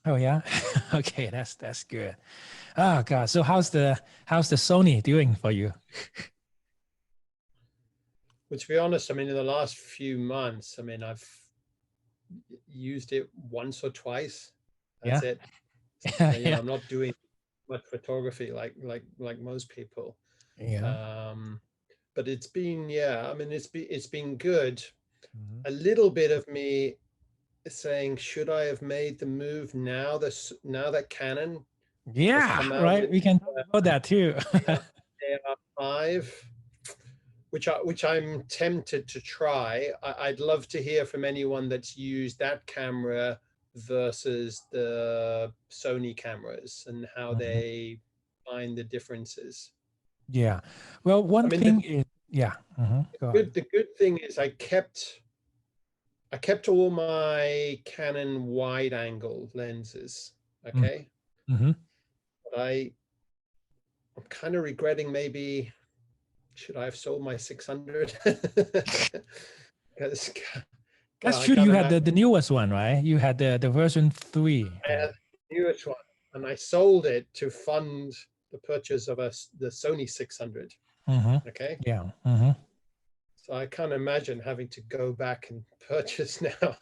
Oh yeah. Okay, that's good. Oh God. So how's the Sony doing for you? But to be honest, I mean, in the last few months, I mean, I've used it once or twice. Yeah. That's it. Yeah. I'm not doing much photography like most people. Yeah. Um, but it's been, yeah, I mean, it's been good. Mhm. A little bit of me saying, should I have made the move now? Now that Canon has Yeah, come out right. with We can talk about that too. AR5, which I'm tempted to try. I'd love to hear from anyone that's used that camera versus the Sony cameras and how Mhm. they find the differences. Yeah. Well, I one mean, thing is, yeah. Go ahead. the good thing is I kept all my Canon wide angle lenses. Okay. Mm-hmm. But I'm kind of regretting, maybe should I have sold my 600? Because That's I true. can't You had imagine. the newest one, right? You had the version 3, I right? had the newest one, and I sold it to fund the purchase of the Sony 600. Mm-hmm. Okay. Yeah. Mm-hmm. So I can't imagine having to go back and purchase now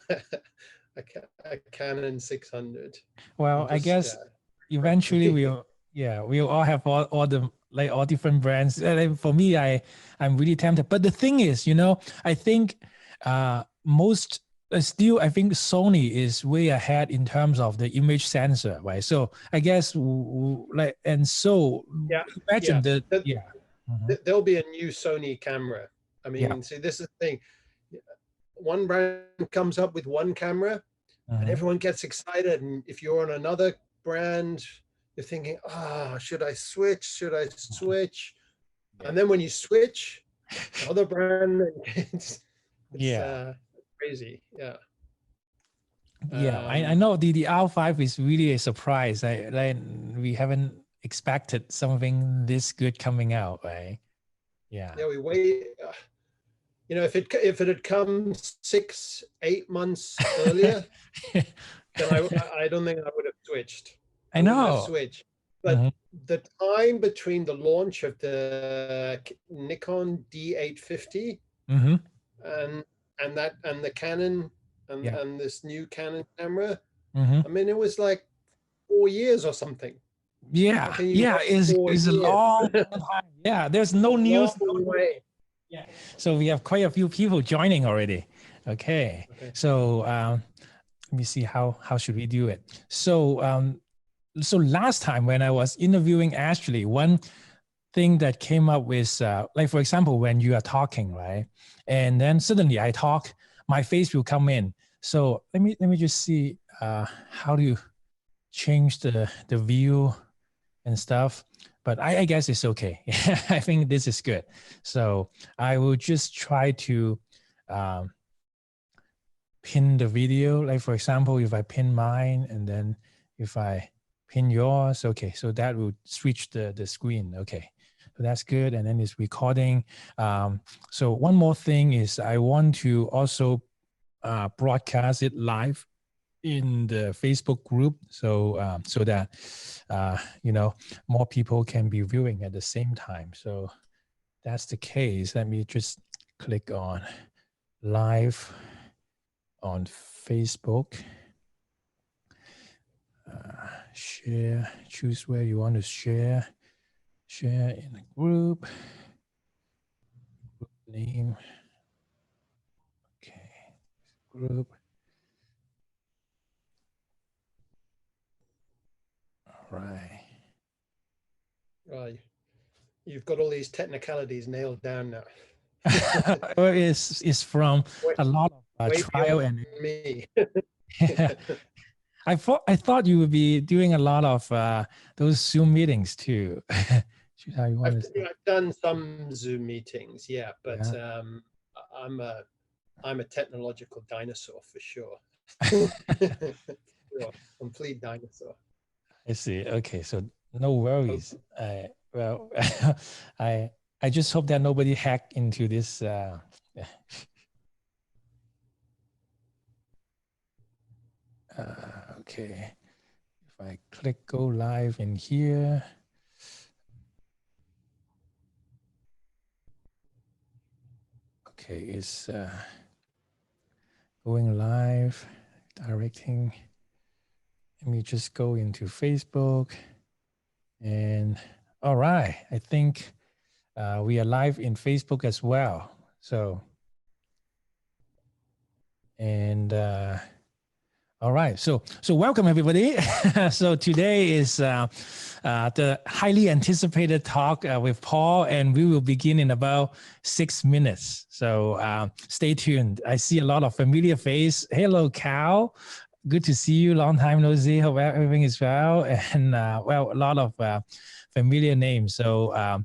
a Canon 600. Well, I'm I just guess eventually we'll all have all the like all different brands. Like, for me, I'm really tempted. But the thing is, I think most still I think Sony is way ahead in terms of the image sensor, right? So I guess like, and so yeah, imagine yeah. the yeah. Mhm. There'll be a new Sony camera. I Yeah. mean, see, this is the thing. One brand comes up with one camera, and Mhm. everyone gets excited. And if you're on another brand, you're thinking, should I switch? Should I switch? Yeah. And then when you switch, the other brand, it's Yeah. crazy. Yeah. Yeah, I Um, know the R5 is really a surprise. Like we haven't expected something this good coming out, right? Yeah. yeah, we wait. If it had come 6, 8 months earlier, then I don't think I would have switched. I I wouldn't have know. switched. But Hmm. the time between the launch of the Nikon D850 Hmm. and and the Canon Yeah. and this new Canon camera, Hmm. I mean, it was like 4 years or something. How Yeah. can you Yeah. wait four Is a years? long time. Yeah. There's no Long news. way. Yeah. So we have quite a few people joining already. Okay. Okay. So let me see how should we do it. So last time when I was interviewing Ashley, one thing that came up with like for example when you are talking, right, and then suddenly I talk, my face will come in. So let me just see how do you change the view and stuff. But I guess it's okay. I think this is good. So I will just try to um, pin the video. Like for example, if I pin mine and then if I pin yours, okay, so that will switch the screen. Okay, so that's good. And then it's recording. So one more thing is I want to also broadcast it live in the Facebook group, so that more people can be viewing at the same time. So that's the case. Let me just click on live on Facebook. Share, choose where you want to share. Share in a group. Group name. Okay. Group. All right. Right. You've got all these technicalities nailed down now. Well, it's from way, a lot of way trial beyond and me. I thought you would be doing a lot of those Zoom meetings too. Choose how you want to say. I've done some Zoom meetings, yeah, but Yeah. I'm a I'm a technological dinosaur for sure. Sure, complete dinosaur. I see. Okay, so no worries. Okay. Well, I I just hope that nobody hacked into this. Okay. I click go live in here. Okay, it's going live, directing. Let me just go into Facebook. And all right, I think we are live in Facebook as well. So, and all right, so welcome everybody. So today is the highly anticipated talk with Paul, and we will begin in about 6 minutes. So stay tuned. I see a lot of familiar face. Hello, Cal. Good to see you. Long time no see. Hope everything is well. And well, a lot of familiar names. So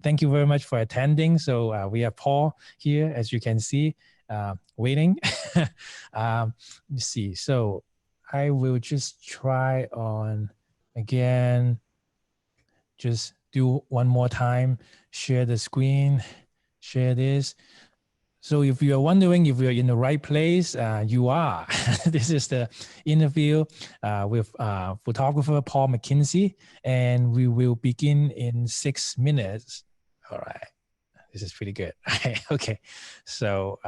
thank you very much for attending. So we have Paul here, as you can see. Waiting. Let's see. So I will just try on again. Just do one more time. Share the screen. Share this. So if you are wondering if you're in the right place, you are. This is the interview with photographer Paul McKenzie, and we will begin in 6 minutes. All right. This is pretty good. Okay, so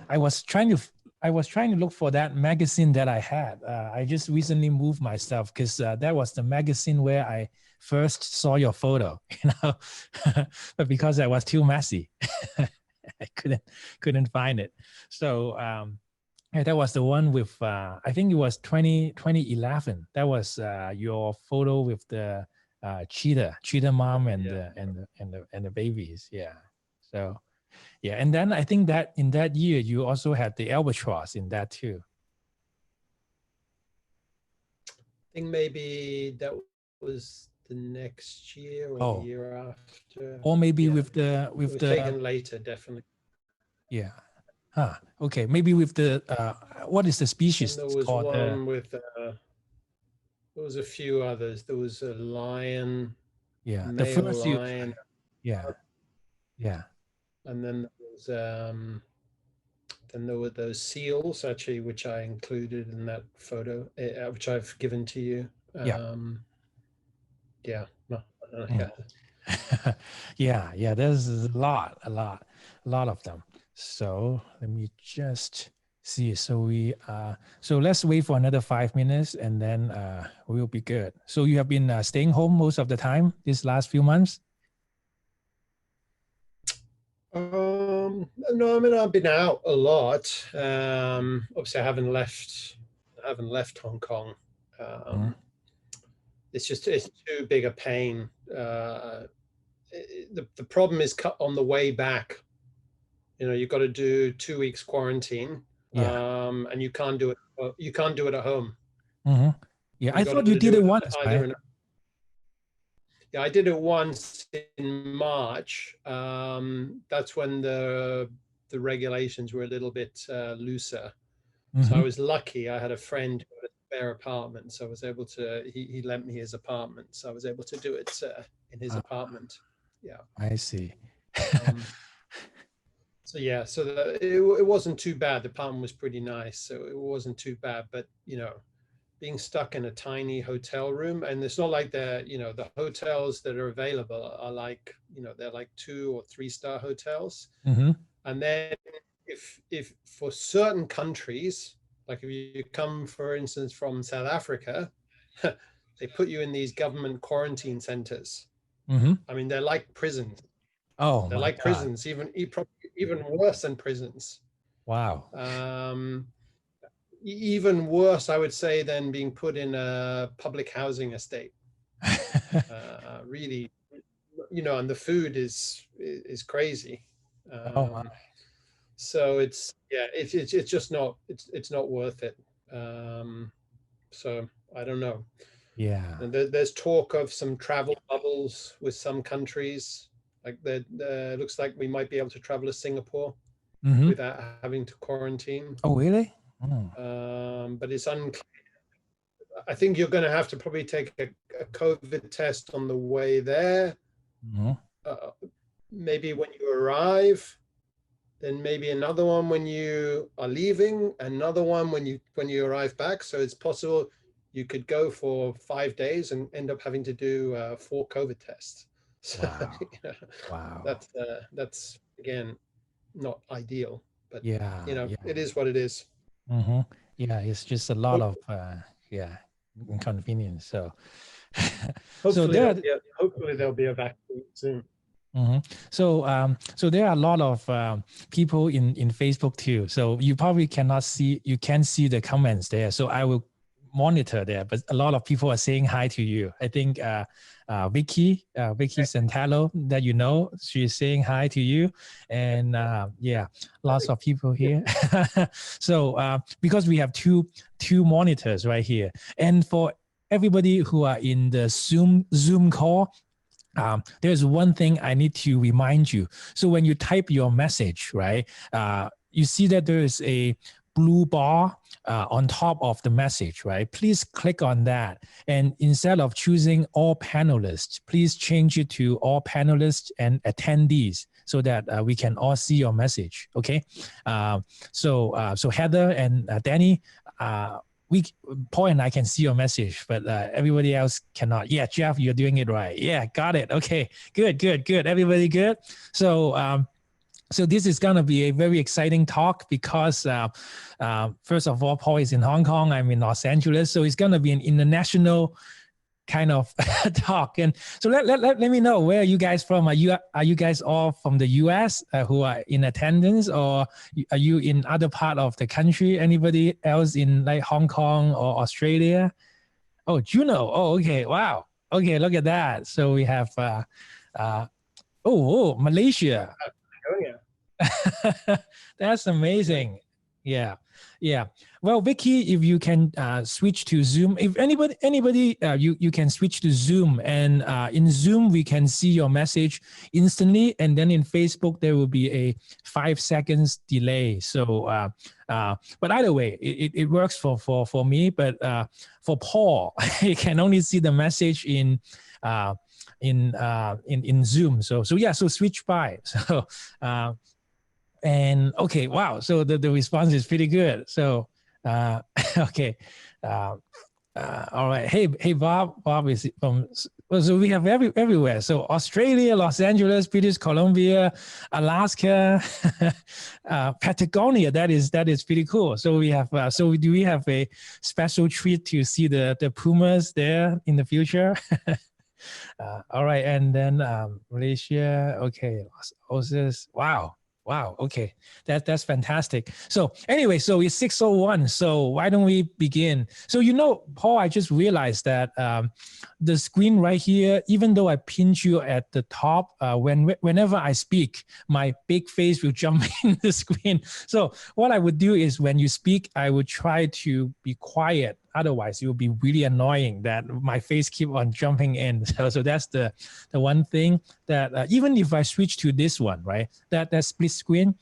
I was trying to look for that magazine that I had. I just recently moved my stuff because that was the magazine where I first saw your photo. But because I was too messy, I couldn't find it. So yeah, that was the one with I think it was 2011. That was your photo with the cheetah mom and the babies. Yeah. So yeah, and then I think that in that year you also had the albatross in that too. I think maybe that was the next year or the year after. Or maybe with it was taken later, definitely. Yeah. Huh. Okay. Maybe with the what is the species? And there was called? One with there was a few others. There was a lion. Yeah. The first lion. Yeah. Yeah. And then there were those seals actually, which I included in that photo, which I've given to you. Yeah. Yeah. No, yeah. Yeah. There's a lot of them. So let me just see. So so let's wait for another 5 minutes and then we'll be good. So you have been staying home most of the time these last few months? No, I mean, I've been out a lot. Obviously I haven't left Hong Kong. It's too big a pain. The problem is on the way back. You've got to do 2 weeks quarantine. Yeah. And you can't do it at home. Mm-hmm. Yeah, I thought you did it once, right? Yeah, I did it once in March. That's when the regulations were a little bit looser. So I was lucky. I had a friend who had a spare apartment, so I was able to. He lent me his apartment, so I was able to do it in his apartment. Yeah, I see. So yeah, so it wasn't too bad. The apartment was pretty nice, so it wasn't too bad. But being stuck in a tiny hotel room, and it's not like the hotels that are available are like they're like 2 or 3 star hotels. And then if for certain countries, like if you come for instance from South Africa, they put you in these government quarantine centers. I mean, they're like prisons. Oh, they're like prisons, even worse than prisons. Wow. Even worse, I would say, than being put in a public housing estate. Really, and the food is crazy. So it's just not worth it. So I don't know. Yeah. And there's talk of some travel bubbles with some countries. Like looks like we might be able to travel to Singapore without having to quarantine. Oh, really? But it's unclear. I think you're going to have to probably take a COVID test on the way there. Maybe when you arrive, then maybe another one when you are leaving, another one when you arrive back. So it's possible you could go for 5 days and end up having to do 4 COVID tests. So Wow. Wow. that's again not ideal, but Yeah. it Yeah. is what it is. Mm-hmm. Yeah. It's just a lot Hope, of yeah, inconvenience. So so hopefully there. there'll be a vaccine soon. Mhm. So, so there are a lot of people in Facebook too. So you probably you can't see the comments there. So I will monitor there. But a lot of people are saying hi to you. I think Vicky Santello, that you know, she's saying hi to you, and yeah, lots of people here. So because we have two monitors right here, and for everybody who are in the Zoom call. There's one thing I need to remind you. So when you type your message, right, you see that there is a blue bar on top of the message, right? Please click on that. And instead of choosing all panelists, please change it to all panelists and attendees so that we can all see your message, okay? So Heather and Danny, Paul and I can see your message, but everybody else cannot. Yeah, Jeff, you're doing it right. Yeah, got it. Okay, good. Everybody good? So so this is going to be a very exciting talk because first of all, Paul is in Hong Kong. I'm in Los Angeles. So it's going to be an international kind of talk. And so let me know, where are you guys from? Are you guys all from the US who are in attendance, or are you in other part of the country? Anybody else in like Hong Kong or Australia? Oh, Juno. Oh, okay. Wow. Okay, look at that. So we have Malaysia. Oh, yeah. That's amazing. Yeah. Well, Vicky, if you can switch to Zoom, if anybody, you can switch to Zoom, and in Zoom we can see your message instantly, and then in Facebook there will be a 5 seconds delay. So, but either way, it works for me. But for Paul, he can only see the message in Zoom. So yeah, so switch by. So. And okay, wow. So the response is pretty good. So okay. All right. Hey, Bob. Bob is from. So we have everywhere. So Australia, Los Angeles, British Columbia, Alaska, Patagonia. That is pretty cool. So we have. So do we have a special treat to see the pumas there in the future? All right, and then Malaysia. Okay, Wow. Okay. That's fantastic. So anyway, so it's 6:01. So why don't we begin? So, Paul, I just realized that the screen right here, even though I pinned you at the top, whenever I speak, my big face will jump in the screen. So what I would do is when you speak, I would try to be quiet. Otherwise, it will be really annoying that my face keep on jumping in. So that's the one thing that even if I switch to this one, right, that split screen,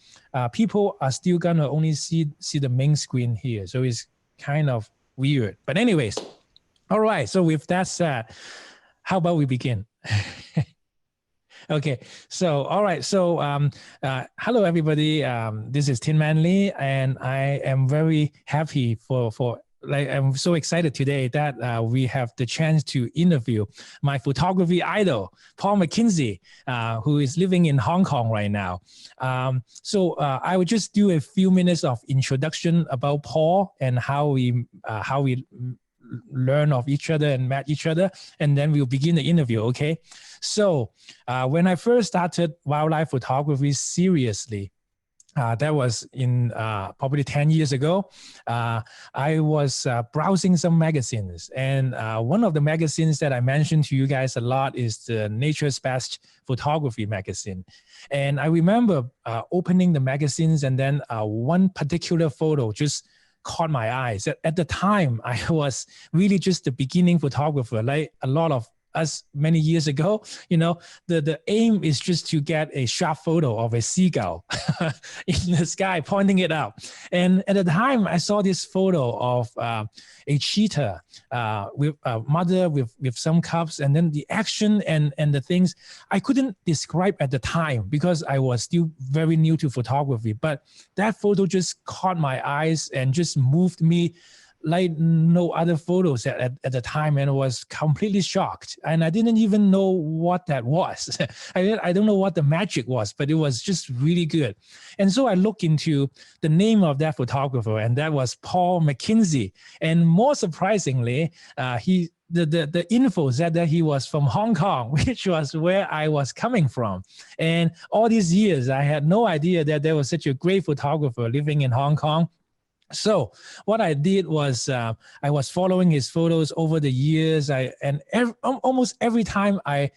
people are still gonna only see the main screen here. So it's kind of weird. But anyways, all right. So with that said, how about we begin? Okay, so all right, so hello everybody. This is Tin Man Lee, and I am very happy for I'm so excited today that we have the chance to interview my photography idol, Paul McKenzie, who is living in Hong Kong right now. So I will just do a few minutes of introduction about Paul and how we learn of each other and met each other, and then we'll begin the interview. Okay, so when I first started wildlife photography seriously, that was in probably 10 years ago. I was browsing some magazines, and one of the magazines that I mentioned to you guys a lot is the Nature's Best Photography magazine. And I remember opening the magazines, and then one particular photo just caught my eyes. At the time, I was really just the beginning photographer, like a lot of us many years ago. The aim is just to get a sharp photo of a seagull in the sky, pointing it up. And at the time, I saw this photo of a cheetah with a mother with some cubs, and then the action and the things I couldn't describe at the time because I was still very new to photography. But that photo just caught my eyes and just moved me like no other photos at the time, and I was completely shocked. And I didn't even know what that was. I don't know what the magic was, but it was just really good. And so I looked into the name of that photographer, and that was Paul McKenzie. And more surprisingly, the info said that he was from Hong Kong, which was where I was coming from. And all these years, I had no idea that there was such a great photographer living in Hong Kong. So what I did was I was following his photos over the years. Almost every time I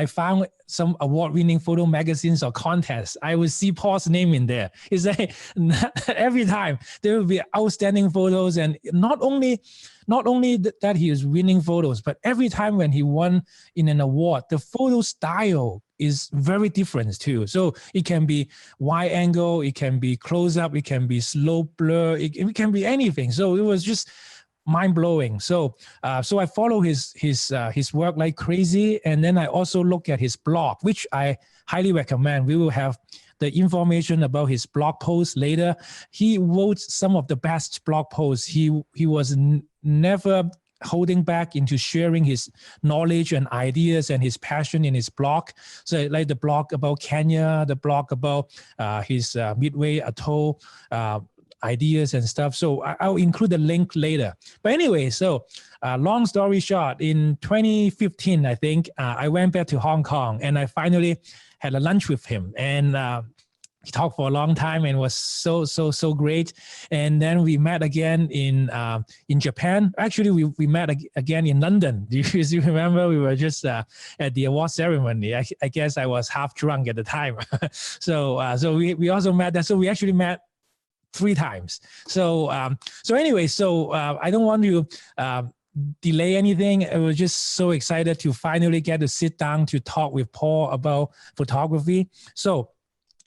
found some award-winning photo magazines or contests, I would see Paul's name in there. It's like every time there will be outstanding photos, and not only that he is winning photos, but every time when he won in an award, the photo style is very different too. So it can be wide angle, it can be close up, it can be slow blur, it can be anything. So it was just mind blowing. So I follow his work like crazy, and then I also look at his blog, which I highly recommend. We will have the information about his blog posts later. He wrote some of the best blog posts. He was never holding back into sharing his knowledge and ideas and his passion in his blog. So like the blog about Kenya, the blog about his Midway Atoll ideas and stuff. So I'll include the link later. But anyway, so long story short, in 2015, I think, I went back to Hong Kong, and I finally had a lunch with him. And he talked for a long time and was so great. And then we met again in Japan. Actually, we met again in London. Do you remember? We were just at the award ceremony. I guess I was half drunk at the time. So we also met that. So we actually met 3 times. So anyway, I don't want to delay anything. I was just so excited to finally get to sit down to talk with Paul about photography. So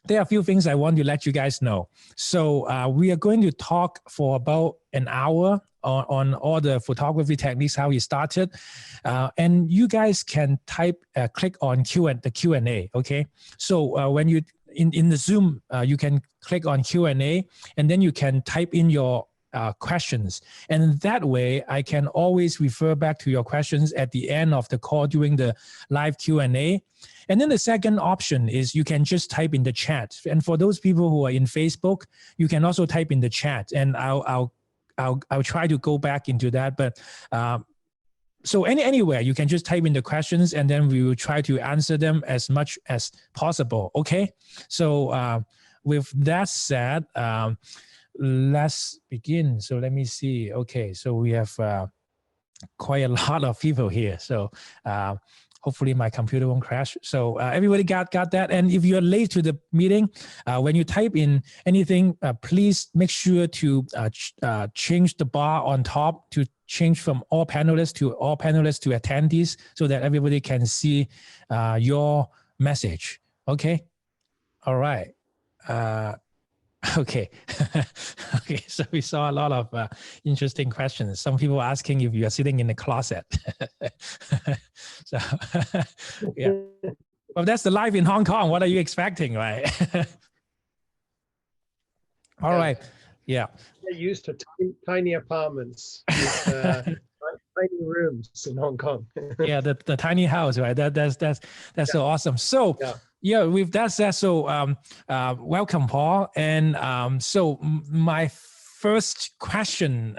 there are a few things I want to let you guys know. So we are going to talk for about an hour on all the photography techniques, how he started. And you guys can click on the Q&A, okay? So when you, in the Zoom, you can click on Q&A, and then you can type in your questions. And that way, I can always refer back to your questions at the end of the call during the live Q&A. And then the second option is you can just type in the chat. And for those people who are in Facebook, you can also type in the chat, and I'll try to go back into that. But so anywhere, you can just type in the questions, and then we will try to answer them as much as possible. Okay. So with that said, let's begin. So let me see. Okay. So we have quite a lot of people here. So hopefully my computer won't crash. So everybody got that. And if you're late to the meeting, when you type in anything, please make sure to change the bar on top to change from all panelists to attendees, so that everybody can see your message. Okay. All right. Okay. Okay. So we saw a lot of interesting questions. Some people asking if you are sitting in the closet. So, yeah. Well, that's the life in Hong Kong. What are you expecting, right? All right. Yeah. They're used to tiny apartments with tiny rooms in Hong Kong. Yeah, the tiny house, right? That's so awesome. So yeah, with that said, so welcome, Paul. And so my first question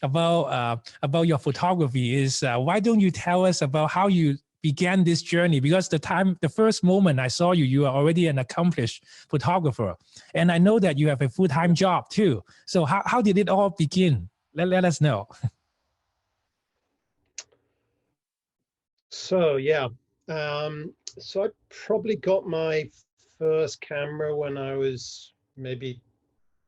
about your photography is why don't you tell us about how you began this journey? Because the first moment I saw you, you are already an accomplished photographer, and I know that you have a full-time job too. So how did it all begin? Let us know. So yeah, so I probably got my first camera when I was maybe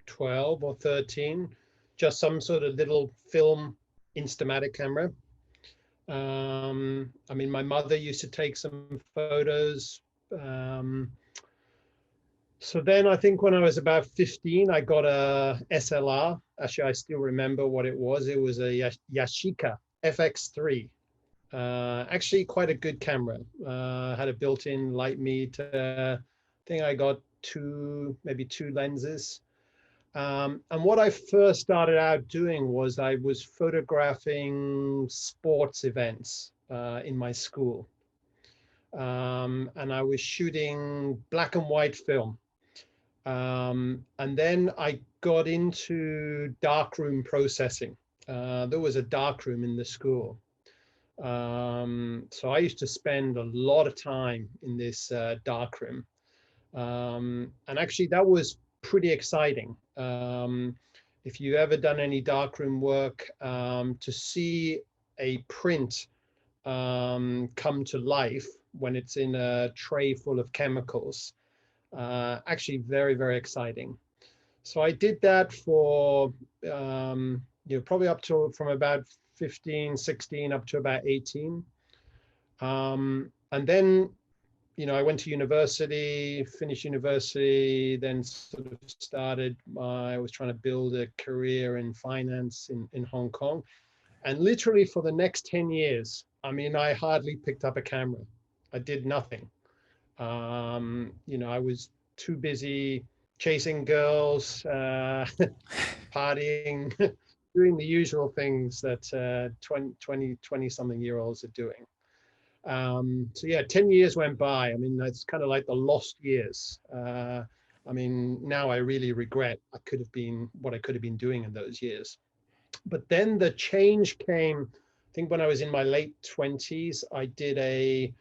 12 or 13, just some sort of little film Instamatic camera. I mean, my mother used to take some photos. So then I think when I was about 15, I got a SLR. Actually, I still remember what it was. It was a Yashica FX3. Actually quite a good camera. Had a built-in light meter. I think I got maybe two lenses. And what I first started out doing was I was photographing sports events in my school. And I was shooting black and white film. And then I got into darkroom processing. There was a darkroom in the school. So I used to spend a lot of time in this darkroom. And actually that was pretty exciting. If you've ever done any darkroom work, to see a print come to life when it's in a tray full of chemicals, actually very, very exciting. So I did that for, probably up to from about 15, 16 up to about 18. And then, I went to university, finished university, then sort of I was trying to build a career in finance in Hong Kong. And literally for the next 10 years, I hardly picked up a camera. I did nothing. I was too busy chasing girls, partying, doing the usual things that 20 something year olds are doing. So yeah, 10 years went by. It's kind of like the lost years. Now I really regret what I could have been doing in those years. But then the change came, I think when I was in my late 20s, I did a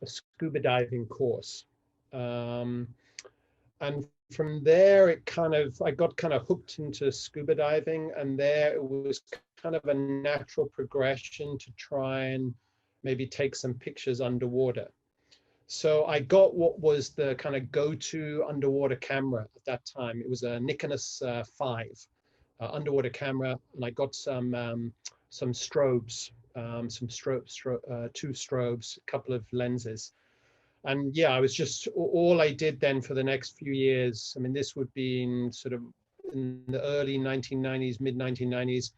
scuba diving course. And from there, I got kind of hooked into scuba diving, and there it was kind of a natural progression to try and maybe take some pictures underwater. So I got what was the kind of go-to underwater camera at that time. It was a Nikon 5 underwater camera, and I got some strobes, two strobes, a couple of lenses. And yeah, I was just, all I did then for the next few years, this would be in sort of in the early 1990s, mid 1990s.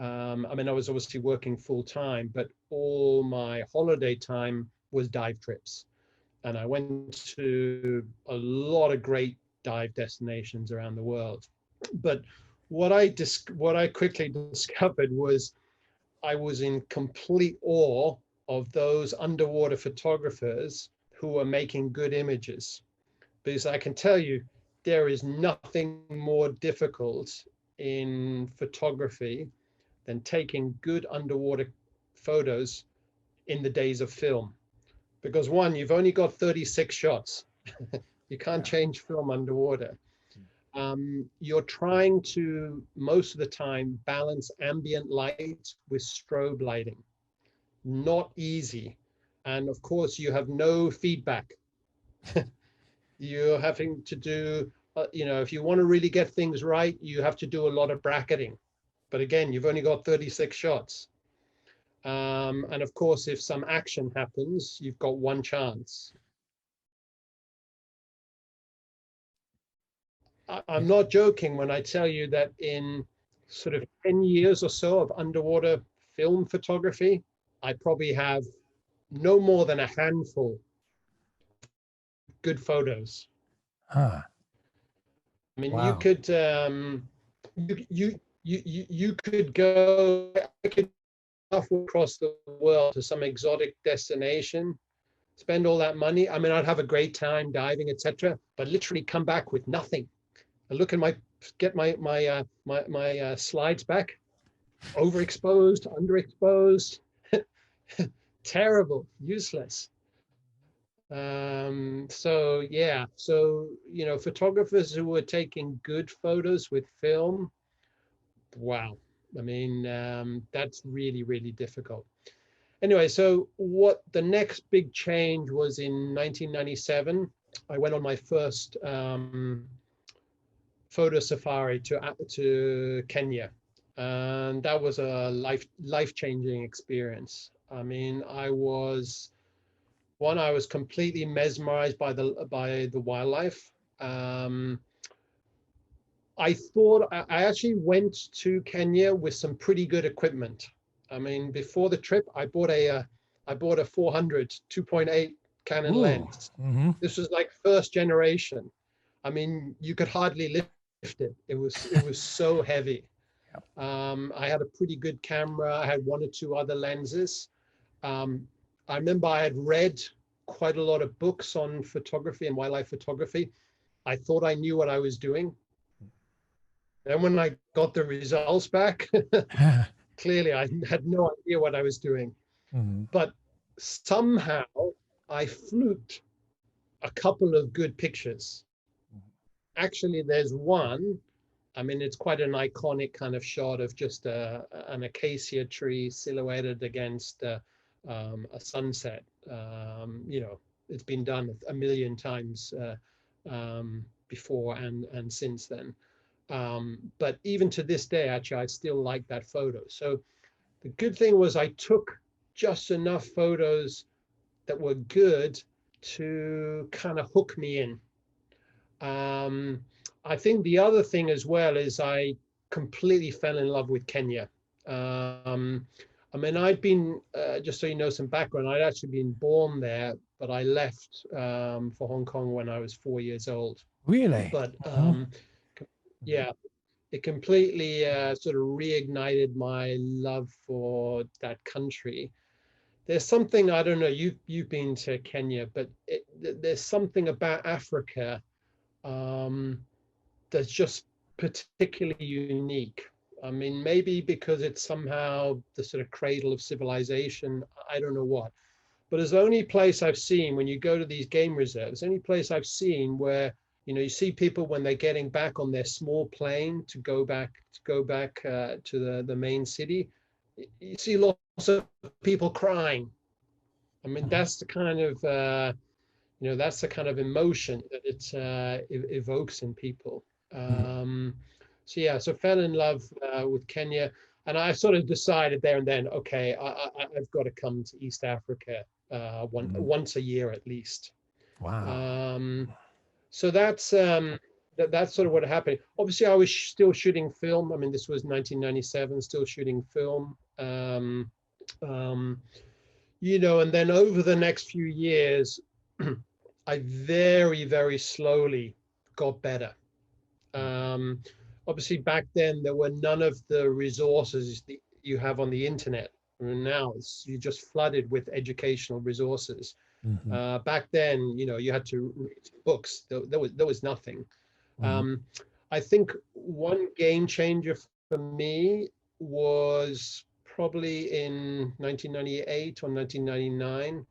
I was obviously working full time, but all my holiday time was dive trips. And I went to a lot of great dive destinations around the world. But what I quickly discovered was I was in complete awe of those underwater photographers who were making good images. Because I can tell you, there is nothing more difficult in photography than taking good underwater photos in the days of film. Because one, you've only got 36 shots. You can't change film underwater. You're trying to, most of the time, balance ambient light with strobe lighting. Not easy. And of course, you have no feedback. You're having to do, if you want to really get things right, you have to do a lot of bracketing. But again, you've only got 36 shots. And of course, if some action happens, you've got one chance. I'm not joking when I tell you that in sort of 10 years or so of underwater film photography, I probably have no more than a handful of good photos. Huh. Wow. You could you could go across the world to some exotic destination, spend all that money. I'd have a great time diving, etc., but literally come back with nothing. I look at get my slides back, overexposed, underexposed, terrible, useless. So yeah, photographers who were taking good photos with film, wow. That's really, really difficult. Anyway, so what the next big change was in 1997, I went on my first photo safari to Kenya, and that was a life-changing experience. I was completely mesmerized by the wildlife. I actually went to Kenya with some pretty good equipment. Before the trip, I bought a 400 2.8 Canon lens. Mm-hmm. This was like first generation. You could hardly lift it. It was so heavy. I had a pretty good camera. I had one or two other lenses. I remember I had read quite a lot of books on photography and wildlife photography. I thought I knew what I was doing. And when I got the results back, clearly I had no idea what I was doing. Mm-hmm. But somehow I fluked a couple of good pictures. Actually, there's one. I mean, it's quite an iconic kind of shot of just an acacia tree silhouetted against a sunset. You know, it's been done a million times before and since then. But even to this day, actually, I still like that photo. So the good thing was I took just enough photos that were good to kind of hook me in. I think the other thing as well is I completely fell in love with Kenya. I mean, I'd been, just so you know some background, I'd actually been born there, but I left for Hong Kong when I was 4 years old. Really? But yeah, it completely sort of reignited my love for that country. There's something, I don't know, you've been to Kenya, but there's something about Africa that's just particularly unique. I mean, maybe because it's somehow the sort of cradle of civilization, I don't know what. But it's the only place I've seen when you go to these game reserves, any place I've seen where, you know, you see people when they're getting back on their small plane to go back to the main city, you see lots of people crying. I mean, that's the kind of you know, that's the kind of emotion that it evokes in people. So yeah, so fell in love with Kenya, and I sort of decided there and then, okay, I've got to come to East Africa once a year at least. Wow. So that's sort of what happened. Obviously, I was still shooting film. I mean, this was 1997, still shooting film. You know, and then over the next few years, I very, very slowly got better. Obviously, back then there were none of the resources that you have on the internet. And now you're just flooded with educational resources. Back then, you know, you had to read books. There was nothing. I think one game changer for me was probably in 1998 or 1999.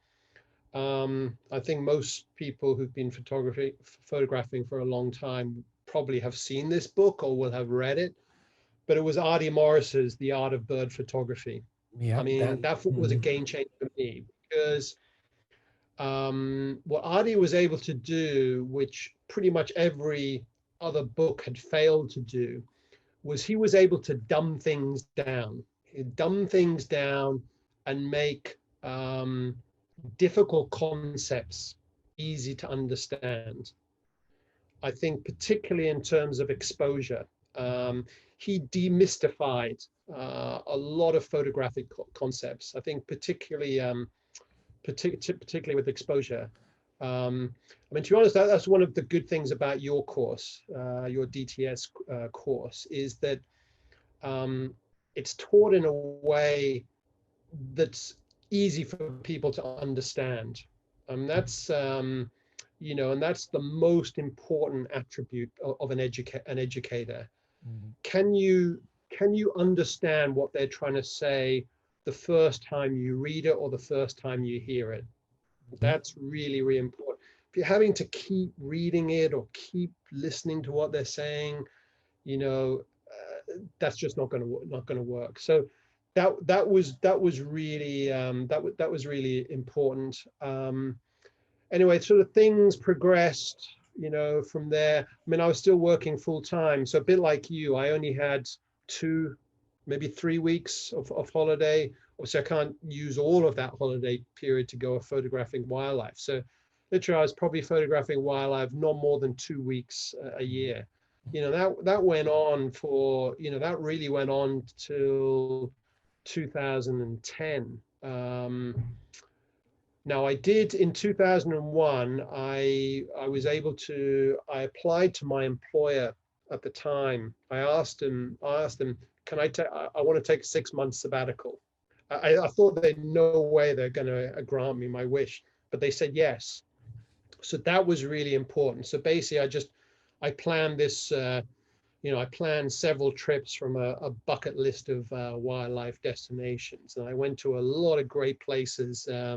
I think most people who've been photographing for a long time probably have seen this book or will have read it. But it was Artie Morris's The Art of Bird Photography. Yeah. I mean, that was a game changer for me because what Artie was able to do, which pretty much every other book had failed to do, was he was able to dumb things down. He'd dumb things down and make difficult concepts easy to understand. I think particularly in terms of exposure, he demystified a lot of photographic concepts. I think particularly with exposure. I mean, to be honest, that's one of the good things about your course, your DTS course, is that it's taught in a way that's easy for people to understand. That's you know, and that's the most important attribute of an educator. Can you understand what they're trying to say the first time you read it or the first time you hear it? That's really, really important. If you're having to keep reading it or keep listening to what they're saying, you know, that's just not going to work. So that was really that was really important. Anyway, sort of things progressed, you know, from there. I mean, I was still working full time, so a bit like you, I only had 2, maybe 3 weeks of holiday. Obviously, I can't use all of that holiday period to go photographing wildlife. So literally, I was probably photographing wildlife not more than 2 weeks a year. You know, that went on for, you know, that really went on till 2010. Now I did in 2001, I was able to, I applied to my employer at the time, I asked him, can I take, I want to take a 6 month sabbatical. I thought there's no way they're going to grant me my wish, but they said yes. So that was really important. So basically I planned this, I planned several trips from a bucket list of wildlife destinations. And I went to a lot of great places. I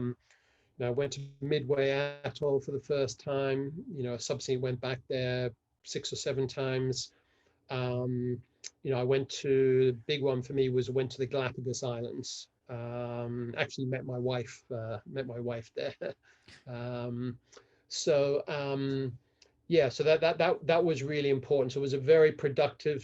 went to Midway Atoll for the first time, subsequently went back there 6 or 7 times. I went to, the big one for me was went to the Galapagos Islands. Actually met my wife there. So that was really important. So it was a very productive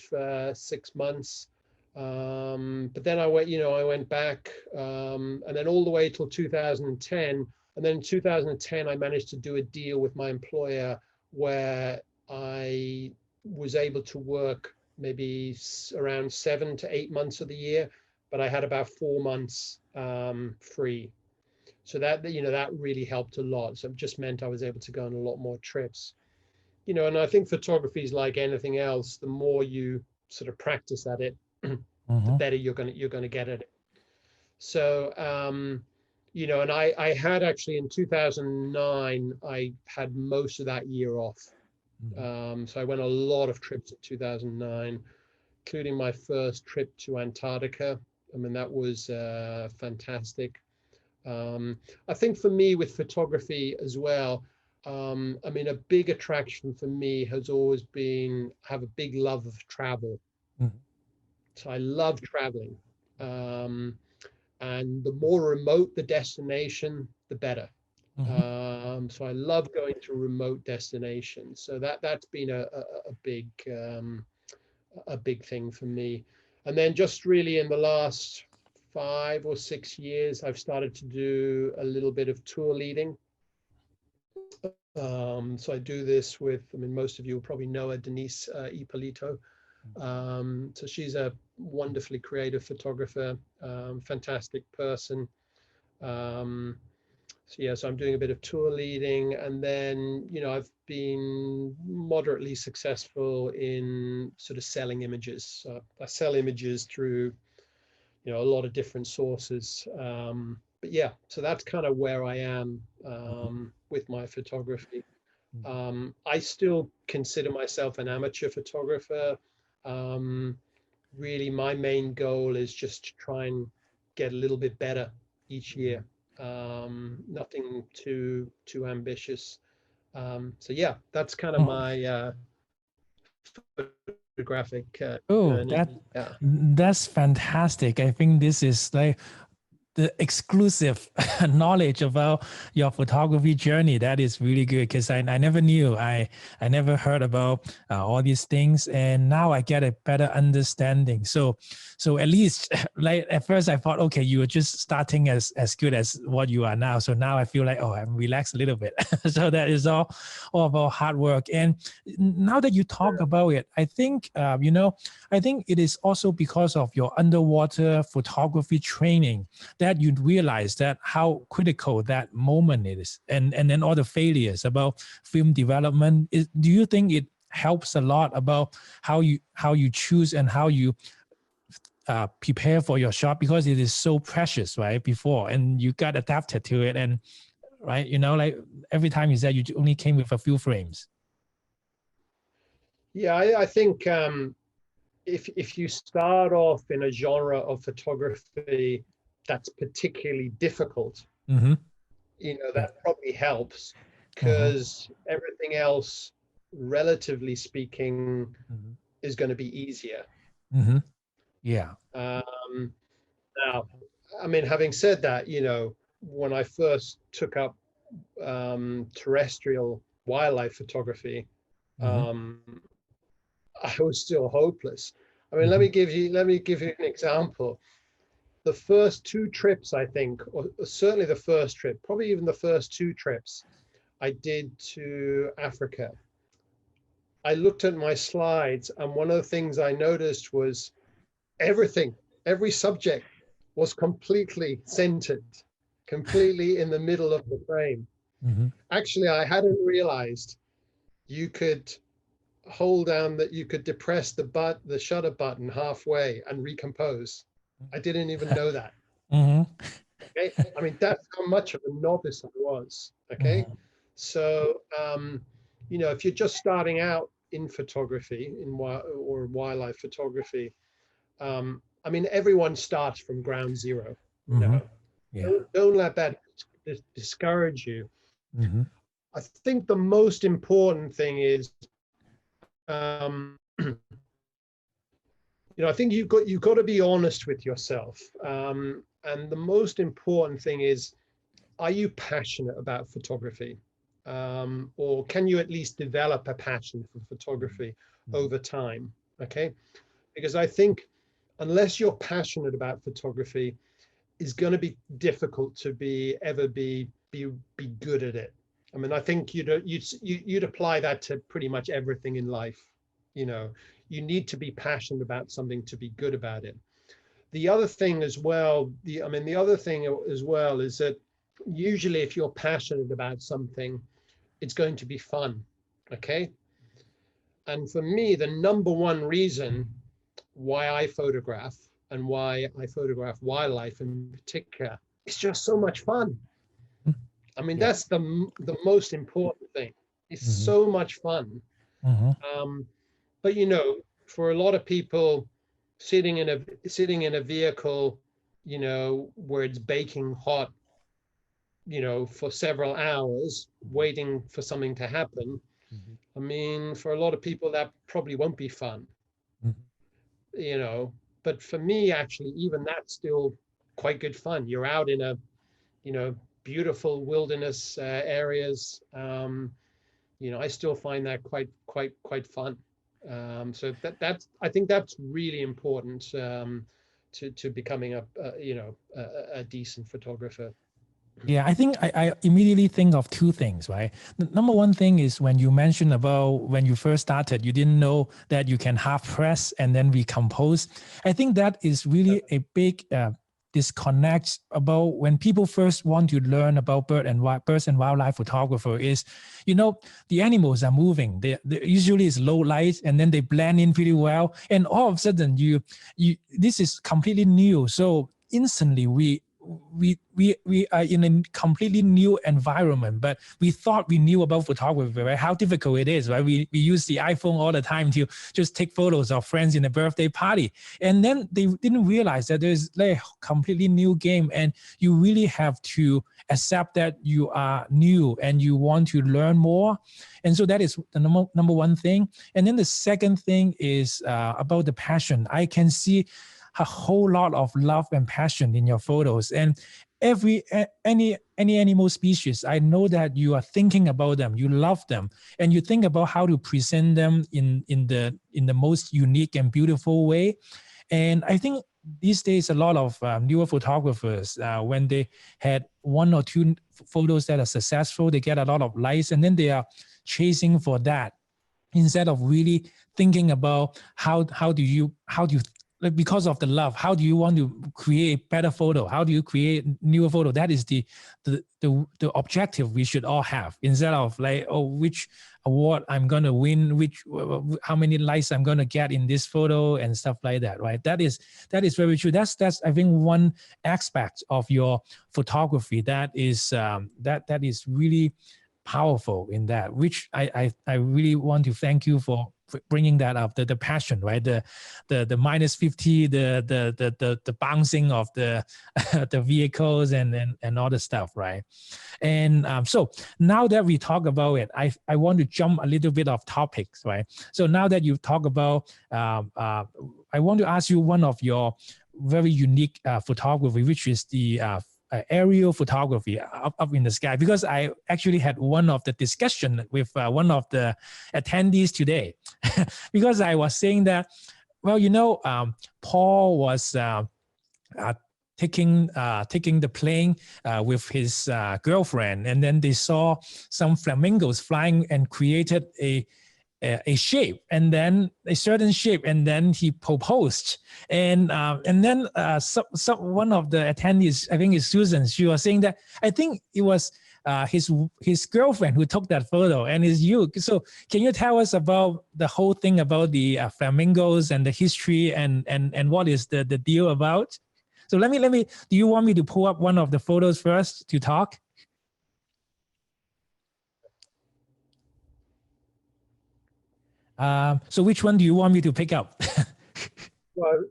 6 months. But then I went back, and then all the way till 2010. And then in 2010, I managed to do a deal with my employer where I was able to work maybe around 7 to 8 months of the year, but I had about 4 months free. So that really helped a lot. So it just meant I was able to go on a lot more trips. And I think photography is like anything else. The more you sort of practice at it, the better you're gonna get at it. So and I had actually in 2009, I had most of that year off. So I went a lot of trips in 2009, including my first trip to Antarctica. I mean, that was fantastic. I think for me with photography as well, I mean, a big attraction for me has always been, have a big love of travel. So I love traveling. And the more remote the destination, the better. So I love going to remote destinations. So that's been a big thing for me. And then just really in the last 5 or 6 years, I've started to do a little bit of tour leading. So I do this with, I mean, most of you will probably know her, Denise Ippolito. So she's a wonderfully creative photographer, fantastic person. So I'm doing a bit of tour leading, and then, I've been moderately successful in sort of selling images. So I sell images through, a lot of different sources. But yeah, so that's kind of where I am with my photography. I still consider myself an amateur photographer. Really, my main goal is just to try and get a little bit better each year. Nothing too ambitious. So yeah, that's kind of my photographic journey. That's fantastic. I think this is like the exclusive knowledge about your photography journey. That is really good, because I never knew. I never heard about all these things, and now I get a better understanding. So at least, like at first I thought, okay, you were just starting as good as what you are now. So now I feel like, oh, I'm relaxed a little bit. So that is all about hard work. And now that you talk about it, I think I think it is also because of your underwater photography training that you realize that how critical that moment is, and then all the failures about film development. Do you think it helps a lot about how you choose and how you prepare for your shot, because it is so precious, right? Before, and you got adapted to it, and right, like every time you said you only came with a few frames. Yeah, I think if you start off in a genre of photography that's particularly difficult, that probably helps, because everything else, relatively speaking, is going to be easier. Yeah. Now, I mean, having said that, when I first took up terrestrial wildlife photography, I was still hopeless. I mean, let me give you an example. The first 2 trips, I think, or certainly the first trip, probably even the first 2 trips I did to Africa, I looked at my slides, and one of the things I noticed was every subject was completely centered, completely in the middle of the frame. Actually, I hadn't realized you could hold down that you could depress the shutter button halfway and recompose. I didn't even know that. Okay, I mean, that's how much of a novice I was. Okay, so you know, if you're just starting out in photography, or wildlife photography, I mean, everyone starts from ground zero. You know, don't let that discourage you. I think the most important thing is, you know, I think you've got to be honest with yourself. And the most important thing is, are you passionate about photography? Or can you at least develop a passion for photography over time? Okay, because I think unless you're passionate about photography, it's going to be difficult to ever be good at it. I mean, I think you'd apply that to pretty much everything in life. You know, you need to be passionate about something to be good about it. The other thing as well, the other thing as well is that usually if you're passionate about something, it's going to be fun. Okay. And for me, the number one reason why I photograph, and why I photograph wildlife in particular, it's just so much fun. I mean, that's the most important thing. It's so much fun. But you know, for a lot of people, sitting in a vehicle, you know, where it's baking hot, you know, for several hours, waiting for something to happen. I mean, for a lot of people, that probably won't be fun. You know, but for me, actually, even that's still quite good fun. You're out in a, you know, beautiful wilderness areas. You know, I still find that quite fun. So that's I think that's really important to becoming a decent photographer. Yeah, I think I immediately think of two things, right? The number one thing is when you mentioned about when you first started, you didn't know that you can half press and then recompose. I think that is really a big disconnect about when people first want to learn about birds and wildlife photographer is, you know, the animals are moving. They usually is low light and then they blend in pretty well. And all of a sudden this is completely new. So instantly we are in a completely new environment, but we thought we knew about photography, right? How difficult it is, right? We use the iPhone all the time to just take photos of friends in a birthday party. And then they didn't realize that there's like a completely new game, and you really have to accept that you are new and you want to learn more. And so that is the number one thing. And then the second thing is about the passion. I can see a whole lot of love and passion in your photos, and any animal species, I know that you are thinking about them, you love them, and you think about how to present them in the most unique and beautiful way. And I think these days a lot of newer photographers, when they had one or two photos that are successful, they get a lot of likes, and then they are chasing for that instead of really thinking about how do you because of the love, how do you want to create better photo? How do you create newer photo? That is the objective we should all have, instead of like, oh, which award I'm gonna win, how many likes I'm gonna get in this photo and stuff like that, right? That is very true. That's I think one aspect of your photography that is that is really powerful in that, which I really want to thank you for bringing that up, the passion, right? The -50, the bouncing of the the vehicles and all the stuff, right? And so now that we talk about it, I want to jump a little bit off topics, right? So now that you talk about, I want to ask you one of your very unique photography, which is the aerial photography up in the sky, because I actually had one of the discussion with one of the attendees today, because I was saying that, well, you know, Paul was taking the plane with his girlfriend, and then they saw some flamingos flying and created a shape, and then a certain shape, and then he proposed, and then one of the attendees, I think it's Susan, she was saying that I think it was his girlfriend who took that photo, and it's you. So can you tell us about the whole thing about the flamingos and the history and what is the deal about? So let me. Do you want me to pull up one of the photos first to talk? So which one do you want me to pick up? Well,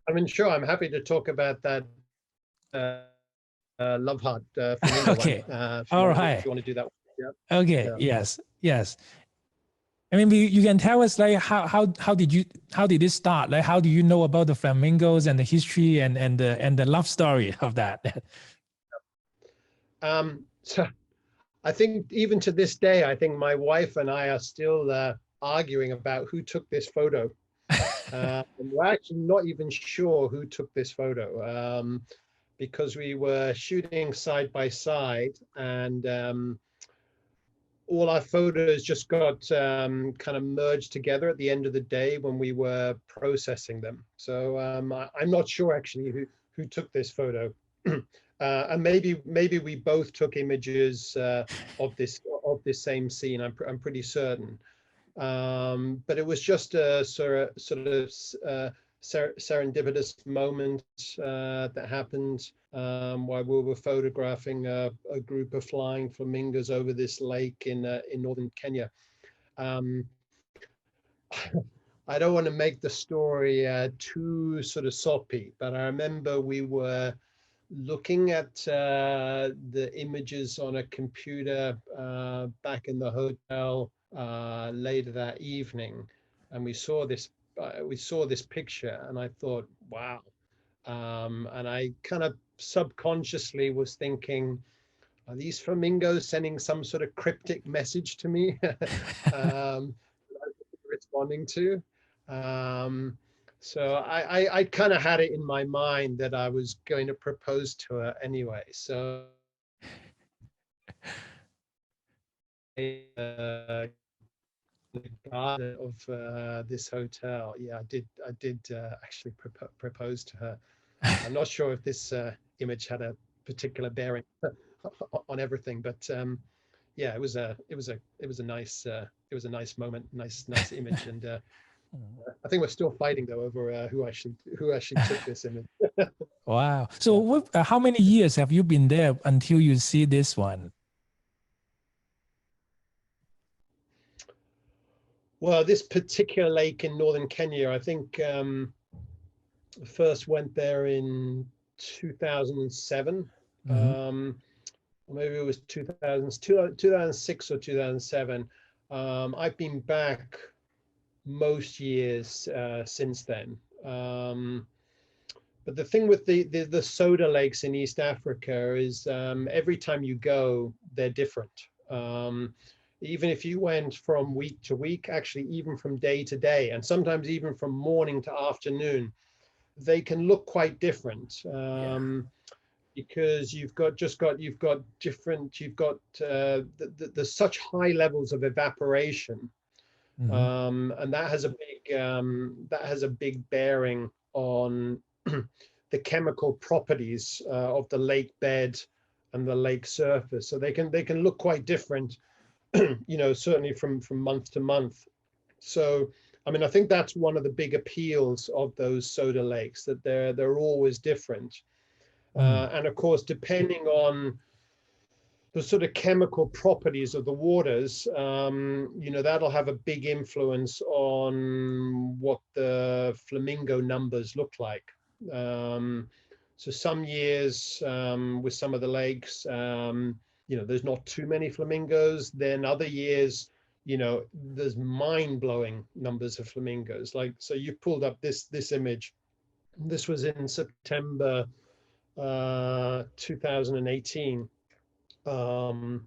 I mean, sure, I'm happy to talk about that Love Heart flamingo Okay. one. All right. If you want to do that one. Yeah. Okay. Yeah. Yes. I mean, you can tell us like how did it start? Like how do you know about the flamingos and the history and the love story of that? So I think even to this day, I think my wife and I are still arguing about who took this photo. And we're actually not even sure who took this photo, because we were shooting side by side, and all our photos just got kind of merged together at the end of the day when we were processing them. So I'm not sure actually who took this photo. And maybe we both took images of this same scene. I'm pretty certain. But it was just a sort of serendipitous moment that happened while we were photographing a group of flying flamingos over this lake in northern Kenya. I don't want to make the story too sort of soppy, but I remember we were looking at the images on a computer back in the hotel later that evening, and we saw this picture, and I thought, wow. And I kind of subconsciously was thinking, are these flamingos sending some sort of cryptic message to me? Responding to. So I kind of had it in my mind that I was going to propose to her anyway. So the garden of this hotel, yeah, I did actually propose to her. I'm not sure if this image had a particular bearing on everything, but yeah, it was a nice moment, nice image, and I think we're still fighting though over who actually took this image. Wow. So how many years have you been there until you see this one? Well, this particular lake in northern Kenya, I think first went there in 2007. Or maybe it was 2006 or 2007. I've been back most years since then. But the thing with the soda lakes in East Africa is every time you go, they're different. Even if you went from week to week, actually even from day to day, and sometimes even from morning to afternoon, they can look quite different. Because you've got there's such high levels of evaporation, and that has a big bearing on the chemical properties of the lake bed and the lake surface. So they can look quite different, certainly from month to month. So I mean, I think that's one of the big appeals of those soda lakes, that they're always different. And of course, depending on the sort of chemical properties of the waters, that'll have a big influence on what the flamingo numbers look like. So some years with some of the lakes, there's not too many flamingos. Then other years, there's mind-blowing numbers of flamingos. Like, so you pulled up this image. This was in September 2018. And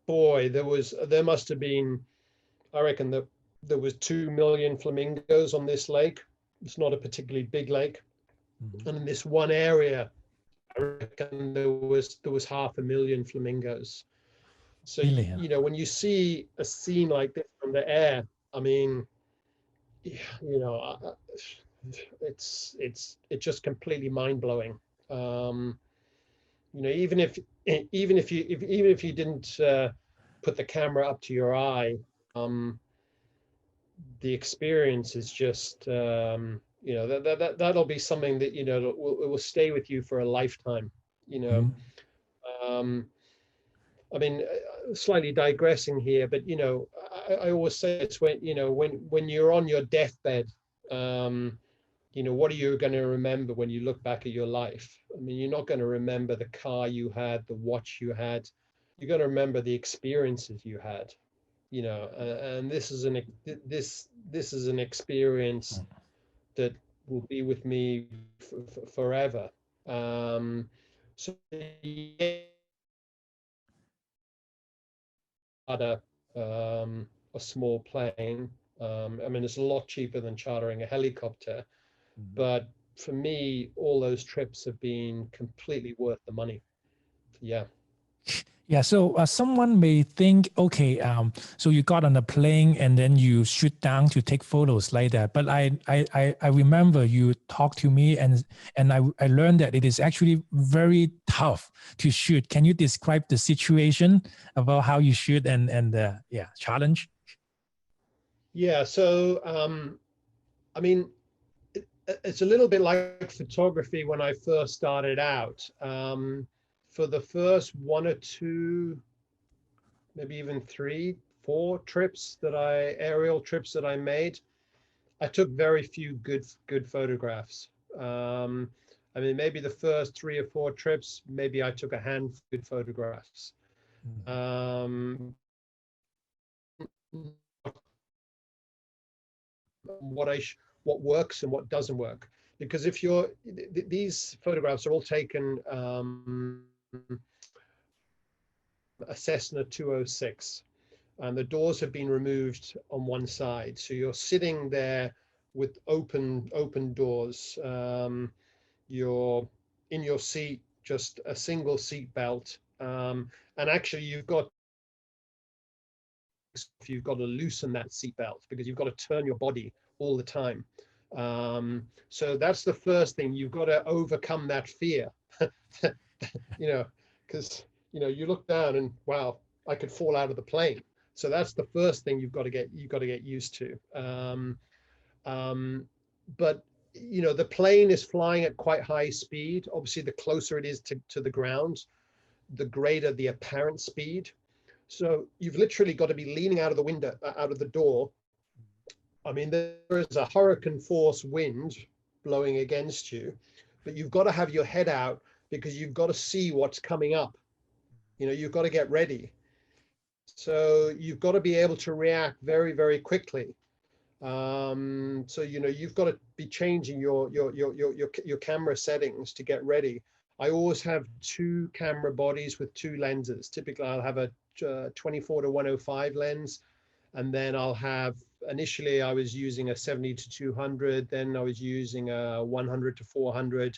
boy, there must have been, I reckon that there was 2 million flamingos on this lake. It's not a particularly big lake. And in this one area, I reckon there was 500,000 flamingos. So when you see a scene like this from the air, I mean, it's just completely mind-blowing. You know, even if you didn't put the camera up to your eye, the experience is just you know, that'll be something that, you know, it will stay with you for a lifetime. You know, Mhm. um, I mean, slightly digressing here, but you know, I always say it's when, you know, when you're on your deathbed, you know, what are you going to remember when you look back at your life? I mean, you're not going to remember the car you had, the watch you had. You're going to remember the experiences you had. You know, and this is an experience that will be with me forever. So yeah, a small plane. I mean, it's a lot cheaper than chartering a helicopter, Mhm. but for me, all those trips have been completely worth the money. Yeah. Yeah, so someone may think, okay, so you got on a plane and then you shoot down to take photos like that. But I remember you talked to me and I learned that it is actually very tough to shoot. Can you describe the situation about how you shoot and yeah, challenge? Yeah. So, I mean, it's a little bit like photography when I first started out. For the first one or two, maybe even three, four trips that aerial trips that I made, I took very few good photographs. I mean, maybe the first three or four trips, maybe I took a handful of good photographs. Mhm. Um, what what works and what doesn't work, because if you're these photographs are all taken a Cessna 206, and the doors have been removed on one side, so you're sitting there with open doors. You're in your seat, just a single seat belt, and actually you've got to loosen that seat belt because you've got to turn your body all the time. So that's the first thing. You've got to overcome that fear, you know, because, you know, you look down and wow, I could fall out of the plane. So that's the first thing you've got to get used to. Um, but you know, the plane is flying at quite high speed. Obviously, the closer it is to the ground, the greater the apparent speed. So you've literally got to be leaning out of the window, out of the door. I mean, there is a hurricane force wind blowing against you, but you've got to have your head out because you've got to see what's coming up. You know, you've got to get ready. So you've got to be able to react very, very quickly. So you know, you've got to be changing your camera settings to get ready. I always have two camera bodies with two lenses. Typically, I'll have a 24 to 105 lens, and then I'll have, initially I was using a 70 to 200, then I was using a 100 to 400,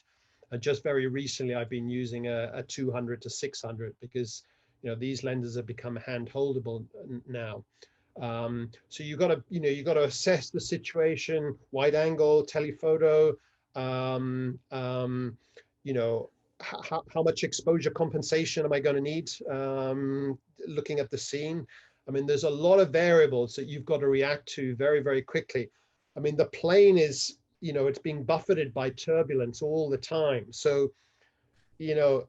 and just very recently I've been using a 200 to 600 because, you know, these lenses have become hand holdable now. So you got to, you know, you got to assess the situation, wide angle, telephoto, um, um, you know, how much exposure compensation am I going to need? Looking at the scene. I mean, there's a lot of variables that you've got to react to very, very quickly. I mean, the plane is, you know, it's being buffeted by turbulence all the time. So, you know,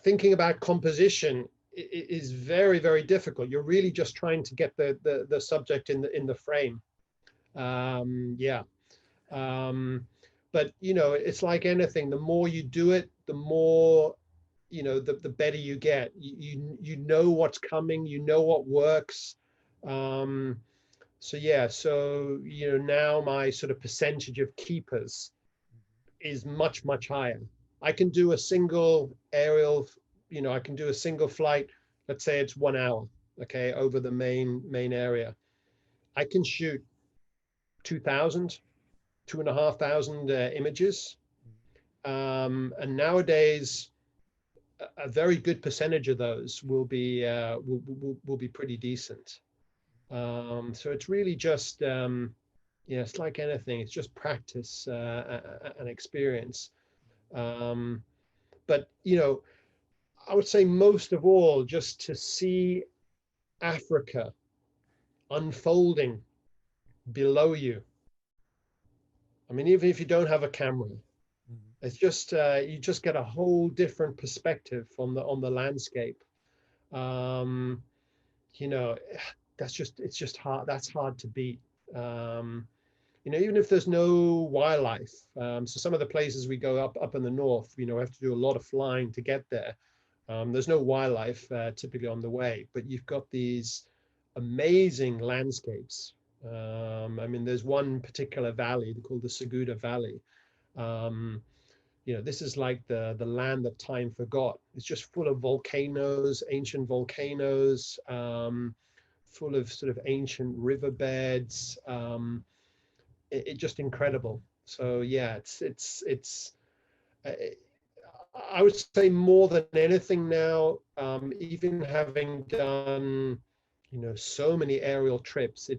thinking about composition is very, very difficult. You're really just trying to get the subject in the frame. Yeah. Um, but you know, it's like anything. The more you do it, the more, you know, the better you get. You know what's coming. You know what works. Um, so yeah. So you know, now my sort of percentage of keepers is much higher. I can do a single aerial, you know, I can do a single flight. Let's say it's 1 hour, okay, over the main area. I can shoot 2,000, 2,500 images. And nowadays, a very good percentage of those will be pretty decent. So it's really just yeah, it's like anything. It's just practice and experience. Um, But, you know, I would say most of all, just to see Africa unfolding below you. I mean, even if you don't have a camera, it's just you just get a whole different perspective on the landscape. Um, you know, it's just hard. That's hard to beat. You know, even if there's no wildlife. So some of the places we go up in the north, you know, we have to do a lot of flying to get there. There's no wildlife typically on the way, but you've got these amazing landscapes. I mean, there's one particular valley called the Seguda Valley. Um, you know, this is like the land that time forgot. It's just full of volcanoes, ancient volcanoes, full of sort of ancient riverbeds. It just incredible. So yeah, it's I would say more than anything now, even having done, you know, so many aerial trips,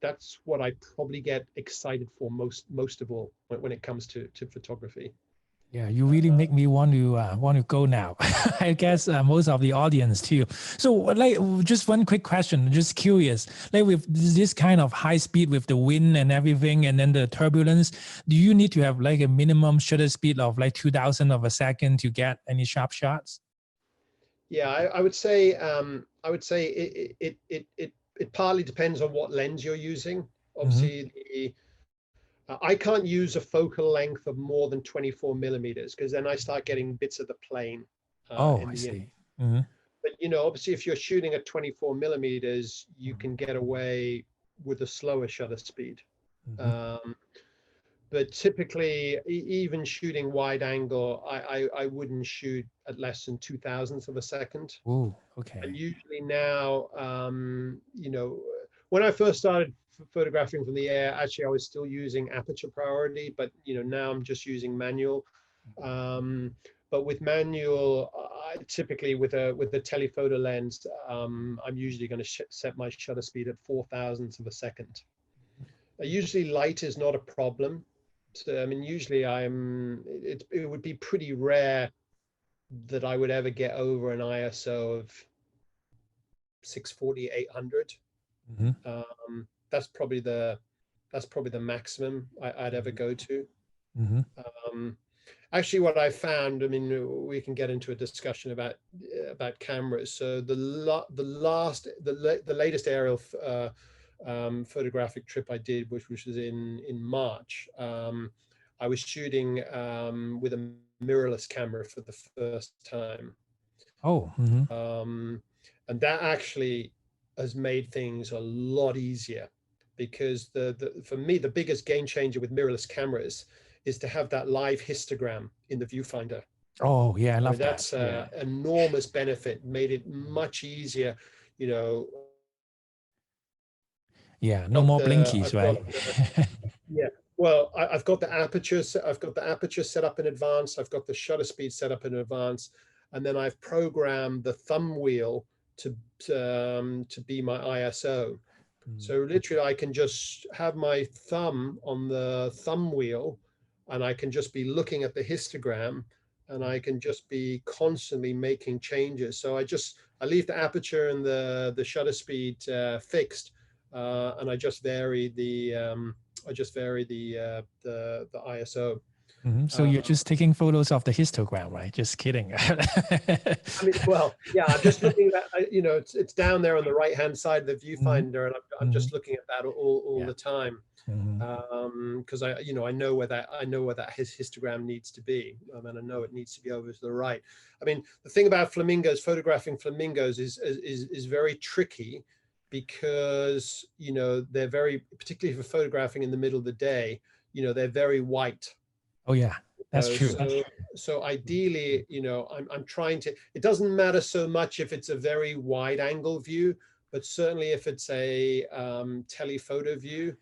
that's what I probably get excited for most of all when it comes to photography. Yeah, you really make me want to go now. I guess most of the audience too. So, like, just one quick question, just curious. Like, with this kind of high speed, with the wind and everything, and then the turbulence, do you need to have like a minimum shutter speed of like 2,000 of a second to get any sharp shots? Yeah, I would say it partly depends on what lens you're using. Mm-hmm. Obviously, I can't use a focal length of more than 24 millimeters because then I start getting bits of the plane Oh, in I the image. see. Mm-hmm. But you know, obviously, if you're shooting at 24 millimeters, you can get away with a slower shutter speed. Mm-hmm. Um, but typically, even shooting wide angle, I wouldn't shoot at less than 2,000ths of a second. Oh, And okay. usually now, you know, when I first started photographing from the air, actually I was still using aperture priority, but you know, now I'm just using manual. But with manual, I typically with a telephoto lens, I'm usually going to set my shutter speed at 4,000ths of a second. Usually light is not a problem. So I mean, usually it would be pretty rare that I would ever get over an ISO of 640, 800. Mm-hmm. That's probably the maximum I'd ever go to. Mm-hmm. Actually, what I found, I mean, we can get into a discussion about cameras. So the latest aerial photographic trip I did, which was in March, I was shooting with a mirrorless camera for the first time. Oh, mm-hmm. And that actually has made things a lot easier because for me, the biggest game changer with mirrorless cameras is to have that live histogram in the viewfinder. Oh, yeah, I I mean, love that. that's Yeah. enormous benefit, made it much easier, you know. Yeah, no more blinkies, I've got right? yeah. Well, I've got the aperture. I've got the aperture set up in advance. I've got the shutter speed set up in advance, and then I've programmed the thumb wheel to be my ISO. So literally, I can just have my thumb on the thumb wheel, and I can just be looking at the histogram, and I can just be constantly making changes. So I leave the aperture and the shutter speed fixed, and I just vary the ISO. Mm-hmm. So you're just taking photos of the histogram, right? Just kidding. I mean, well, yeah, I'm just looking at, you know, it's down there on the right-hand side of the Mm-hmm. viewfinder, and I'm just looking at that all Yeah. the time. Because I know where that histogram needs to be. And I know it needs to be over to the right. I mean, the thing about flamingos, photographing flamingos is very tricky because, you know, they're very, particularly for photographing in the middle of the day, you know, they're very white. Oh yeah, that's true. So ideally, you know, I'm trying to, it doesn't matter so much if it's a very wide angle view, but certainly if it's a telephoto view,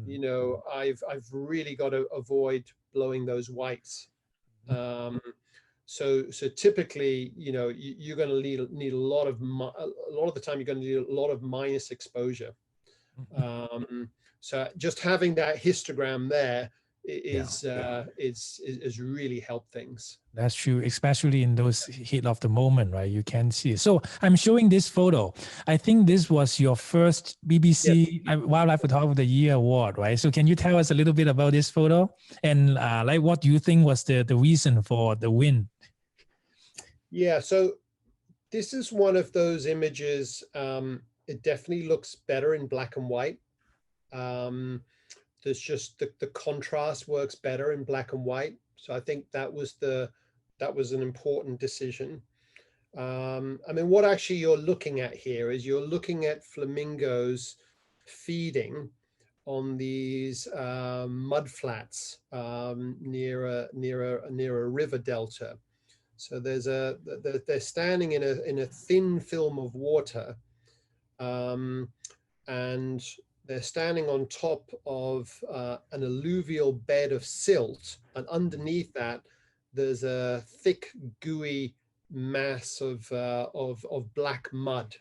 you know, I've really got to avoid blowing those whites. So typically, you know, you're going to need a lot of the time you're going to need a lot of minus exposure. So just having that histogram there Yeah. is really helped things. That's true, especially in those heat of the moment, right? You can see it. So I'm showing this photo. I think this was your first Yes. BBC Wildlife Photographer of the Year award, right? So can you tell us a little bit about this photo and like what do you think was the reason for the win? Yeah. So this is one of those images. It definitely looks better in black and white. There's just the contrast works better in black and white. So I think that was an important decision. I mean, what actually you're looking at here is you're looking at flamingos feeding on these mud flats near a river delta. So they're standing in a thin film of water, and they're standing on top of an alluvial bed of silt, and underneath that there's a thick, gooey mass of black mud.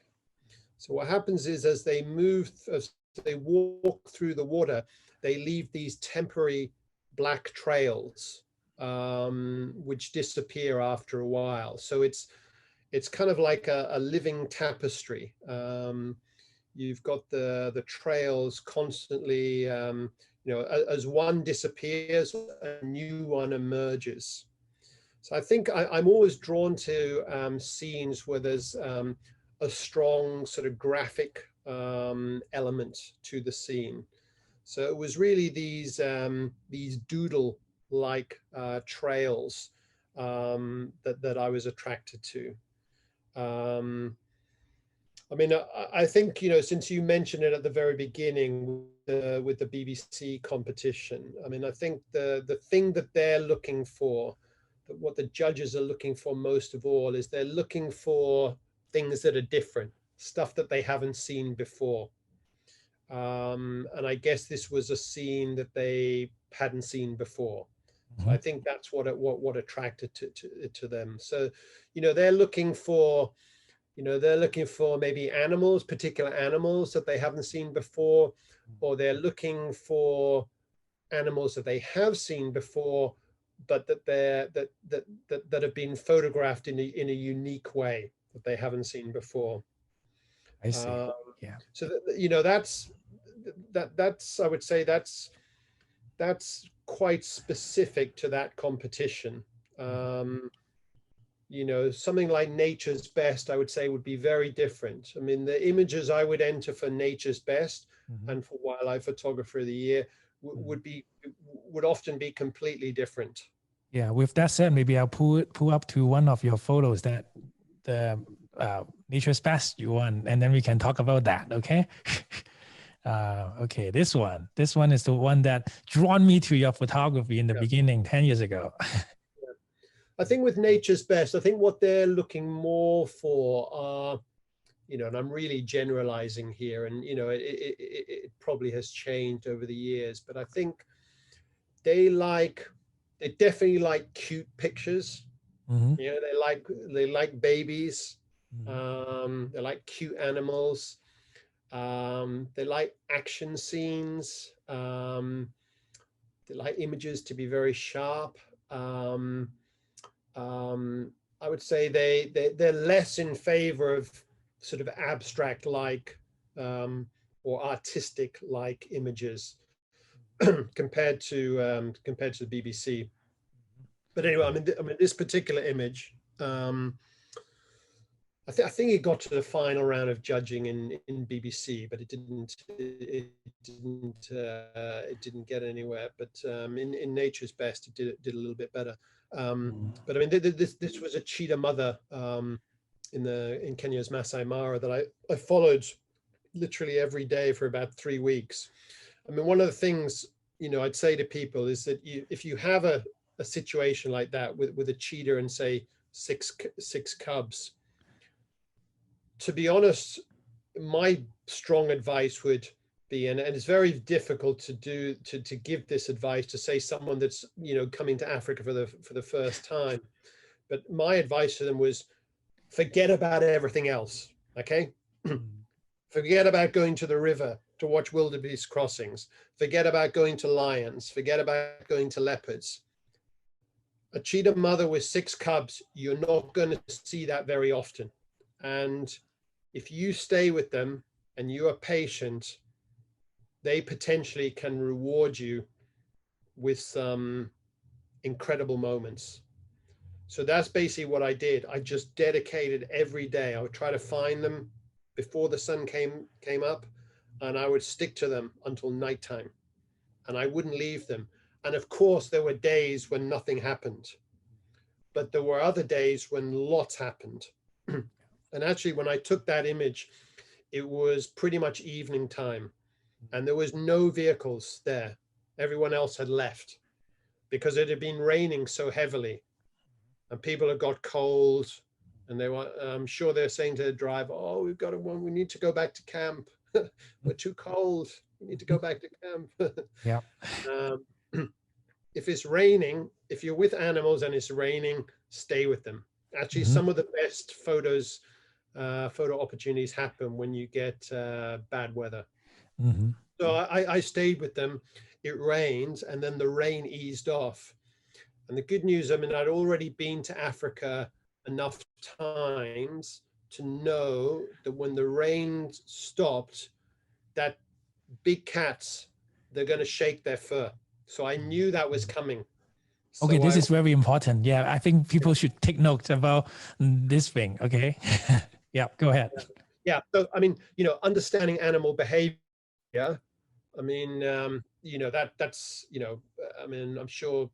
So what happens is, as they walk through the water, they leave these temporary black trails, which disappear after a while. So it's kind of like a living tapestry. You've got the trails constantly, as one disappears, a new one emerges. So I think I'm always drawn to scenes where there's a strong sort of graphic element to the scene. So it was really these doodle-like trails that I was attracted to. I mean, I think, since you mentioned it at the very beginning with the BBC competition, I mean, I think the thing that they're looking for, what the judges are looking for most of all, is they're looking for things that are different, stuff that they haven't seen before. And I guess this was a scene that they hadn't seen before. So I think that's what attracted to them. So, they're looking for, maybe animals, particular animals that they haven't seen before, or they're looking for animals that they have seen before, but that have been photographed in a unique way that they haven't seen before. I see. Yeah. So that's I would say that's quite specific to that competition. Something like Nature's Best, I would say, would be very different. I mean, the images I would enter for Nature's Best and for Wildlife Photographer of the Year would often be completely different. Yeah. With that said, maybe I'll pull up to one of your photos that the Nature's Best you won, and then we can talk about that. Okay. Okay. This one is the one that drawn me to your photography in the beginning 10 years ago. I think with Nature's Best, I think what they're looking more for are, and I'm really generalizing here, and it probably has changed over the years, but I think they definitely like cute pictures. They like babies. They like cute animals. They like action scenes. They like images to be very sharp. I would say they're less in favor of sort of abstract like or artistic like images compared to the BBC. But anyway, I mean this particular image, I think it got to the final round of judging in BBC, but it didn't get anywhere. But in Nature's Best, it did a little bit better. But I mean, this was a cheetah mother in Kenya's Masai Mara that I followed literally every day for about 3 weeks. I mean, one of the things I'd say to people is that if you have a situation like that with a cheetah and say six cubs, to be honest, my strong advice would be, and it's very difficult to give this advice to say someone that's coming to Africa for the first time, but my advice to them was forget about everything else. Okay, forget about going to the river to watch wildebeest crossings. Forget about going to lions. Forget about going to leopards. A cheetah mother with 6 cubs, you're not going to see that very often. And if you stay with them and you are patient, they potentially can reward you with some incredible moments. So that's basically what I did. I just dedicated every day. I would try to find them before the sun came up, and I would stick to them until nighttime, and I wouldn't leave them. And of course, there were days when nothing happened, but there were other days when lots happened. And actually, when I took that image, it was pretty much evening time, and there was no vehicles there. Everyone else had left because it had been raining so heavily, and people had got cold, and they were, I'm sure they're saying to the driver, "Oh, we need to go back to camp. We're too cold. We need to go back to camp." Yeah. If it's raining, if you're with animals and it's raining, stay with them. Actually, some of the best photo opportunities happen when you get bad weather. So I stayed with them. It rained, and then the rain eased off. And the good news, I mean, I'd already been to Africa enough times to know that when the rain stopped, that big cats, they're going to shake their fur. So I knew that was coming. So okay, this is very important. Yeah, I think people should take note about this thing. Okay. Yeah, go ahead. Yeah. So, I mean, you know, understanding animal behavior, I mean, you know, that's, you know, I mean, I'm sure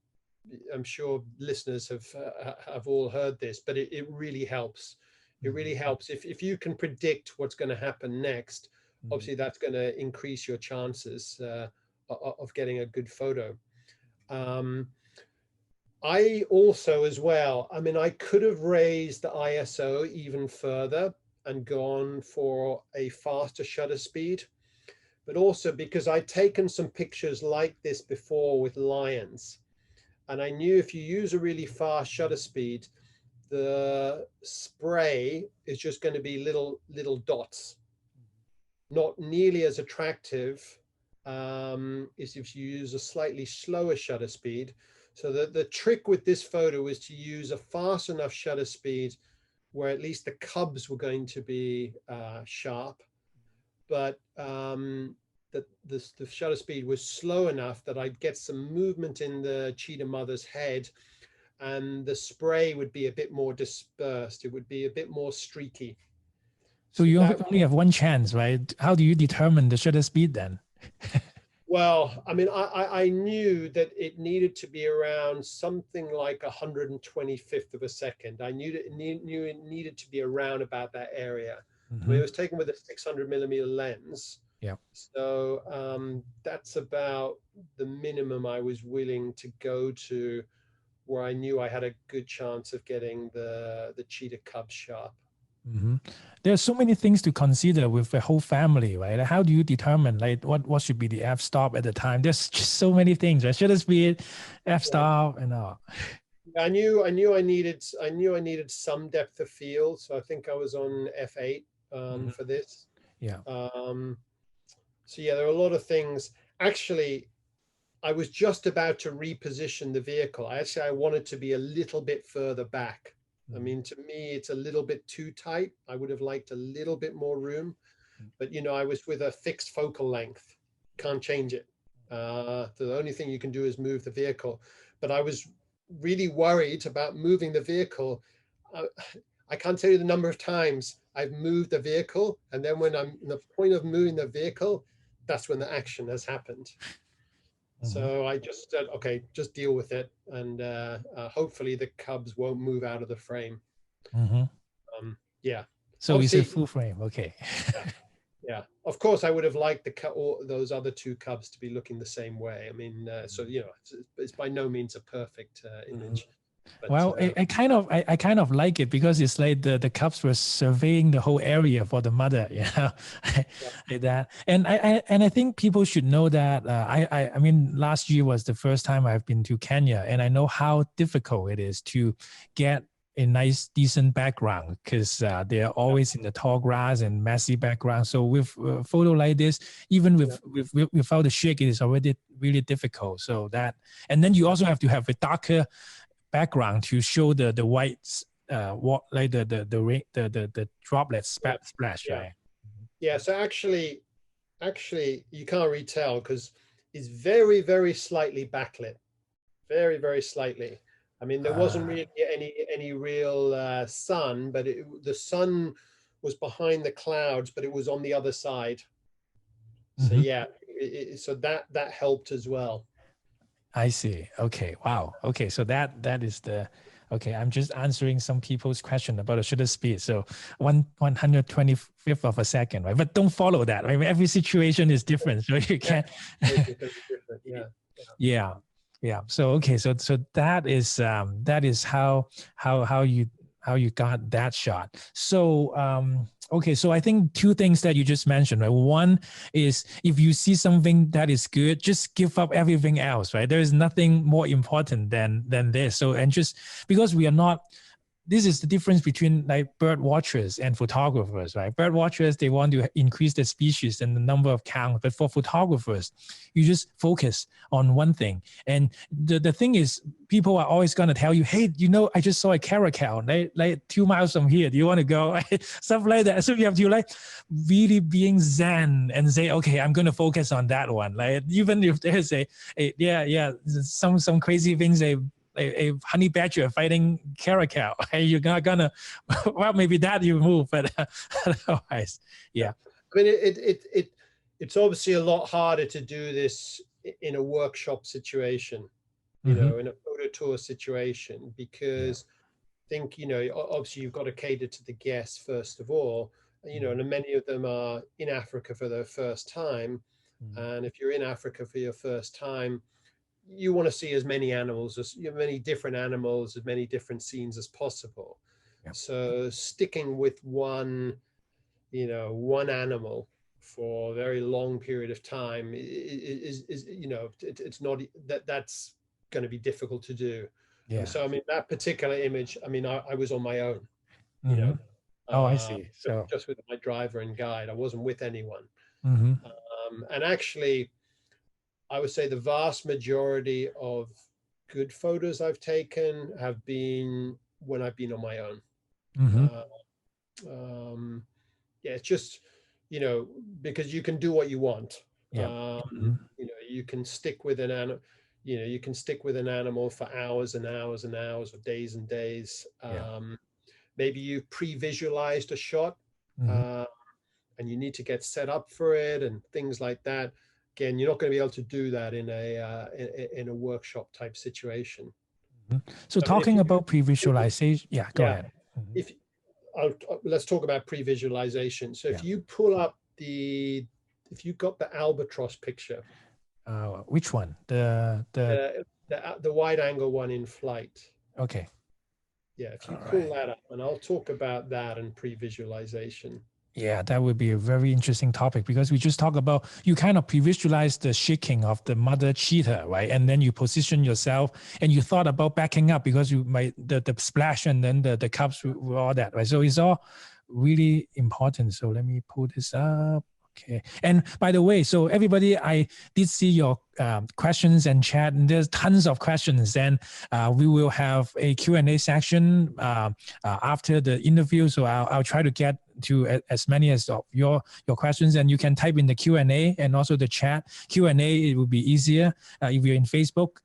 listeners have all heard this, but it really helps. It really helps. If you can predict what's going to happen next, obviously that's going to increase your chances of getting a good photo. I also, as well, I mean, I could have raised the ISO even further and gone for a faster shutter speed, but also because I'd taken some pictures like this before with lions. And I knew if you use a really fast shutter speed, the spray is just going to be little dots, not nearly as attractive as if you use a slightly slower shutter speed. So the trick with this photo is to use a fast enough shutter speed where at least the cubs were going to be sharp, but that the shutter speed was slow enough that I'd get some movement in the cheetah mother's head, and the spray would be a bit more dispersed. It would be a bit more streaky. So you only have one chance, right? How do you determine the shutter speed then? Well, I mean, I knew that it needed to be around something like 125th of a second. I knew it needed to be around about that area. I mean, it was taken with a 600mm lens. Yeah. So that's about the minimum I was willing to go to, where I knew I had a good chance of getting the cheetah cub sharp. There are so many things to consider with the whole family, right? How do you determine like what should be the f-stop at the time? There's just so many things, right? Shutter speed, f-stop, and all. I knew I needed some depth of field, so I think I was on f8 for this. Yeah. So yeah, there are a lot of things. Actually, I was just about to reposition the vehicle. I wanted to be a little bit further back. I mean, to me, it's a little bit too tight. I would have liked a little bit more room, but you know, I was with a fixed focal length. Can't change it. The only thing you can do is move the vehicle. But I was really worried about moving the vehicle. I can't tell you the number of times I've moved the vehicle, and then when I'm in the point of moving the vehicle, that's when the action has happened. So I just said, okay, just deal with it, and hopefully the cubs won't move out of the frame. Yeah. So obviously, it's a full frame. Okay. Yeah. Of course, I would have liked those other 2 cubs to be looking the same way. I mean, so you know, it's by no means a perfect image. But, well, I kind of like it because it's like the cubs were surveying the whole area for the mother, you know, like that. And I think people should know that. I mean, last year was the first time I've been to Kenya, and I know how difficult it is to get a nice, decent background, because they're always in the tall grass and messy background. So with a photo like this, even without the shake, it is already really difficult. So that, and then you also have to have a darker background to show the whites, what like the droplets splash, right? Yeah. So actually, you can't really tell because it's very, very slightly backlit, very, very slightly. I mean, there wasn't really any real sun, but the sun was behind the clouds, but it was on the other side. So yeah, so that helped as well. I see. Okay. Wow. Okay. So that is the, okay. I'm just answering some people's question about the shutter speed. So 125th of a second, right? But don't follow that, right? Every situation is different. So you can't. Yeah. Yeah. Yeah. So, okay. So that is how you got that shot. So, okay. So I think two things that you just mentioned, right? One is if you see something that is good, just give up everything else, right? There is nothing more important than this. So, and just because we are not, this is the difference between like bird watchers and photographers, right? Bird watchers, they want to increase the species and the number of count, but for photographers, you just focus on one thing. And the thing is, people are always going to tell you, hey, I just saw a caracal like 2 miles from here. Do you want to go? Stuff like that. So you have to like really being zen and say, okay, I'm going to focus on that one. Like even if there's some crazy things, a honey badger fighting caracal, you're not gonna, well, maybe that you move, but otherwise, yeah. I mean, it's obviously a lot harder to do this in a workshop situation, in a photo tour situation, because I think, obviously you've got to cater to the guests first of all, and many of them are in Africa for their first time. And if you're in Africa for your first time, you want to see as many animals, as many different animals, as many different scenes as possible. Yep. So sticking with one animal for a very long period of time is it's not that's going to be difficult to do. Yeah. So I mean, that particular image, I mean, I was on my own, I see. So just with my driver and guide, I wasn't with anyone. And actually, I would say the vast majority of good photos I've taken have been when I've been on my own. Yeah, it's just, because you can do what you want. Yeah. You can stick with an animal. You can stick with an animal for hours and hours and hours, or days and days. Maybe you've pre-visualized a shot, and you need to get set up for it and things like that. Again, you're not going to be able to do that in a workshop type situation. So talking about pre-visualization, go ahead. Let's talk about pre-visualization. So if you pull up if you got the albatross picture, which one? The wide angle one in flight. Okay. Yeah, if you pull that up, and I'll talk about that and pre-visualization. Yeah, that would be a very interesting topic, because we just talked about, you kind of pre-visualize the shaking of the mother cheetah, right? And then you position yourself and you thought about backing up because you might the splash and then the cubs all that, right? So it's all really important. So let me pull this up. Okay. And by the way, so everybody, I did see your questions and chat, and there's tons of questions. And we will have a Q&A section after the interview. So I'll try to get to as many as of your questions, and you can type in the Q&A and also the chat. Q&A, it will be easier. If you're in Facebook,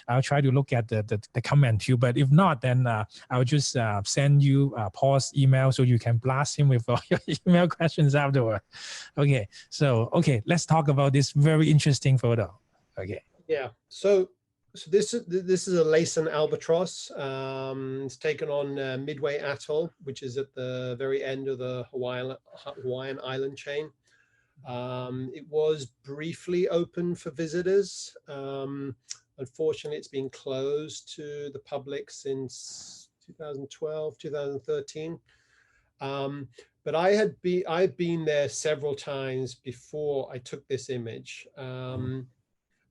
I'll try to look at the comment too. But if not, then I'll just send you Paul's email so you can blast him with all your email questions afterward. Okay, so let's talk about this very interesting photo. Okay. Yeah. So this is a Lacin Albatross. It's taken on Midway Atoll, which is at the very end of the Hawaiian island chain. It was briefly open for visitors. Unfortunately, it's been closed to the public since 2012, 2013. But I've been there several times before I took this image.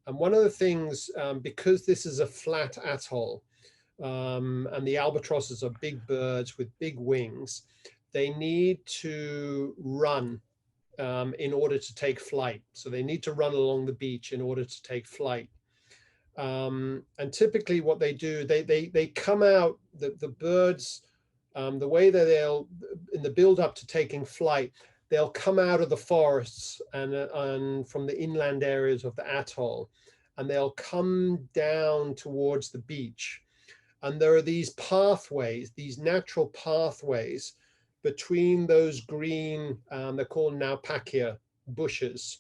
And one of the things, because this is a flat atoll, and the albatrosses are big birds with big wings. They need to run in order to take flight. So they need to run along the beach in order to take flight. And typically what they do, they come out, the birds, the way that they'll, in the build up to taking flight, they'll come out of the forests and from the inland areas of the atoll, and they'll come down towards the beach. And there are these pathways, these natural pathways between those green, they're called naupacchia bushes.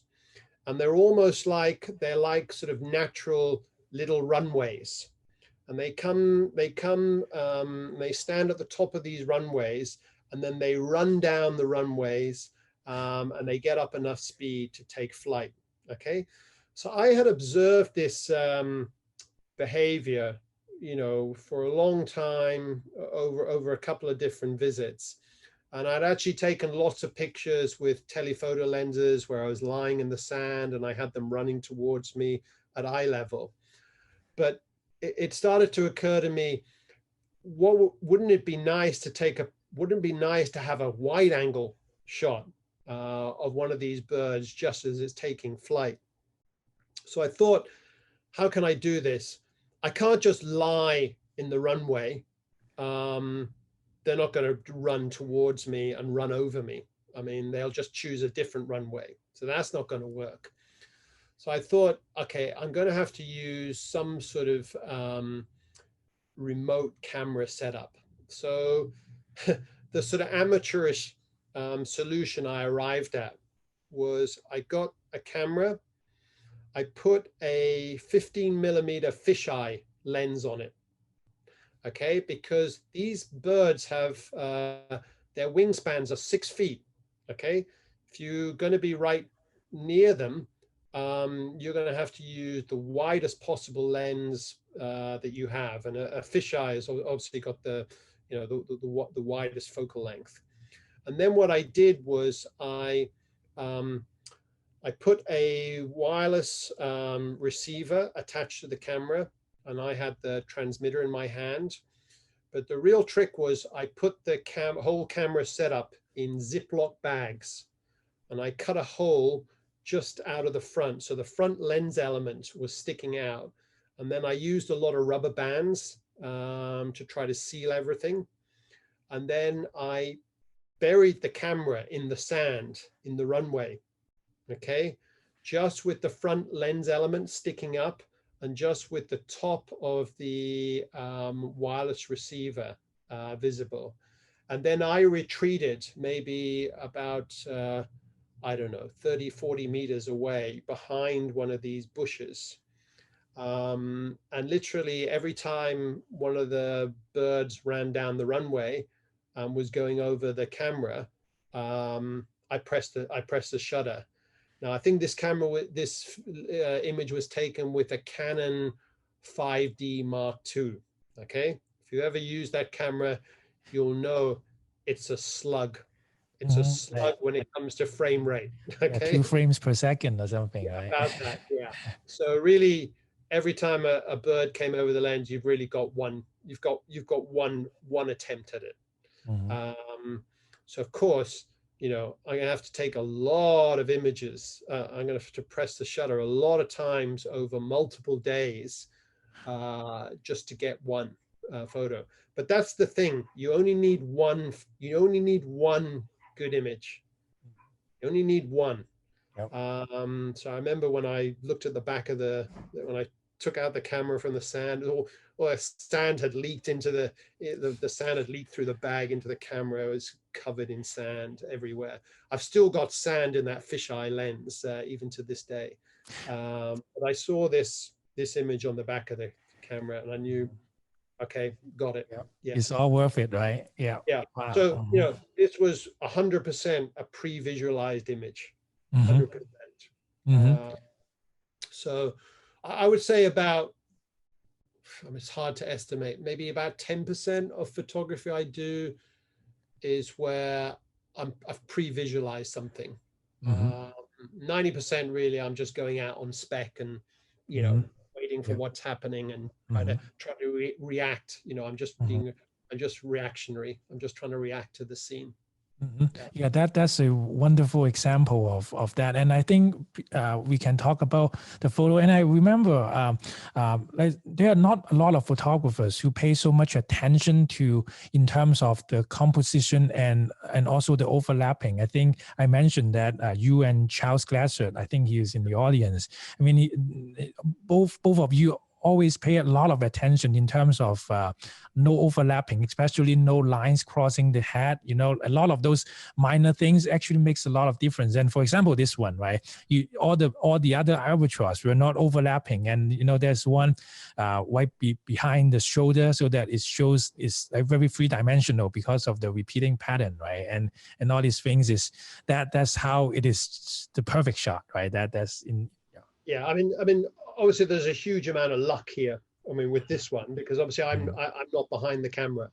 And they're almost like, they're like sort of natural little runways. And they stand at the top of these runways, and then they run down the runways, and they get up enough speed to take flight, okay? So I had observed this behavior, you know, for a long time, over a couple of different visits. And I'd actually taken lots of pictures with telephoto lenses where I was lying in the sand and I had them running towards me at eye level. But it started to occur to me, wouldn't it be nice to have a wide angle shot of one of these birds just as it's taking flight? So I thought, how can I do this? I can't just lie in the runway. They're not going to run towards me and run over me. I mean, they'll just choose a different runway. So that's not going to work. So I thought, okay, I'm going to have to use some sort of remote camera setup. So the sort of amateurish solution I arrived at was, I got a camera, I put a 15mm fisheye lens on it. Okay, because these birds have, their wingspans are 6 feet. Okay, if you're going to be right near them, you're going to have to use the widest possible lens that you have, and a fisheye has obviously got the, you know, the widest focal length. And then what I did was I put a wireless receiver attached to the camera, and I had the transmitter in my hand. But the real trick was I put the whole camera setup in Ziploc bags, and I cut a hole just out of the front. So the front lens element was sticking out. And then I used a lot of rubber bands to try to seal everything. And then I buried the camera in the sand in the runway, okay? Just with the front lens element sticking up, and just with the top of the wireless receiver visible. And then I retreated maybe about, I don't know, 30, 40 meters away behind one of these bushes. And literally every time one of the birds ran down the runway and was going over the camera, I pressed the shutter. Now, I think this image was taken with a Canon 5D Mark II, okay? If you ever use that camera, you'll know it's a slug. It's a slug when it comes to frame rate, okay? 2 frames per second or something, Yeah, right? about that, yeah. So really, every time a bird came over the lens, you've really got one, you've got one attempt at it. So of course, you know, I'm gonna have to take a lot of images. I'm gonna have to press the shutter a lot of times over multiple days just to get one photo. But that's the thing, you only need one good image. You only need one. Yep. So I remember when I looked at the back of when I took out the camera from the sand, or sand had leaked into the sand had leaked through the bag into the camera. It was covered in sand everywhere. I've still got sand in that fisheye lens even to this day. But I saw this image on the back of the camera, and I knew, okay, got it. Yep. Yeah, It's all worth it, right? Yeah. yeah. Wow. So you know, this was 100% a pre-visualized image. 100%. So I would say about, I mean, it's hard to estimate, maybe about 10% of photography I do is where I've pre-visualized something. 90% really, I'm just going out on spec and, you know, waiting for what's happening and try to react. You know, I'm just reactionary. I'm just trying to react to the scene. Yeah, that's a wonderful example of that, and I think we can talk about the photo. And I remember, like, there are not a lot of photographers who pay so much attention to in terms of the composition and also the overlapping. I think I mentioned that you and Charles Glasser, I think he is in the audience. I mean, both of you always pay a lot of attention in terms of no overlapping, especially no lines crossing the head. You know, a lot of those minor things actually makes a lot of difference. And for example, this one, right? All the other albatross were not overlapping, and you know, there's one right behind the shoulder, so that it shows is like very three-dimensional because of the repeating pattern, right? And all these things is that's how it is the perfect shot, right? That's in. Yeah, I mean, obviously there's a huge amount of luck here. I mean, with this one, because obviously I'm not behind the camera.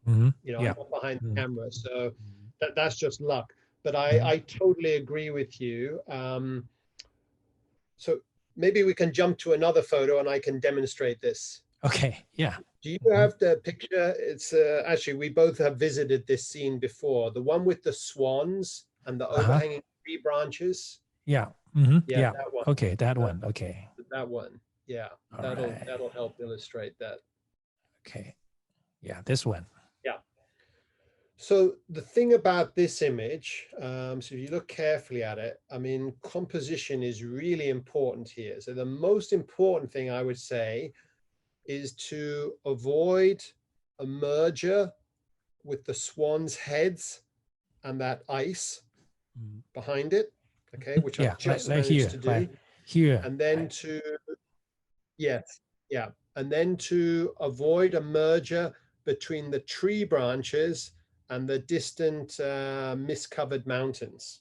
You know, I'm not behind the camera, so that's just luck. But I totally agree with you. So maybe we can jump to another photo and I can demonstrate this. Okay. Yeah. Do you have the picture? It's actually, we both have visited this scene before. The one with the swans and the overhanging tree branches. Yeah. Yeah. That one. Okay, that one. Okay. That one. Yeah. That'll help illustrate that. Okay. Yeah, this one. Yeah. So the thing about this image, so if you look carefully at it, I mean, composition is really important here. So the most important thing I would say is to avoid a merger with the swan's heads and that ice behind it. Okay, which I've just managed to do. Right here. And then and then to avoid a merger between the tree branches and the distant mist-covered mountains.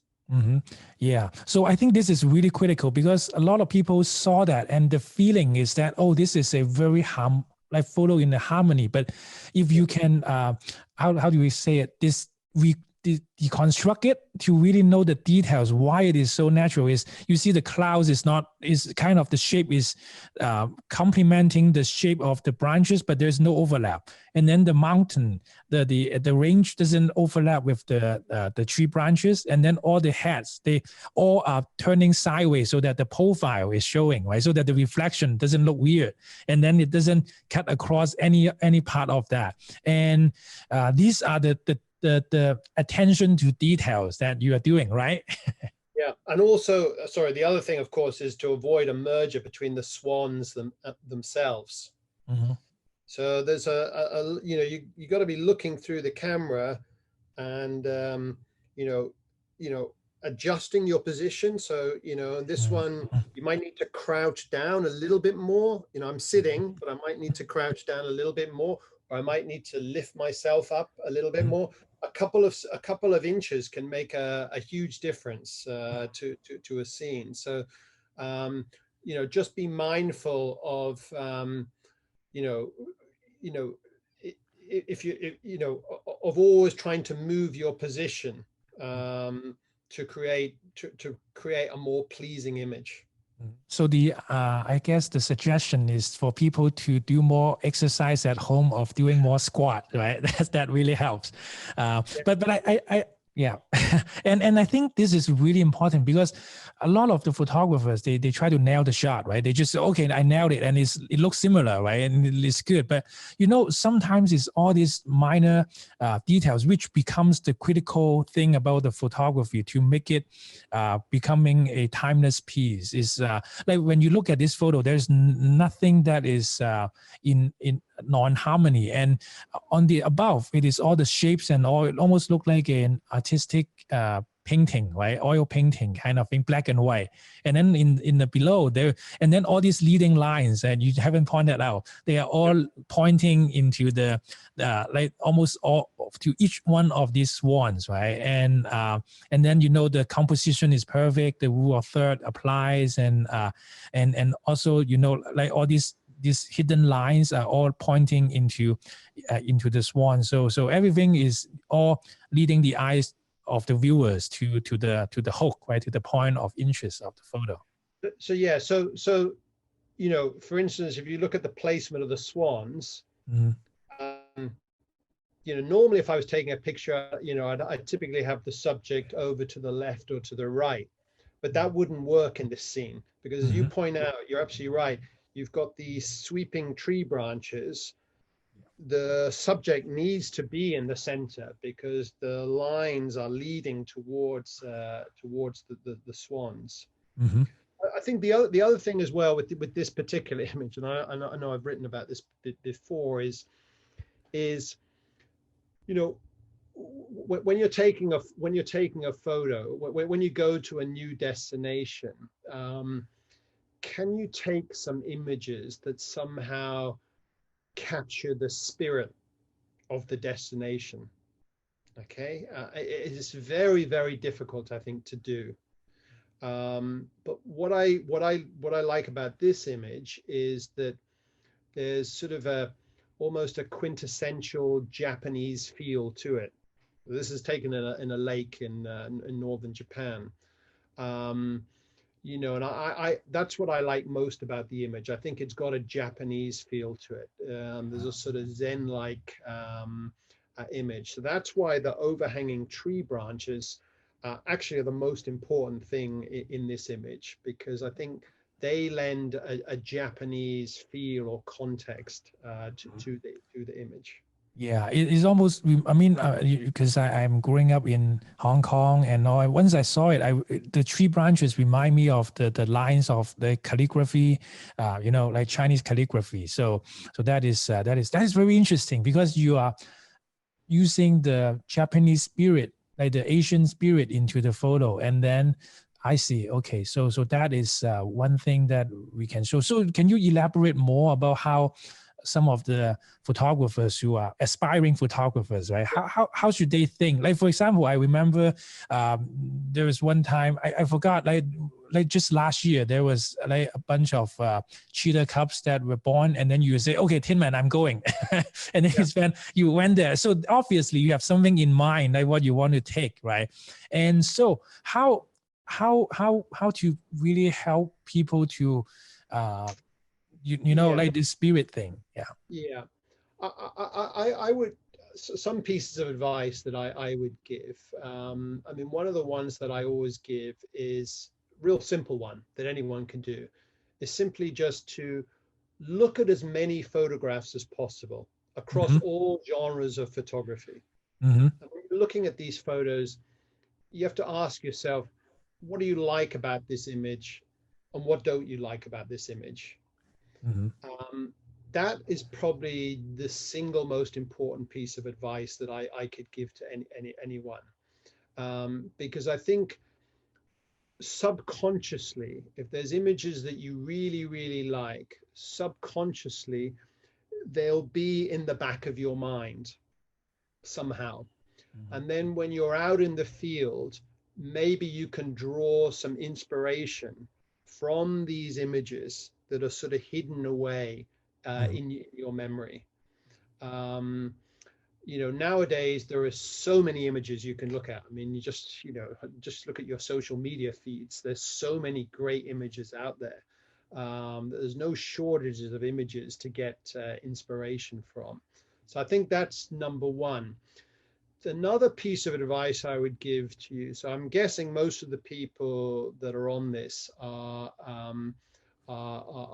Yeah, so I think this is really critical because a lot of people saw that and the feeling is that, oh, this is a very like photo in the harmony. But if you can, how do we say it? Deconstruct it to really know the details why it is so natural is you see the clouds is kind of the shape is complementing the shape of the branches, but there's no overlap. And then the mountain, the range doesn't overlap with the tree branches, and then all the heads, they all are turning sideways so that the profile is showing, right? So that the reflection doesn't look weird, and then it doesn't cut across any part of that. And these are the attention to details that you are doing, right? Yeah, and also, sorry, the other thing, of course, is to avoid a merger between the swans themselves. So there's you know, you got to be looking through the camera and you know, adjusting your position. So, you know, this one, you might need to crouch down a little bit more. You know, I'm sitting, but I might need to crouch down a little bit more, or I might need to lift myself up a little bit more. A couple of inches can make a huge difference to a scene. So, you know, just be mindful of, you know, if you know, of always trying to move your position to create a more pleasing image. So I guess the suggestion is for people to do more exercise at home of doing more squat, right? That really helps. But I yeah. and I think this is really important because a lot of the photographers, they try to nail the shot, right? They just say, okay, I nailed it and it looks similar, right? And it's good. But, you know, sometimes it's all these minor details, which becomes the critical thing about the photography to make it becoming a timeless piece. Is like when you look at this photo, there's nothing that is in non-harmony, and on the above it is all the shapes and all. It almost look like an artistic painting, right? Oil painting kind of thing, black and white. And then in the below there, and then all these leading lines that you haven't pointed out, they are all pointing into the like almost all to each one of these swans, right? And then, you know, the composition is perfect, the rule of third applies, and also, you know, like all these hidden lines are all pointing into the swan. So everything is all leading the eyes of the viewers to the hook, right, to the point of interest of the photo. So yeah, so you know, for instance, if you look at the placement of the swans, Mhm. um, you know, normally if I was taking a picture, you know, I'd typically have the subject over to the left or to the right, but that wouldn't work in this scene because, as you Mhm. point out, you're absolutely right. You've got these sweeping tree branches. The subject needs to be in the center because the lines are leading towards the swans. Mhm. I think the other thing as well with this particular image, and I know I've written about this before, is you know, when you're taking a photo, when you go to a new destination, can you take some images that somehow capture the spirit of the destination? Okay, it is very, very difficult, I think, to do. But what I like about this image is that there's sort of almost a quintessential Japanese feel to it. This is taken in a lake in northern Japan. Um, you know, and that's what I like most about the image. I think it's got a Japanese feel to it. There's a sort of Zen-like image. So that's why the overhanging tree branches actually are the most important thing in this image, because I think they lend a Japanese feel or context to the image. Yeah, it's almost. I mean, because I'm growing up in Hong Kong, and all, once I saw it, the tree branches remind me of the lines of the calligraphy, you know, like Chinese calligraphy. So that is very interesting because you are using the Japanese spirit, like the Asian spirit, into the photo, and then I see. Okay, so that is one thing that we can show. So can you elaborate more about how some of the photographers who are aspiring photographers, right? How should they think? Like for example, I remember there was one time I forgot, like just last year there was like a bunch of cheetah cubs that were born, and then you say, okay, Tin Man, I'm going, and then Yeah. when you went there, so obviously you have something in mind, like what you want to take, right? And so how to really help people to you know, Yeah. like the spirit thing. Yeah. Yeah. I would, some pieces of advice that I would give. I mean, one of the ones that I always give is real simple one that anyone can do is simply just to look at as many photographs as possible across Mm-hmm. all genres of photography. Mm-hmm. And when you're looking at these photos, you have to ask yourself, what do you like about this image? And what don't you like about this image? Mm-hmm. Um, that is probably the single most important piece of advice that I could give to anyone. Because I think subconsciously, if there's images that you really, really like, subconsciously, they'll be in the back of your mind somehow. And then when you're out in the field, maybe you can draw some inspiration from these images that are sort of hidden away Mm-hmm. in your memory. Um, you know, nowadays there are so many images you can look at. I mean, you know, just look at your social media feeds. There's so many great images out there. There's no shortages of images to get inspiration from. So I think that's number one. Another piece of advice I would give to you. So I'm guessing most of the people that are on this are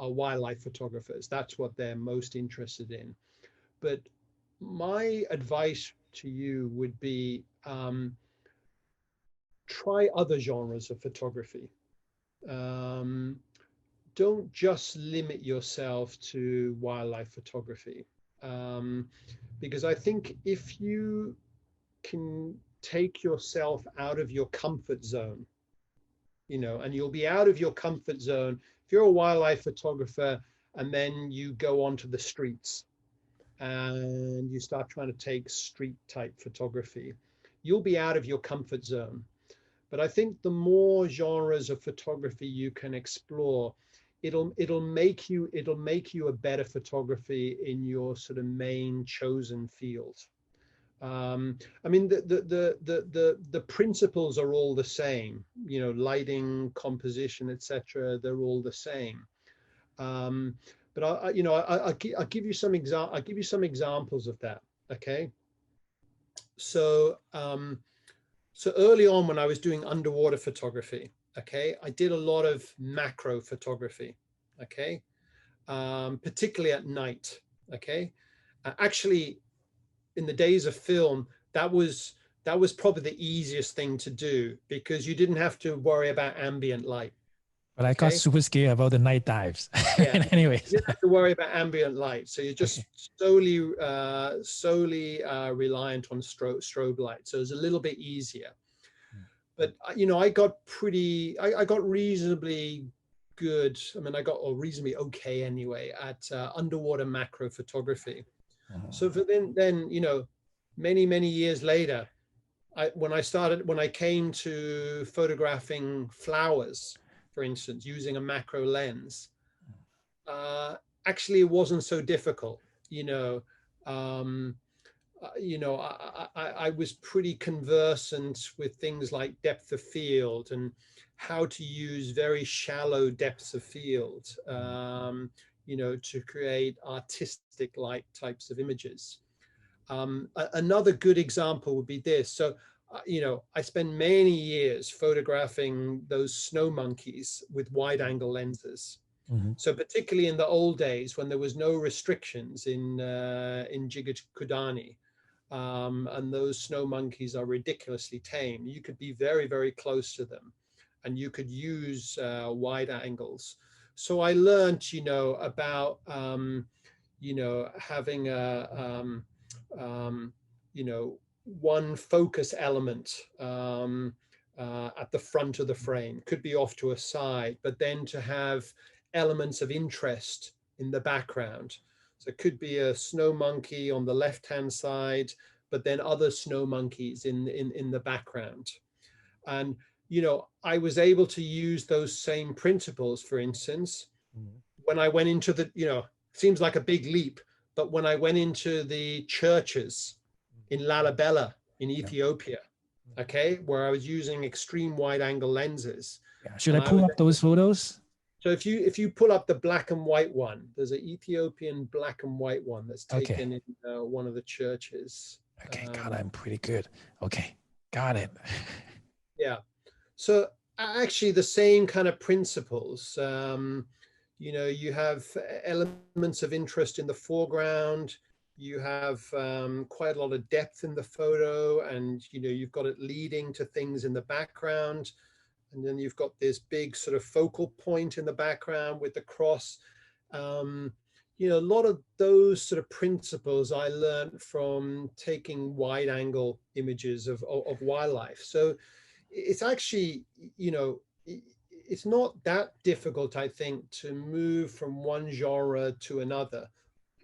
wildlife photographers. That's what they're most interested in. But my advice to you would be try other genres of photography. Um, don't just limit yourself to wildlife photography. Um, because I think if you can take yourself out of your comfort zone, you know, and you'll be out of your comfort zone if you're a wildlife photographer and then you go onto the streets and you start trying to take street type photography, you'll be out of your comfort zone. But I think the more genres of photography you can explore, it'll make you a better photography in your sort of main chosen field. I mean, the principles are all the same, you know, lighting, composition, etc. They're all the same. But I'll give you some examples of that. Okay. So, so early on when I was doing underwater photography, okay, I did a lot of macro photography, okay, particularly at night, okay. Actually, in the days of film, that was probably the easiest thing to do because you didn't have to worry about ambient light. But I got Okay. super scared about the night dives. Yeah. Anyways. You didn't have to worry about ambient light. So you're just Okay. solely reliant on strobe light. So it's a little bit easier. Mm. But I got reasonably good. I mean, I got reasonably okay anyway at underwater macro photography. So for then many years later, when I came to photographing flowers, for instance, using a macro lens, actually it wasn't so difficult. Um, I was pretty conversant with things like depth of field and how to use very shallow depths of field, to create artistic like types of images. Another good example would be this. So, I spent many years photographing those snow monkeys with wide angle lenses. Mm-hmm. So particularly in the old days when there was no restrictions in Jigatkudani, and those snow monkeys are ridiculously tame. You could be very, very close to them, and you could use wide angles. So I learned, about having one focus element at the front of the frame, could be off to a side, but then to have elements of interest in the background. So it could be a snow monkey on the left-hand side, but then other snow monkeys in the background. And, I was able to use those same principles, for instance, when I went into the, seems like a big leap, but when I went into the churches in Lalibela in Ethiopia, okay, where I was using extreme wide angle lenses. Yeah. Should I pull up those photos? So if you pull up the black and white one, there's an Ethiopian black and white one that's taken in one of the churches. Okay, God, I'm pretty good. Okay, got it. Yeah. So actually the same kind of principles. You have elements of interest in the foreground. You have quite a lot of depth in the photo, and you've got it leading to things in the background. And then you've got this big sort of focal point in the background with the cross. A lot of those sort of principles I learned from taking wide angle images of wildlife. So it's actually, it's not that difficult, I think, to move from one genre to another.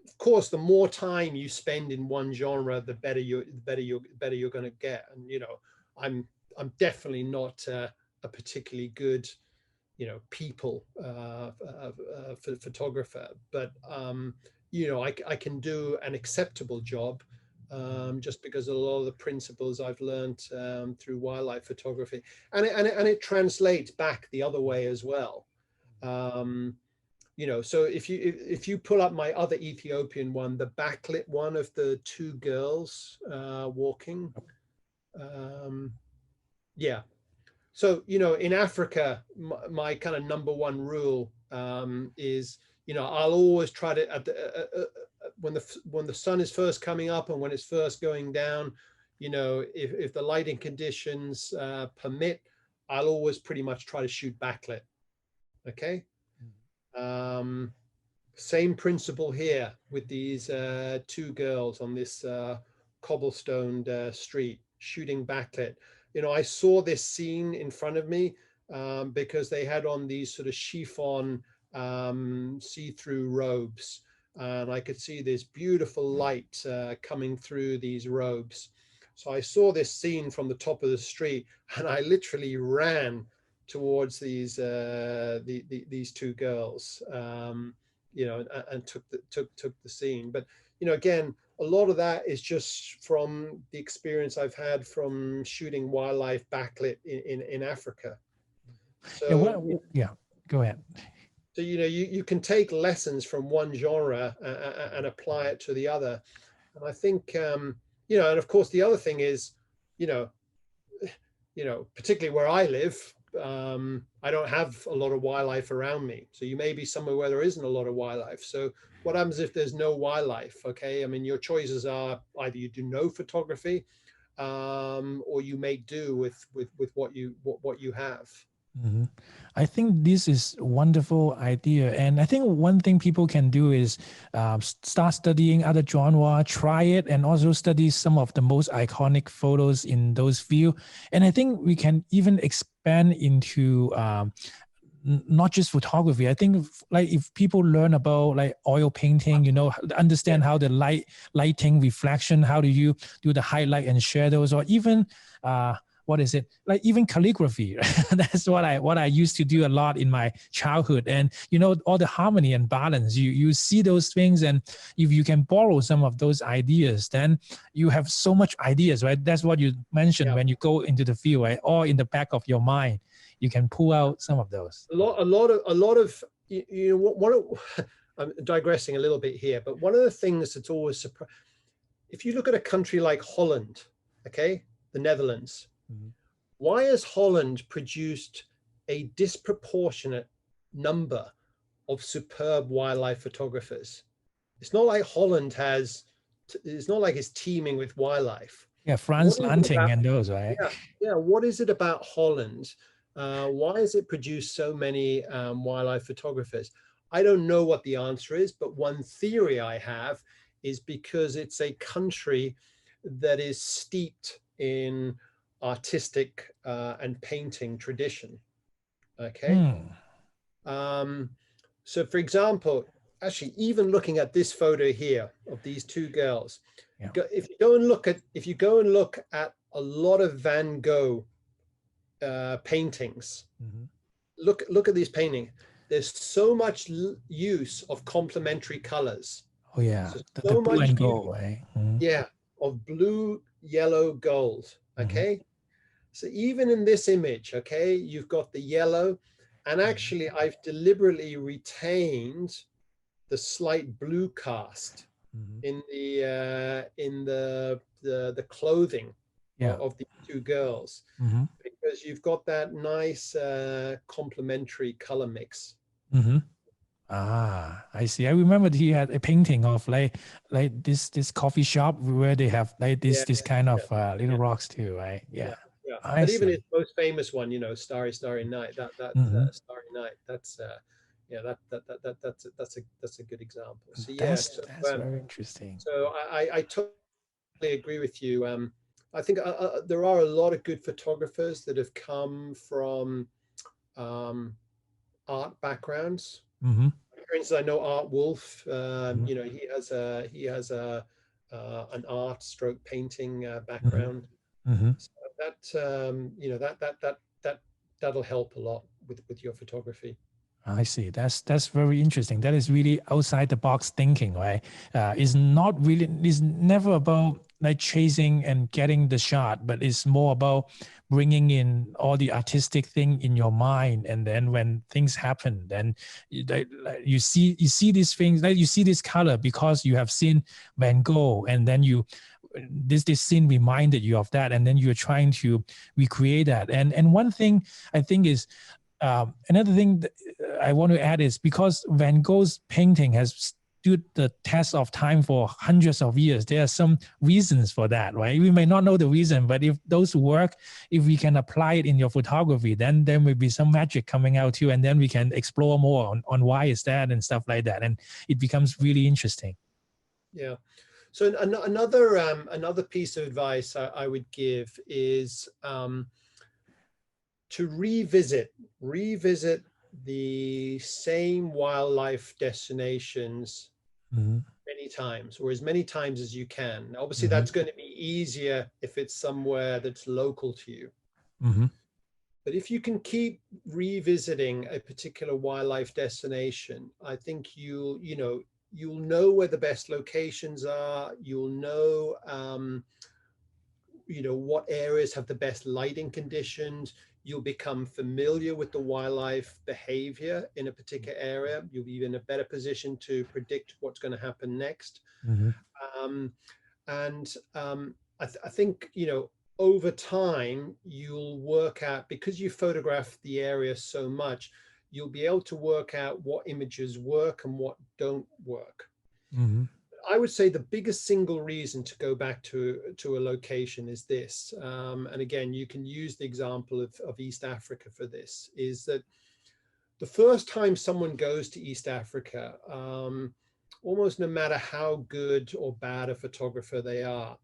Of course, the more time you spend in one genre, the better you're going to get. And I'm definitely not a particularly good, people photographer, but I can do an acceptable job. Just because of a lot of the principles I've learned through wildlife photography, and it translates back the other way as well. So if you pull up my other Ethiopian one, the backlit one of the two girls walking, yeah. So in Africa, my kind of number one rule is I'll always try to when the sun is first coming up and when it's first going down, if the lighting conditions permit, I'll always pretty much try to shoot backlit. Okay. Same principle here with these two girls on this cobblestoned street shooting backlit. I saw this scene in front of me because they had on these sort of chiffon see-through robes, and I could see this beautiful light coming through these robes. So I saw this scene from the top of the street, and I literally ran towards these two girls, and took the scene. But again, a lot of that is just from the experience I've had from shooting wildlife backlit in Africa. So yeah, go ahead. So, you can take lessons from one genre and apply it to the other. And I think, and of course, the other thing is, you know, particularly where I live, I don't have a lot of wildlife around me. So you may be somewhere where there isn't a lot of wildlife. So what happens if there's no wildlife? Okay, I mean, your choices are either you do no photography, or you make do with what you have. Mhm. I think this is a wonderful idea, and I think one thing people can do is start studying other genre, try it, and also study some of the most iconic photos in those fields. And I think we can even expand into not just photography. I think like if people learn about like oil painting, understand Yeah. how the lighting reflection, how do you do the highlight and shadows, or even what is it, like even calligraphy. That's what I used to do a lot in my childhood. And all the harmony and balance, you see those things, and if you can borrow some of those ideas, then you have so much ideas, right? That's what you mentioned Yeah. when you go into the field, right? Or in the back of your mind you can pull out some of those. A lot of I'm digressing a little bit here, but one of the things that's always surprised, if you look at a country like Holland, okay, the Netherlands, Mhm. why has Holland produced a disproportionate number of superb wildlife photographers? It's not like Holland it's not like it's teeming with wildlife. Yeah, What France is it hunting about? and those, right? Yeah, yeah. What is it about Holland? Why has it produced so many wildlife photographers? I don't know what the answer is, but one theory I have is because it's a country that is steeped in artistic and painting tradition. Okay. Hmm. Um, so, for example, actually, even looking at this photo here of these two girls, Yeah. if you go and look at a lot of Van Gogh paintings, Mhm. look at these paintings. There's so much use of complementary colors. Oh yeah, So the so blue much and use, gold, right? Mhm. yeah, of blue, yellow, gold. Mhm. Okay. So even in this image, okay, you've got the yellow, and Mhm. actually I've deliberately retained the slight blue cast Mhm. in the clothing Yeah. of the two girls, Mhm. because you've got that nice complementary color mix. Mhm. Ah, I see. I remember he had a painting of like this coffee shop where they have like Yeah, this kind yeah, of little yeah, rocks too, right? yeah, Yeah, yeah. I But even see. his most famous one, Starry Starry Night, that Mhm. Starry Night, that's yeah, that's a good example. So yeah, That's very interesting. so I totally agree with you. I think there are a lot of good photographers that have come from um, art backgrounds. Mm-hmm. For instance, I know Art Wolf. Mm-hmm. He has a an art stroke painting Mm-hmm. background. Mm-hmm. So that'll help a lot with your photography. I see. That's very interesting. That is really outside the box thinking, right? It's not really. It's never about like chasing and getting the shot, but it's more about bringing in all the artistic thing in your mind, and then when things happen, then like, you see these things, like you see this color because you have seen Van Gogh, and then this scene reminded you of that, and then you're trying to recreate that. And one thing I think is another thing that I want to add is because Van Gogh's painting has stood the test of time for hundreds of years, there are some reasons for that, right? We may not know the reason, but if those work, if we can apply it in your photography, then there may be some magic coming out too, and then we can explore more on why is that and stuff like that, and it becomes really interesting. Yeah. So another piece of advice I would give is to revisit the same wildlife destinations Mm-hmm. many times, or as many times as you can. Obviously, Mm-hmm. that's going to be easier if it's somewhere that's local to you. Mm-hmm. But if you can keep revisiting a particular wildlife destination, I think you'll know where the best locations are. You'll know what areas have the best lighting conditions. You'll become familiar with the wildlife behavior in a particular area. You'll be in a better position to predict what's going to happen next. I think, over time, you'll work out, because you photograph the area so much, you'll be able to work out what images work and what don't work. I would say the biggest single reason to go back to a location is this. And again, you can use the example of East Africa for this, is that the first time someone goes to East Africa, almost no matter how good or bad a photographer they are,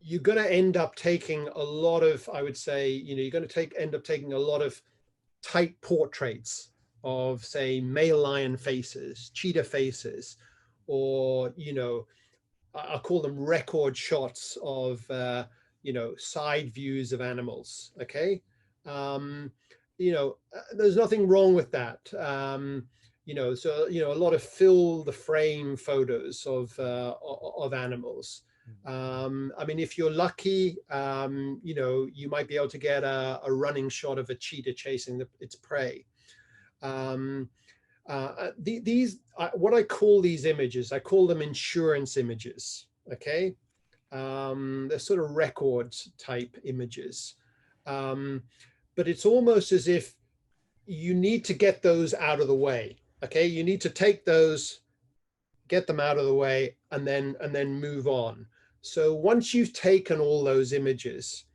you're going to end up taking a lot of, I would say, you're going to end up taking a lot of tight portraits of, say, male lion faces, cheetah faces, or, I'll call them record shots of, side views of animals. Okay. There's nothing wrong with that. So, a lot of fill the frame photos of animals. I mean, if you're lucky, you might be able to get a running shot of a cheetah chasing its prey. What I call these images, I call them insurance images. Okay. They're sort of records type images. But it's almost as if you need to get those out of the way. Okay. You need to take those, get them out of the way, and then move on. So once you've taken all those images,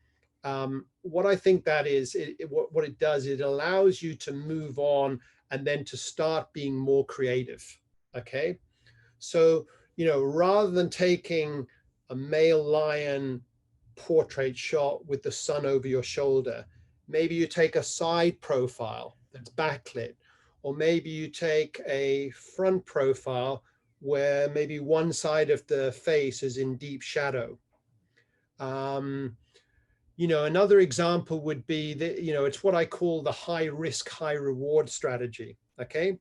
what I think that is, what it does, it allows you to move on and then to start being more creative. Okay. So, rather than taking a male lion portrait shot with the sun over your shoulder, maybe you take a side profile that's backlit, or maybe you take a front profile where maybe one side of the face is in deep shadow. Another example would be that, it's what I call the high risk, high reward strategy. Okay.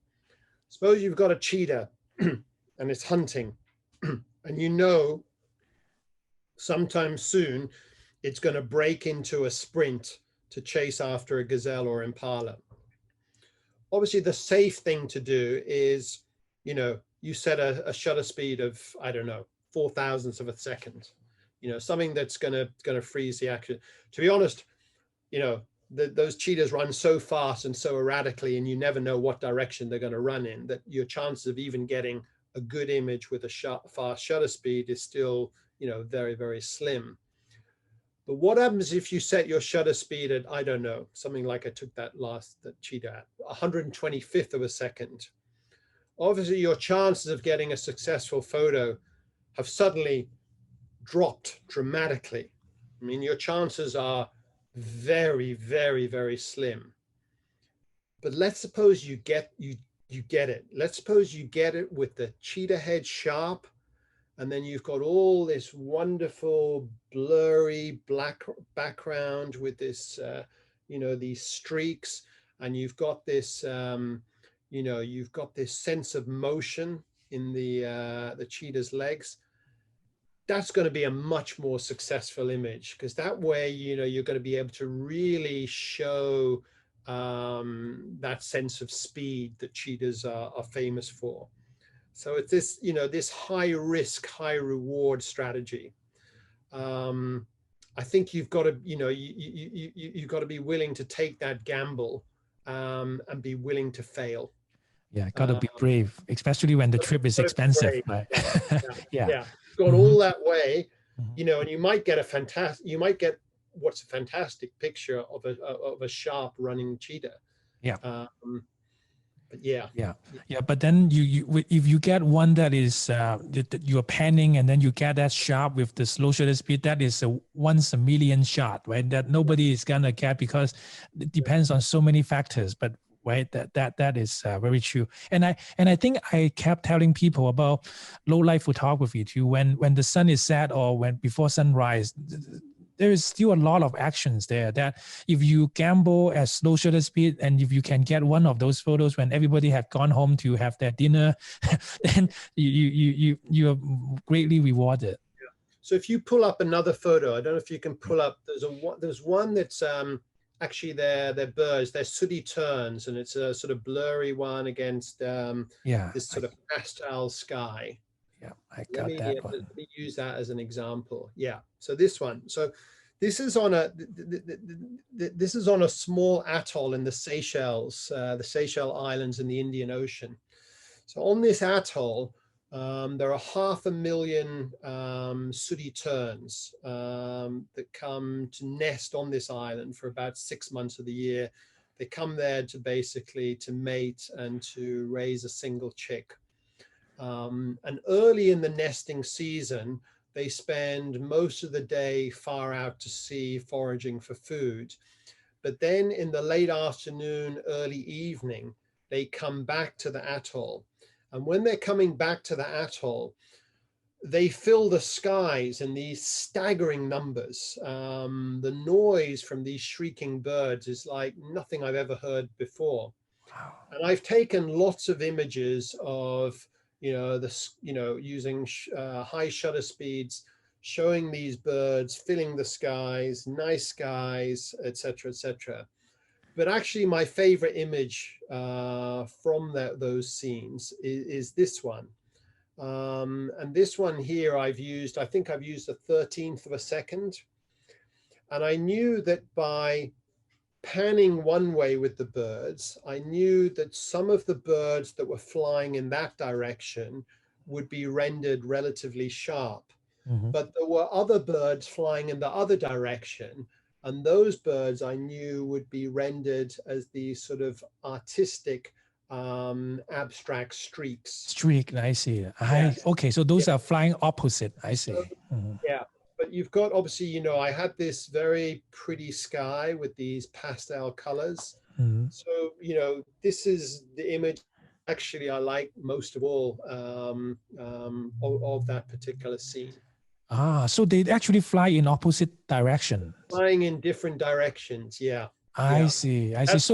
Suppose you've got a cheetah and it's hunting and sometime soon it's going to break into a sprint to chase after a gazelle or impala. Obviously, the safe thing to do is, you set a shutter speed of, I don't know, 0.004 of a second, something that's going to freeze the action. To be honest, those cheetahs run so fast and so erratically, and you never know what direction they're going to run in, that your chances of even getting a good image with a fast shutter speed is still, very, very slim. But what happens if you set your shutter speed at, I don't know, something like I took that cheetah at 125th of a second? Obviously, your chances of getting a successful photo have suddenly dropped dramatically. I mean, your chances are very, very, very slim. But let's suppose you get it. Let's suppose you get it with the cheetah head sharp, and then you've got all this wonderful blurry black background with this, these streaks, and you've got this, you've got this sense of motion in the cheetah's legs. That's going to be a much more successful image, because that way, you're going to be able to really show that sense of speed that cheetahs are famous for. So it's this, this high risk, high reward strategy. I think you've got to, you've got to be willing to take that gamble and be willing to fail. Yeah, got to be brave, especially when the trip is expensive. Right? Yeah. Gone all that way, and you might get what's a fantastic picture of a sharp running cheetah. Yeah. But yeah. But then you if you get one that is you're panning and then you get that sharp with the slow shutter speed, that is a once a million shot, right? That nobody is gonna get, because it depends on so many factors. But right, that is very true. And I think I kept telling people about low light photography too. When the sun is set or when before sunrise, there is still a lot of actions there that if you gamble at slow shutter speed, and if you can get one of those photos when everybody had gone home to have their dinner, then you are greatly rewarded. So if you pull up another photo, I don't know if you can pull up, there's one that's actually they're birds, they're sooty terns, and it's a sort of blurry one against this sort of pastel sky. Yeah, I got that one. Let me use that as an example. Yeah, so this one. So this is on a small atoll in the Seychelles Islands in the Indian Ocean. So on this atoll, there are 500,000 sooty terns that come to nest on this island for about 6 months of the year. They come there to basically to mate and to raise a single chick. And early in the nesting season, they spend most of the day far out to sea foraging for food. But then in the late afternoon, early evening, they come back to the atoll. And when they're coming back to the atoll, they fill the skies in these staggering numbers. The noise from these shrieking birds is like nothing I've ever heard before. Wow. And I've taken lots of images of, using high shutter speeds, showing these birds filling the skies, nice skies, etc., etc. But actually, my favorite image from those scenes is this one. And this one here I think I've used a 13th of a second. And I knew that by panning one way with the birds, I knew that some of the birds that were flying in that direction would be rendered relatively sharp. Mm-hmm. But there were other birds flying in the other direction. And those birds I knew would be rendered as these sort of artistic, abstract streaks. I see. Okay, so those are flying opposite. I see. Mm-hmm. Yeah, but you've got, obviously, I had this very pretty sky with these pastel colors. Mm-hmm. So, this is the image actually I like most of all of that particular scene. So they actually fly in opposite directions. Flying in different directions, yeah. I see. That's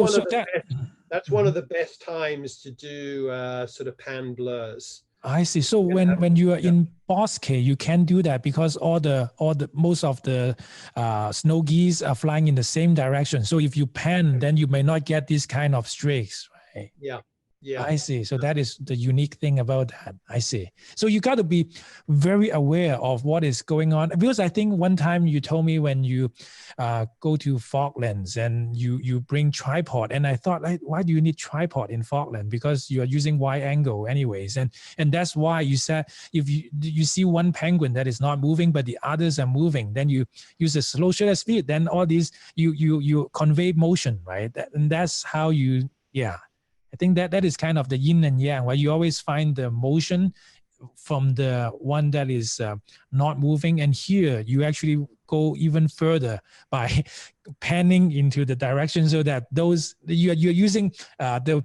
one of the best times to do sort of pan blurs. I see. So when you are in Bosque, you can do that because most of the snow geese are flying in the same direction. So if you pan, then you may not get these kind of streaks, right? Yeah. Yeah, I see. So that is the unique thing about that. I see. So you got to be very aware of what is going on. Because I think one time you told me when you go to Falklands and you bring tripod, and I thought, like, why do you need tripod in Falkland? Because you are using wide angle anyways, and that's why you said if you see one penguin that is not moving but the others are moving, then you use a slow shutter speed. Then all these you convey motion, right? And that's how you I think that is kind of the yin and yang, where you always find the motion from the one that is not moving. And here you actually go even further by panning into the direction so that you're using the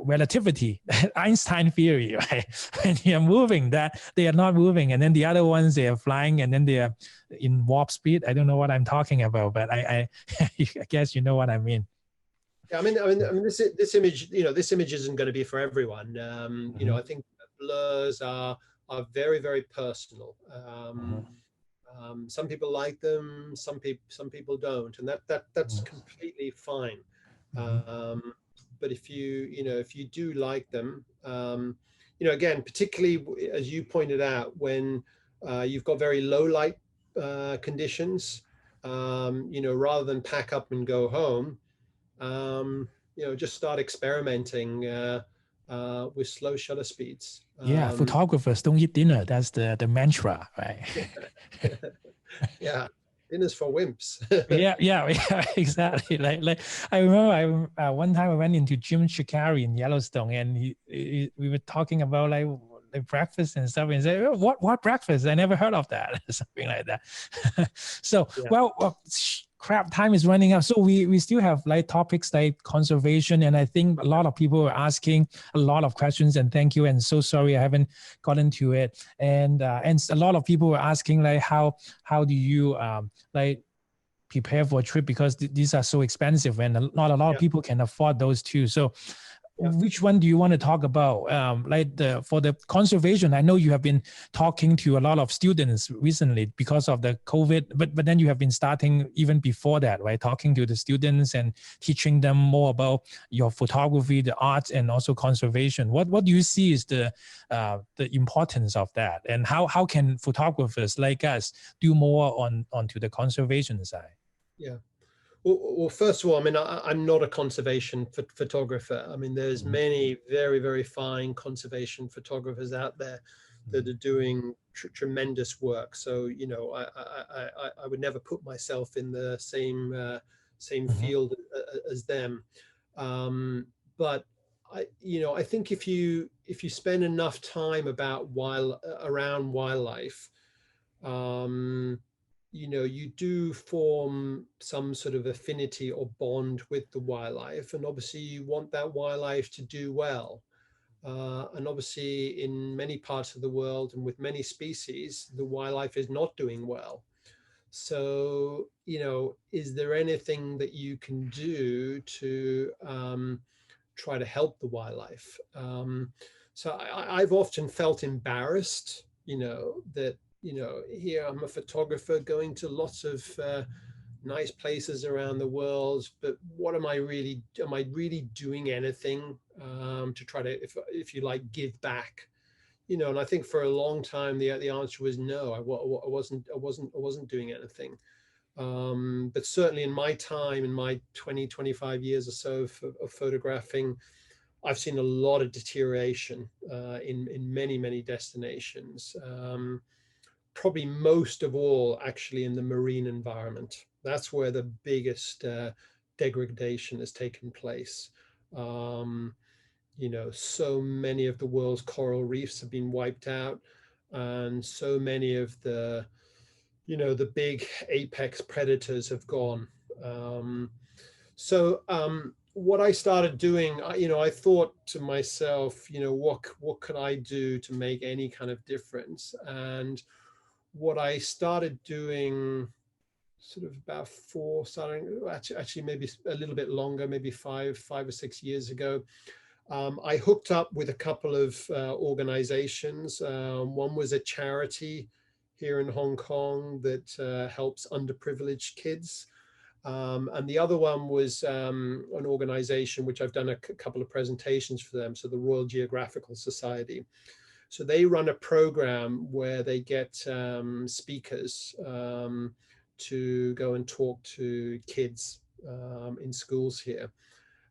relativity, Einstein theory, right? When you're moving, that they are not moving, and then the other ones, they are flying, and then they are in warp speed. I don't know what I'm talking about, but I guess you know what I mean. Yeah, I mean, this image, this image isn't going to be for everyone. I think blurs are very, very personal. Some people like them, some people don't, and that's completely fine. But if you do like them, again, particularly as you pointed out, when you've got very low light conditions, rather than pack up and go home. Just start experimenting with slow shutter speeds. Photographers don't eat dinner. That's the mantra, right? Yeah, dinner's for wimps. yeah, exactly. Like I remember, one time I went into Jim Shikari in Yellowstone, and we were talking about like breakfast and stuff, and say, oh, what breakfast? I never heard of that. Something like that. So crap, time is running out. So we still have like topics like conservation, and I think a lot of people are asking a lot of questions, and thank you, and so sorry I haven't gotten to it. And a lot of people are asking like how do you like prepare for a trip, because these are so expensive, and not a lot of people can afford those too. So Yeah. which one do you want to talk about? Like for the conservation, I know you have been talking to a lot of students recently because of the COVID, but then you have been starting even before that, right? Talking to the students and teaching them more about your photography, the arts, and also conservation. What do you see is the importance of that, and how can photographers like us do more onto the conservation side? Yeah. Well, first of all, I mean, I'm not a conservation photographer. I mean, there's many very, very fine conservation photographers out there that are doing tremendous work. So, you know, I would never put myself in the same field as them. But I think if you spend enough time around wildlife, you do form some sort of affinity or bond with the wildlife, and obviously you want that wildlife to do well. And obviously in many parts of the world and with many species, the wildlife is not doing well. So, is there anything that you can do to try to help the wildlife? So I've often felt embarrassed, that here I'm a photographer going to lots of nice places around the world, but what am I really doing anything to try to, if you like, give back? And I think for a long time the answer was no. I wasn't doing anything. But certainly in my time, in my 25 years or so of photographing, I've seen a lot of deterioration in many destinations. Probably most of all, actually, in the marine environment. That's where the biggest degradation has taken place. So many of the world's coral reefs have been wiped out, and so many of the big apex predators have gone. What I started doing, I thought to myself, what could I do to make any kind of difference? And what I started doing sort of about actually maybe a little bit longer, maybe five or 6 years ago, I hooked up with a couple of organizations. One was a charity here in Hong Kong that helps underprivileged kids. And the other one was an organization which I've done a couple of presentations for them, so the Royal Geographical Society. So they run a program where they get speakers to go and talk to kids in schools here.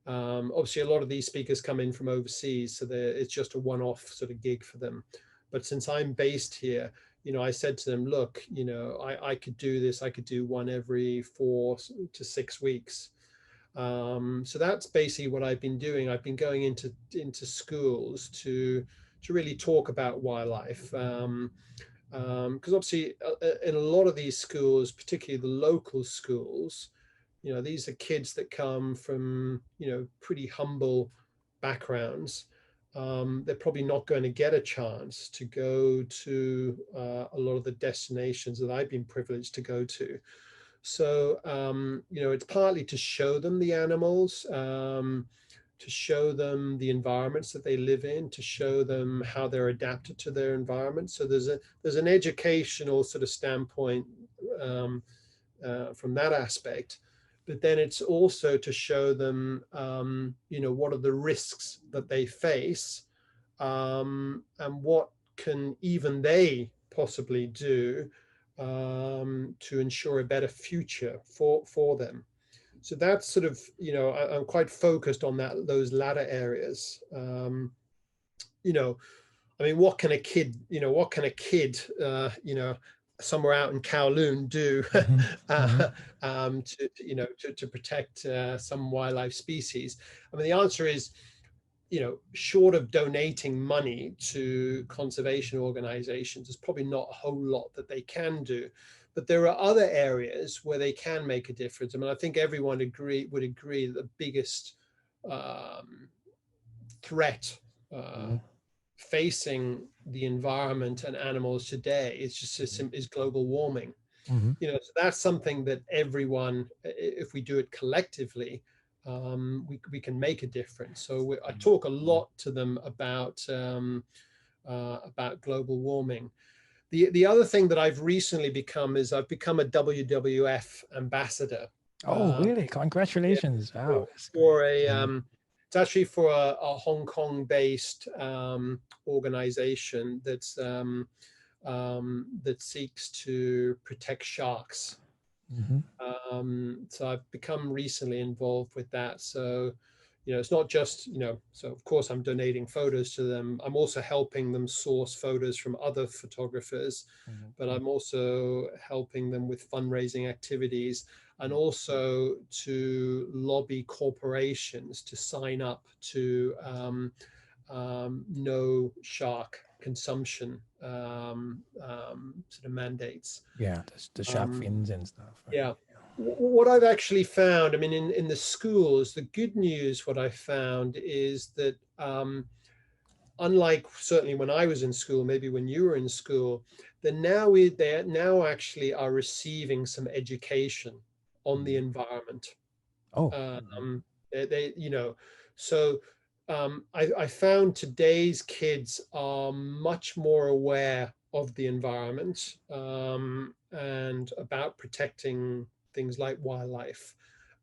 Obviously, a lot of these speakers come in from overseas, so it's just a one-off sort of gig for them. But since I'm based here, I said to them, look, I could do this. I could do one every 4 to 6 weeks. So that's basically what I've been doing. I've been going into schools to really talk about wildlife. Because obviously in a lot of these schools, particularly the local schools, these are kids that come from, pretty humble backgrounds. They're probably not going to get a chance to go to a lot of the destinations that I've been privileged to go to. So, it's partly to show them the animals, to show them the environments that they live in, to show them how they're adapted to their environment. So there's an educational sort of standpoint from that aspect. But then it's also to show them, what are the risks that they face, and what can even they possibly do to ensure a better future for them. So that's sort of, I'm quite focused on those latter areas. I mean, what can a kid, somewhere out in Kowloon do to protect some wildlife species? I mean, the answer is, short of donating money to conservation organizations, there's probably not a whole lot that they can do. But there are other areas where they can make a difference. I mean, I think everyone would agree that the biggest threat facing the environment and animals today is global warming. So that's something that everyone, if we do it collectively, we can make a difference. So I talk a lot to them about global warming. The other thing that I've recently become is I've become a WWF ambassador. Oh, really? Congratulations. Yeah, Wow. That's for great. it's actually for a Hong Kong-based organization that seeks to protect sharks. So I've become recently involved with that. So, it's not just, so of course I'm donating photos to them. I'm also helping them source photos from other photographers, but I'm also helping them with fundraising activities and also to lobby corporations to sign up to no shark consumption sort of mandates. Yeah, the shark fins and stuff. Right? Yeah. What I've actually found, I mean, in the schools, the good news, what I found is that unlike certainly when I was in school, maybe when you were in school, they now actually are receiving some education on the environment. Oh. So I found today's kids are much more aware of the environment and about protecting things like wildlife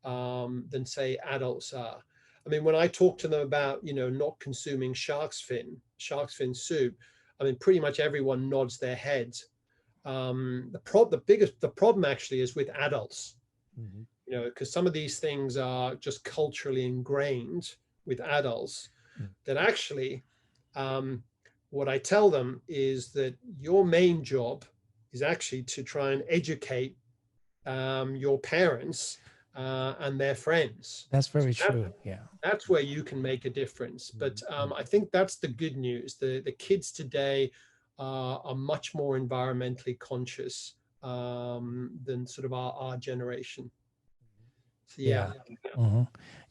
than say adults are. I mean, when I talk to them about, not consuming shark's fin soup, I mean, pretty much everyone nods their heads. The problem actually is with adults, because some of these things are just culturally ingrained with adults that actually, what I tell them is that your main job is actually to try and educate your parents and their friends. That's very true. Yeah. That's where you can make a difference. But I think that's the good news. The kids today are much more environmentally conscious than sort of our generation. So, yeah.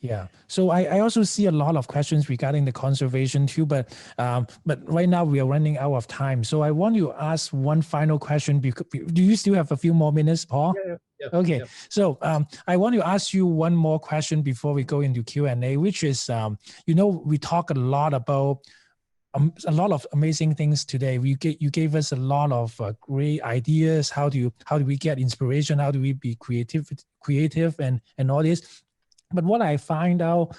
Yeah. So I also see a lot of questions regarding the conservation too, but right now we are running out of time. So I want to ask one final question. Do you still have a few more minutes, Paul? Yeah. Okay. Yeah. So I want to ask you one more question before we go into Q&A, which is, we talk a lot about a lot of amazing things today. You gave us a lot of great ideas. How do we get inspiration? How do we be creative and all this? But what I find out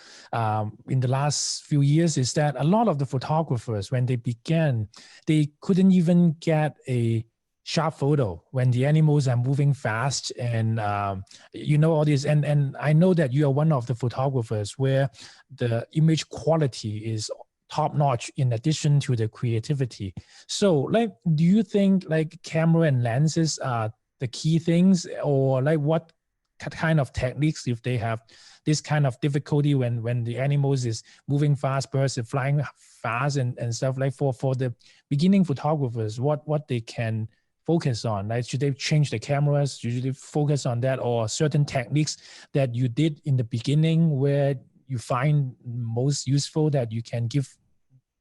in the last few years is that a lot of the photographers, when they began, they couldn't even get a sharp photo when the animals are moving fast and all this. And I know that you are one of the photographers where the image quality is top notch in addition to the creativity. So do you think camera and lenses are the key things, or what kind of techniques, if they have this kind of difficulty when the animals is moving fast, birds are flying fast and stuff, for the beginning photographers, what they can focus on? Should they change the cameras? Should they focus on that, or certain techniques that you did in the beginning where you find most useful that you can give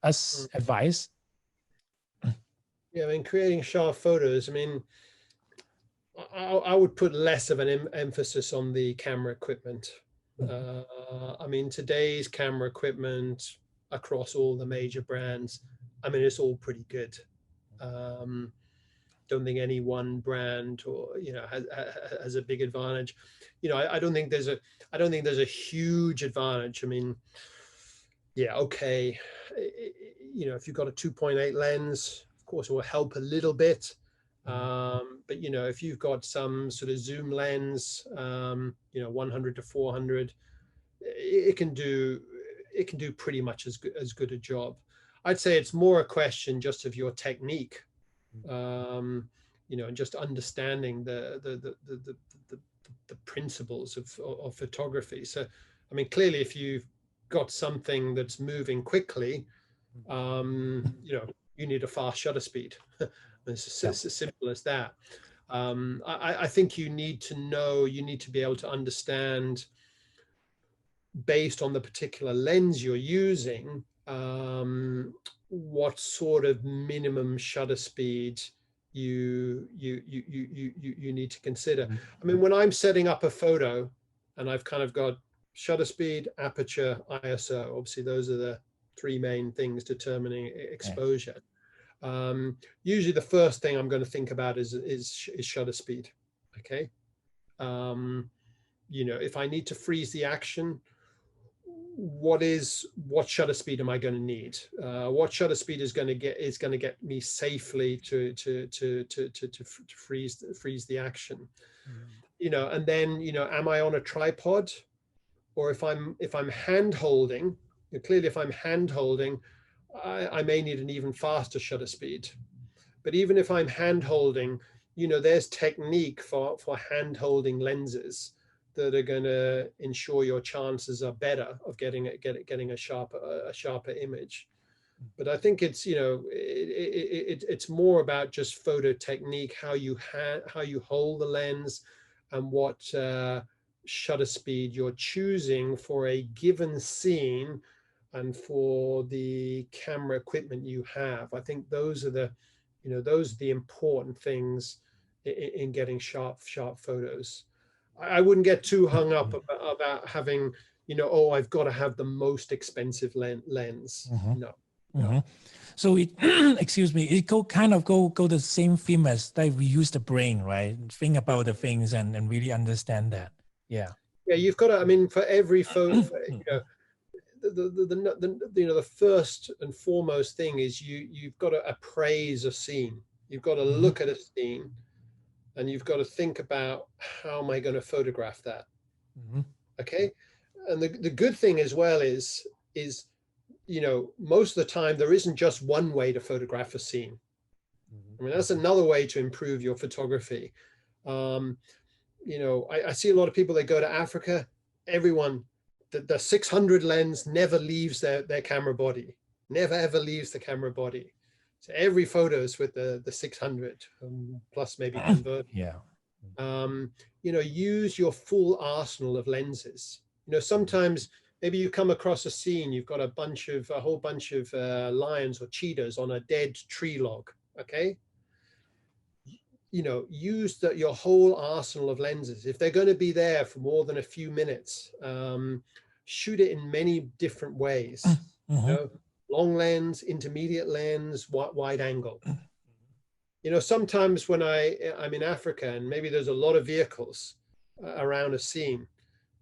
us advice? Yeah, I mean, creating sharp photos, I mean, I would put less of an emphasis on the camera equipment. I mean, today's camera equipment across all the major brands, I mean, it's all pretty good. Don't think any one brand has a big advantage. I don't think there's a huge advantage. I mean, yeah, okay, if you've got a 2.8 lens, of course it will help a little bit. But if you've got some sort of zoom lens, 100 to 400, it can do pretty much as good a job. I'd say it's more a question just of your technique, and just understanding the principles of photography. So, I mean, clearly, if you've got something that's moving quickly, you need a fast shutter speed. It's as simple as that. I think you need to be able to understand, based on the particular lens you're using, what sort of minimum shutter speed you need to consider. I mean, when I'm setting up a photo and I've kind of got shutter speed, aperture, ISO. Obviously, those are the three main things determining exposure. Usually the first thing I'm going to think about is shutter speed. Okay. You know, if I need to freeze the action, what shutter speed am I going to need? What shutter speed is going to get me safely to freeze the action? You know, and then, you know, am I on a tripod, or if I'm hand holding? Clearly, if I'm hand holding, I may need an even faster shutter speed. But even if I'm hand holding, you know, there's technique for hand holding lenses that are going to ensure your chances are better of getting a sharper image. But I think it's, you know, it's more about just photo technique, how you hold the lens, and what shutter speed you're choosing for a given scene and for the camera equipment you have. I think those are the, you know, those are the important things in getting sharp photos. I wouldn't get too hung up about having, you know, oh, I've got to have the most expensive lens. No. So it, excuse me, it go the same theme as that we use the brain, right? Think about the things and really understand that. Yeah. Yeah, you've got to, I mean, for every photo, you know, the first and foremost thing is you've got to appraise a scene. You've got to look at a scene, and you've got to think about, how am I going to photograph that? Okay. And the good thing as well is, you know, most of the time there isn't just one way to photograph a scene. I mean, that's another way to improve your photography. You know, I see a lot of people, they go to Africa, everyone, the 600 lens never leaves their camera body, never ever leaves the camera body. So every photo is with the 600 plus maybe convert. Yeah. You know, use your full arsenal of lenses. You know, sometimes maybe you come across a scene, you've got a whole bunch of lions or cheetahs on a dead tree log. Okay. You know, use your whole arsenal of lenses. If they're going to be there for more than a few minutes, shoot it in many different ways. You know, long lens, intermediate lens, wide angle. You know, sometimes when I'm in Africa and maybe there's a lot of vehicles around a scene,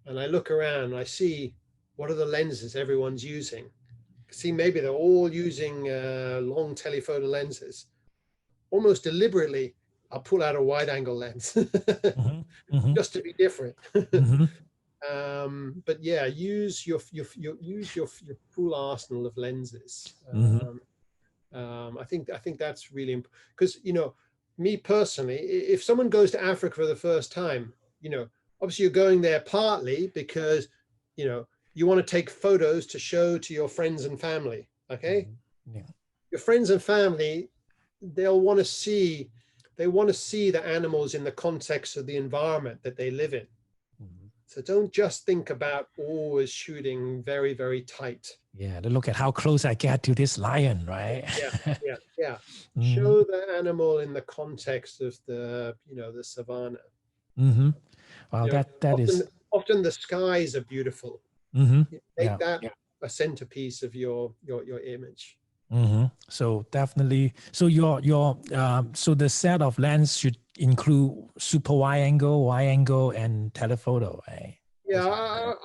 and I look around and I see, what are the lenses everyone's using? See, maybe they're all using long telephoto lenses. Almost deliberately, I'll pull out a wide angle lens just to be different. But yeah, use your full arsenal of lenses. I think that's really important, because, you know, me personally, if someone goes to Africa for the first time, you know, obviously you're going there partly because, you know, you want to take photos to show to your friends and family. Okay. Your friends and family, they'll want to see the animals in the context of the environment that they live in. So don't just think about always shooting very, very tight. Yeah, to look at how close I get to this lion, right? Yeah. Show the animal in the context of the, you know, the savannah. Wow, you know, that is often the skies are beautiful. Make that a centerpiece of your image. So definitely, so so the set of lens should include super wide angle, and telephoto, right? Yeah,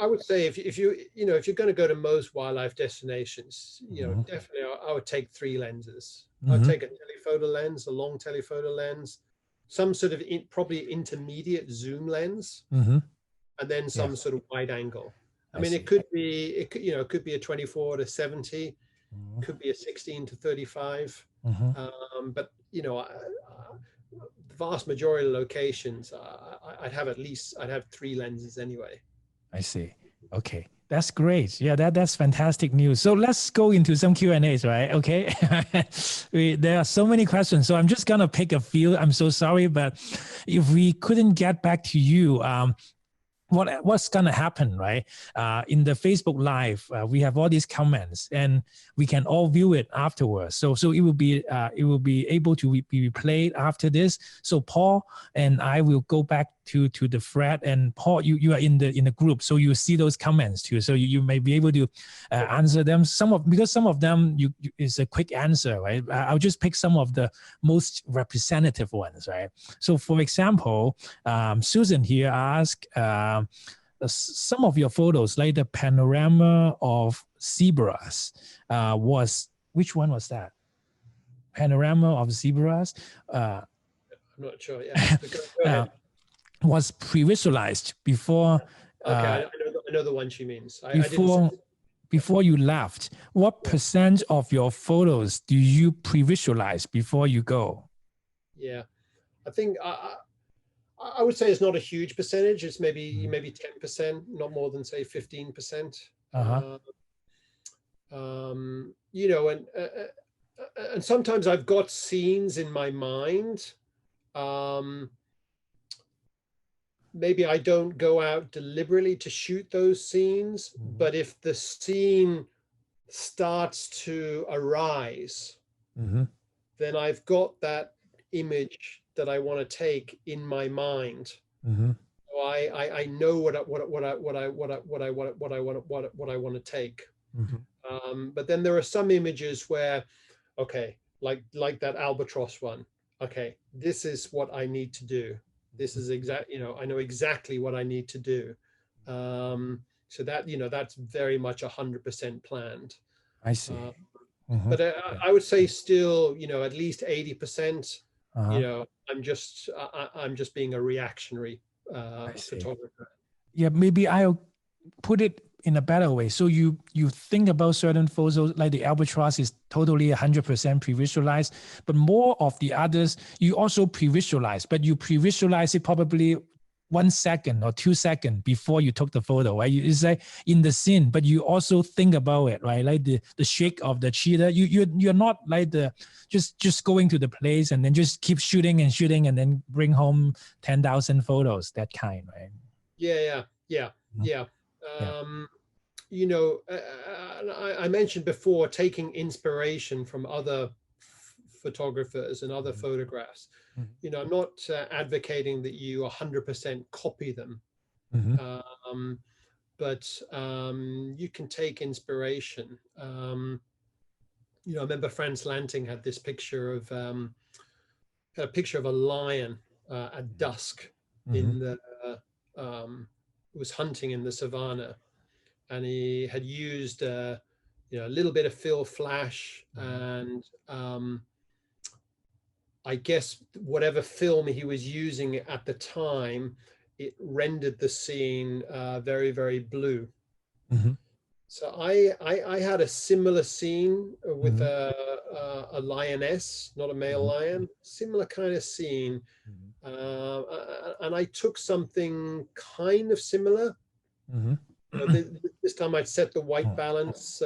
I would say if you're going to go to most wildlife destinations, you know, definitely I would take 3 lenses. I'd take a telephoto lens, a long telephoto lens, some sort of probably intermediate zoom lens, and then some sort of wide angle. I mean, it could be a 24 to 70. Could be a 16 to 35, but you know, the vast majority of locations, I'd have 3 lenses anyway. I see. Okay, that's great. Yeah, that's fantastic news. So let's go into some Q&As, right? Okay, there are so many questions, so I'm just gonna pick a few. I'm so sorry, but if we couldn't get back to you, what's gonna happen, right? In the Facebook Live, we have all these comments, and we can all view it afterwards. So it will be able to be replayed after this. So Paul and I will go back to the thread, and Paul, you are in the group, so you see those comments too. So you may be able to answer them. Because some of them is a quick answer, right? I'll just pick some of the most representative ones, right? So for example, Susan here asked. Some of your photos, like the panorama of zebras, which one was that? Panorama of zebras? I'm not sure. Yeah, go ahead. Was pre-visualized before. Okay, I know the one she means. Before you left, what percent of your photos do you pre-visualize before you go? Yeah, I think I would say it's not a huge percentage. It's maybe 10%, not more than say 15%. You know, and sometimes I've got scenes in my mind. Maybe I don't go out deliberately to shoot those scenes, but if the scene starts to arise, then I've got that image that I want to take in my mind. So I know what I want to take. But then there are some images where, okay, like that albatross one. Okay, this is what I need to do. This is I know exactly what I need to do. So that, that's very much 100% planned. I see. But I would say still, at least 80%, I'm just being a reactionary photographer. Yeah, maybe I'll put it in a better way. So you think about certain photos, like the albatross is totally 100% pre-visualized, but more of the others, you also pre-visualize, but you pre-visualize it probably 1 second or 2 seconds before you took the photo, right? It's like in the scene, but you also think about it, right? Like the shake of the cheetah. You're not like just going to the place and then just keep shooting and then bring home 10,000 photos, that kind, right? Yeah. I mentioned before taking inspiration from other photographers and other photographs. I'm not advocating that you 100% copy them, but you can take inspiration. I remember Franz Lanting had this picture of a lion at dusk in the was hunting in the savannah, and he had used a little bit of fill flash and I guess whatever film he was using at the time, it rendered the scene very, very blue. So I had a similar scene with a lioness, not a male lion, similar kind of scene. And I took something kind of similar. This time I'd set the white balance.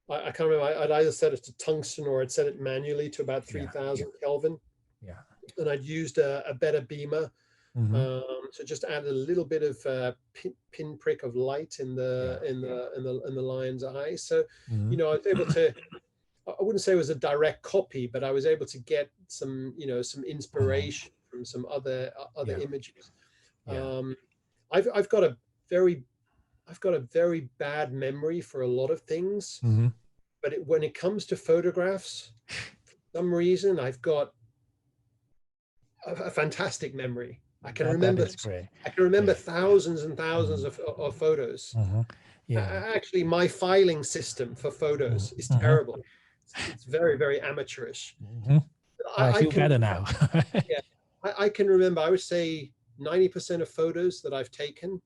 I can't remember. I'd either set it to tungsten or I'd set it manually to about 3,000 Kelvin. And I'd used a better beamer. So just added a little bit of pinprick of light in the lion's eye. So I was able to. I wouldn't say it was a direct copy, but I was able to get some some inspiration from some other images. I've got a very bad memory for a lot of things, but when it comes to photographs, for some reason I've got a fantastic memory. I can remember thousands and thousands of photos. Actually, my filing system for photos is terrible. It's very, very amateurish. I feel better now. I can remember, I would say 90% of photos that I've taken,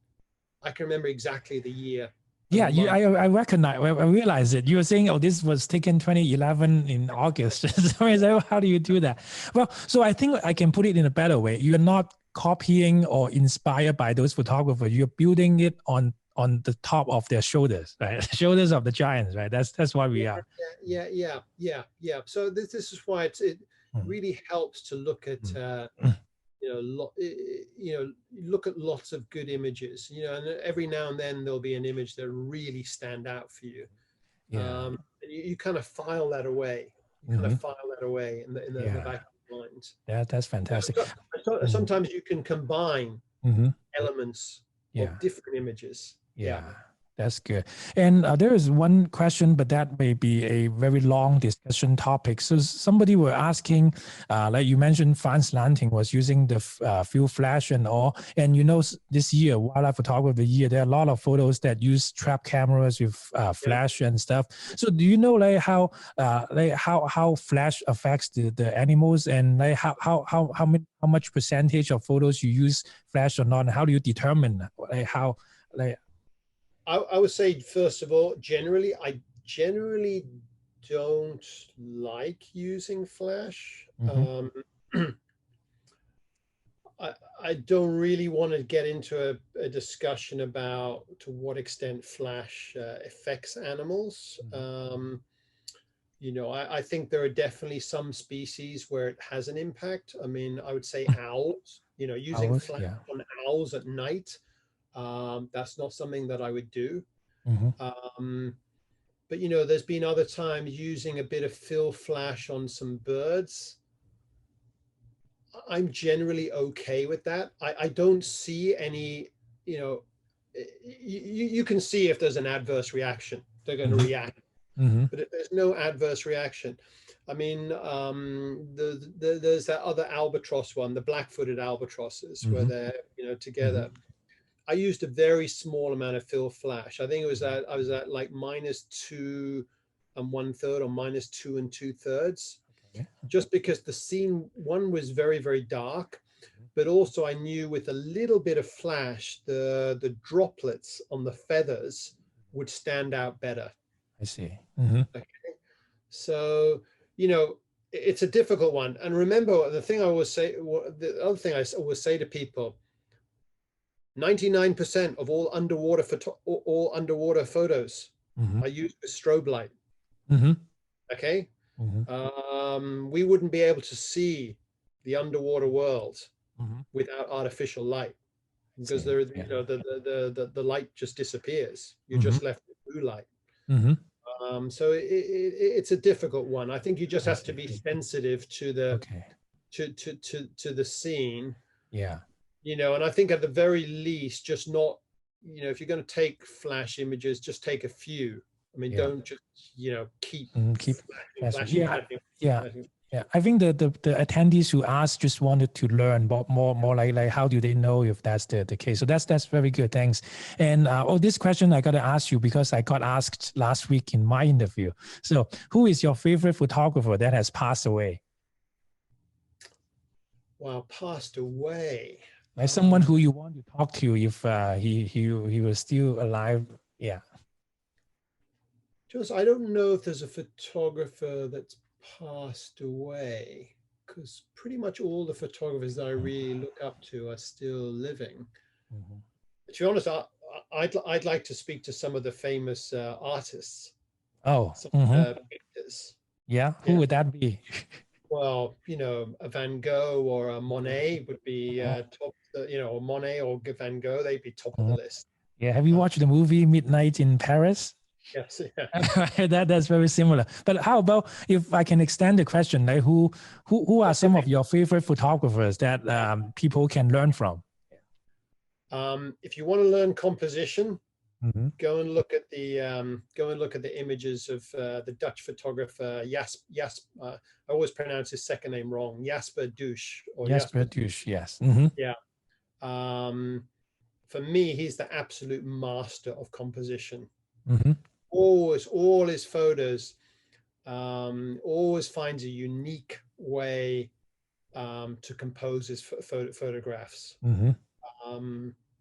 I can remember exactly the year. Yeah, I recognize, I realize it. You were saying, oh, this was taken 2011 in August. So how do you do that? Well, so I think I can put it in a better way. You're not copying or inspired by those photographers. You're building it on the top of their shoulders, right? Shoulders of the giants, right? That's why we are. Yeah. So this is why it really helps to look at look at lots of good images, and every now and then there'll be an image that really stand out for you. Yeah. And you kind of file that away. You kind of file that away in the back of your mind. That's fantastic. Sometimes you can combine elements of different images. Yeah. That's good. And there is one question, but that may be a very long discussion topic. So somebody were asking, like you mentioned, Franz Lanting was using the field flash and all. And this year, Wildlife Photography Year, there are a lot of photos that use trap cameras with flash and stuff. So do you know like how flash affects the animals, and like how much percentage of photos you use flash or not? And how do you determine I would say, first of all, I generally don't like using flash. I don't really want to get into a discussion about to what extent flash affects animals. I think there are definitely some species where it has an impact. I mean, I would say owls, using flash on owls at night. That's not something that I would do. But there's been other times using a bit of fill flash on some birds. I'm generally okay with that. I don't see any, you can see if there's an adverse reaction, they're going to react. But if there's no adverse reaction, I mean, there's that other albatross one, the black-footed albatrosses, where they're, together. I used a very small amount of fill flash. I think it was I was at like -2 1/3 or -2 2/3, just because the scene one was very, very dark, but also I knew with a little bit of flash, the droplets on the feathers would stand out better. I see. Okay. So, it's a difficult one. And remember, the other thing I always say to people, 99% of all underwater photos are used with strobe light. Okay. We wouldn't be able to see the underwater world without artificial light, because the light just disappears. You're just left with blue light. So it's a difficult one. I think you just have to be sensitive to the to the scene. Yeah. And I think at the very least, just not, if you're going to take flash images, just take a few. I mean, don't just, keep flashing. Yeah. I think the attendees who asked just wanted to learn more like how do they know if that's the case. So that's very good. Thanks. And this question I got to ask you because I got asked last week in my interview. So who is your favorite photographer that has passed away? Wow, passed away. Like someone who you want to talk to if he was still alive. Yeah. Just, I don't know if there's a photographer that's passed away, because pretty much all the photographers that I really look up to are still living. To be honest, I'd like to speak to some of the famous artists. Oh. Painters. Yeah. Who would that be? Well, a Van Gogh or a Monet would be top. Or Monet or Van Gogh, they'd be top of the list. Yeah. Have you watched the movie Midnight in Paris? Yes. Yeah. That's very similar. But how about if I can extend the question, like who are some of your favorite photographers that people can learn from? If you want to learn composition, go and look at the images of the Dutch photographer I always pronounce his second name wrong, Jasper Dusch. Jasper Dusch, yes. Yeah. For me, he's the absolute master of composition. Always, all his photos, always finds a unique way to compose his photographs.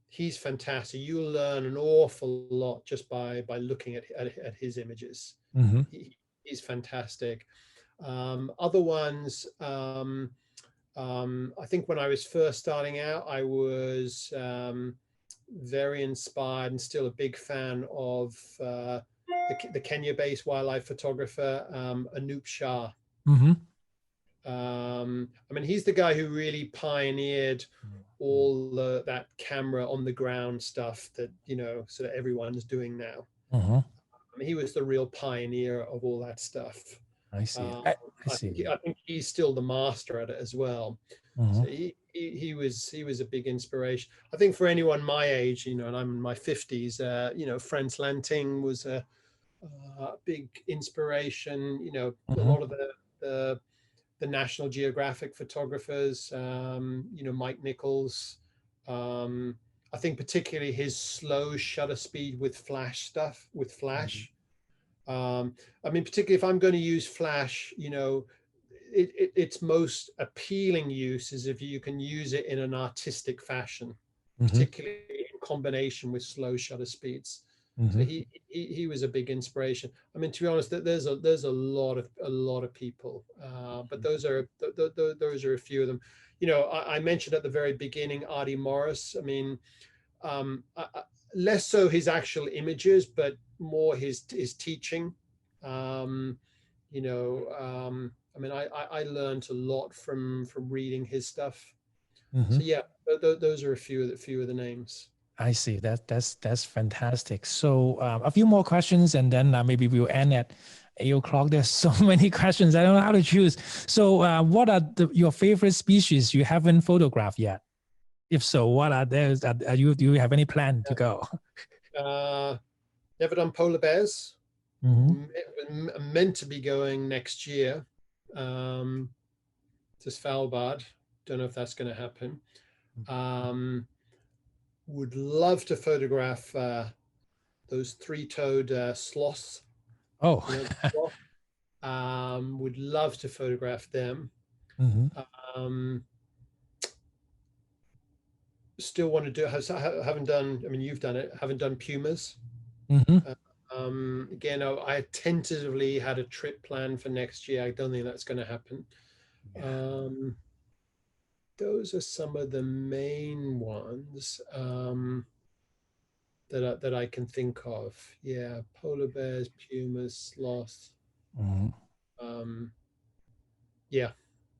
He's fantastic. You'll learn an awful lot just by looking at his images. He's fantastic. Other ones, I think when I was first starting out, I was very inspired and still a big fan of the Kenya-based wildlife photographer, Anoop Shah. I mean, he's the guy who really pioneered all that camera on the ground stuff that, you know, sort of everyone's doing now. Uh-huh. I mean, he was the real pioneer of all that stuff. I see. Um, I see. I think he's still the master at it as well. Uh-huh. So he was a big inspiration. I think for anyone my age, you know, and I'm in my 50s, you know, Frans Lanting was a big inspiration. You know, a Uh-huh. lot of the National Geographic photographers, you know, Mike Nichols. I think particularly his slow shutter speed with flash stuff, with flash. I mean, particularly if I'm going to use flash, you know, its most appealing use is if you can use it in an artistic fashion, Mm-hmm. particularly in combination with slow shutter speeds. So Mm-hmm. he was a big inspiration. I mean, to be honest, there's a lot of people, but those are a few of them. You know, I mentioned at the very beginning Artie Morris. I mean, um, less so his actual images, but more his teaching. Um, you know, I mean, I learned a lot from reading his stuff. Mm-hmm. So yeah, those are a few of the names. I see. That's fantastic. So a few more questions, and then maybe we'll end at 8 o'clock. There's so many questions. I don't know how to choose. So, what are your favorite species you haven't photographed yet? If so, what are those? Do you have any plan to go? Uh, Never done polar bears. Mm-hmm. Meant to be going next year to Svalbard. Don't know if that's going to happen. Um, would love to photograph those three-toed sloths. Oh. You know, sloth. Would love to photograph them. Mm-hmm. Um, Still want to do. Haven't done. I mean, you've done it. Haven't done pumas. Mm-hmm. Again, I tentatively had a trip planned for next year. I don't think that's going to happen. Yeah. Those are some of the main ones that I can think of. Yeah, polar bears, pumas, sloth. Mm-hmm. Um, yeah,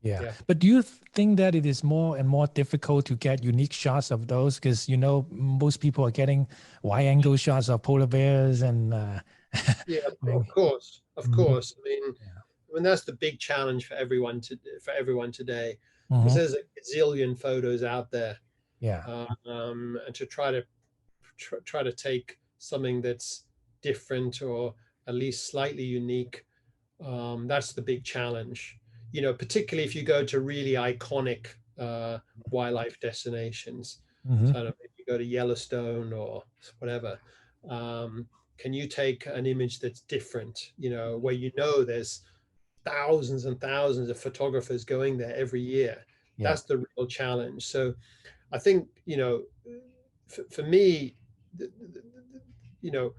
Yeah. yeah, But do you think that it is more and more difficult to get unique shots of those? Because, you know, most people are getting wide angle shots of polar bears and yeah. maybe. Of Mhm. course. Yeah. I mean that's the big challenge for everyone today, because Mhm. there's a gazillion photos out there, Yeah. and to try to take something that's different or at least slightly unique. That's the big challenge. You know, particularly if you go to really iconic wildlife destinations. Mhm. So I don't know, if you go to Yellowstone or whatever. Um, can you take an image that's different? You know, where you know there's thousands and thousands of photographers going there every year. Yeah. That's the real challenge. So I think, you know, for me, you know,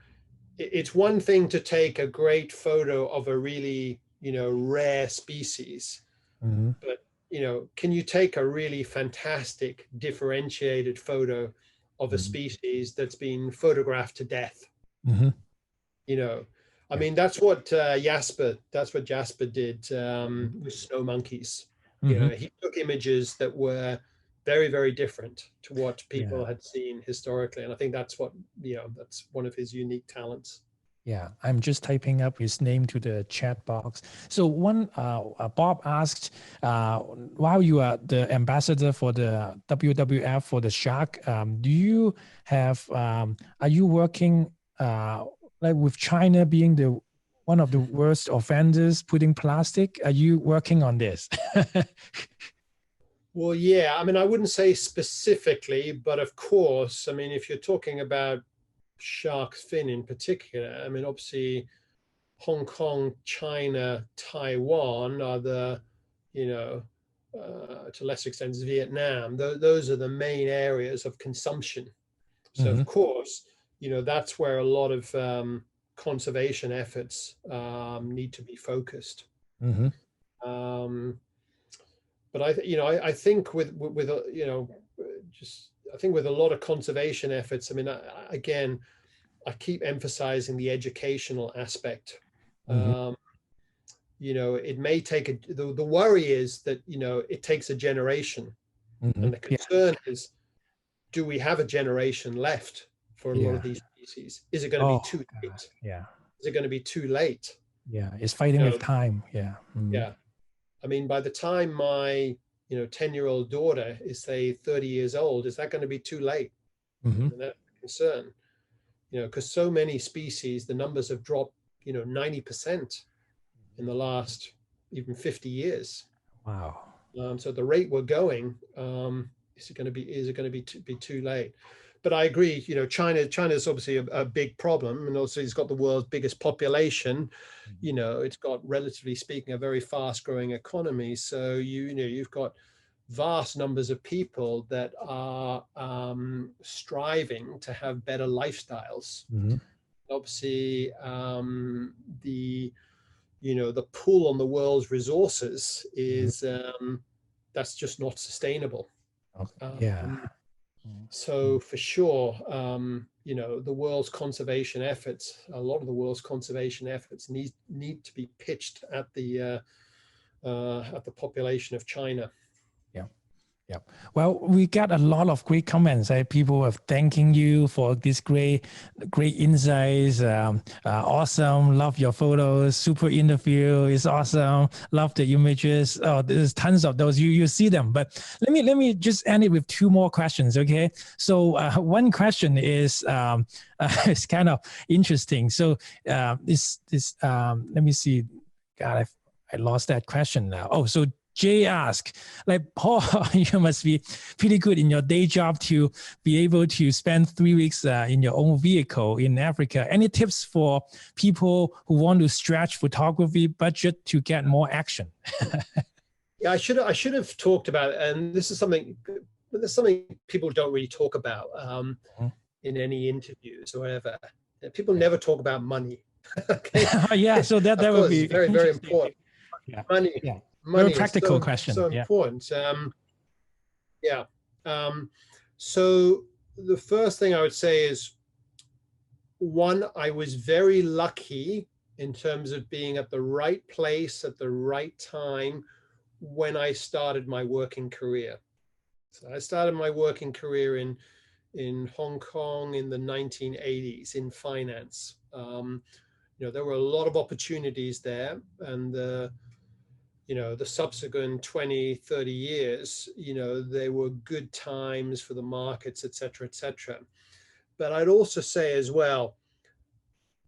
it's one thing to take a great photo of a really, you know, rare species, Mhm. but, you know, can you take a really fantastic differentiated photo of a Mhm. species that's been photographed to death? Mhm. You know, I Yeah. mean, that's what Jasper did with snow monkeys. You Mhm. know, he took images that were very, very different to what Yeah. people had seen historically. And I think that's what, you know, that's one of his unique talents. Yeah, I'm just typing up his name to the chat box. So one, Bob asked, while you are the ambassador for the WWF for the shark, do you have, are you working like with China being the one of the worst offenders putting plastic? Are you working on this? Well, yeah, I mean, I wouldn't say specifically, but of course, I mean, if you're talking about shark fin in particular, I mean, obviously, Hong Kong, China, Taiwan are the, you know, to lesser extent Vietnam. Those are the main areas of consumption. So Hmm. of course, you know, that's where a lot of conservation efforts need to be focused. Hmm. Um, but I think with you know, just I think with a lot of conservation efforts, I mean, again, I keep emphasizing the educational aspect. Hmm. Um, you know, it may take the worry is that, you know, it takes a generation. And the Yeah. concern is, do we have a generation left for a lot of Yeah. these species? Is it going to be Oh, too God. late? Yeah. Is it going to be too late? Yeah. It's fighting You with know, time. Yeah. yeah. I mean, by the time my, you know, 10-year-old daughter is, say, 30 years old, is that going to be too late? Mm-hmm. And that's a concern, you know, because so many species, the numbers have dropped, you know, 90% in the last even 50 years. Wow. So the rate we're going, is it going to be too late? But I agree, you know, China's obviously a big problem, and also it's got the world's biggest population. You know, it's got, relatively speaking, a very fast growing economy. So you know, you've got vast numbers of people that are striving to have better lifestyles. Mm-hmm. Obviously, the, you know, the pull on the world's resources is, that's just not sustainable. Okay. Yeah. So for sure, you know, the world's conservation efforts, a lot of the world's conservation efforts need to be pitched at the population of China. Yeah. Yeah. Well, we got a lot of great comments. People are thanking you for this great insights. Awesome. Love your photos. Super interview. It's awesome. Love the images. Oh, there's tons of those. You see them. But let me just end it with two more questions. Okay. So one question is it's kind of interesting. So let me see. God, I lost that question now. Oh, so Jay asked, like, Paul, you must be pretty good in your day job to be able to spend 3 weeks in your own vehicle in Africa. Any tips for people who want to stretch photography budget to get more action? Yeah, I should have talked about it, and this is something people don't really talk about in any interviews or whatever. People never talk about money. Okay. Yeah, so that Of would course, be it's very, very important. Yeah. Money, Yeah. Very money is practical question. so Yeah. important. Yeah. So the first thing I would say is, one, I was very lucky in terms of being at the right place at the right time when I started my working career. So I started my working career in Hong Kong in the 1980s in finance. You know, there were a lot of opportunities there, and you know, the subsequent 20, 30 years, you know, they were good times for the markets, et cetera, et cetera. But I'd also say as well,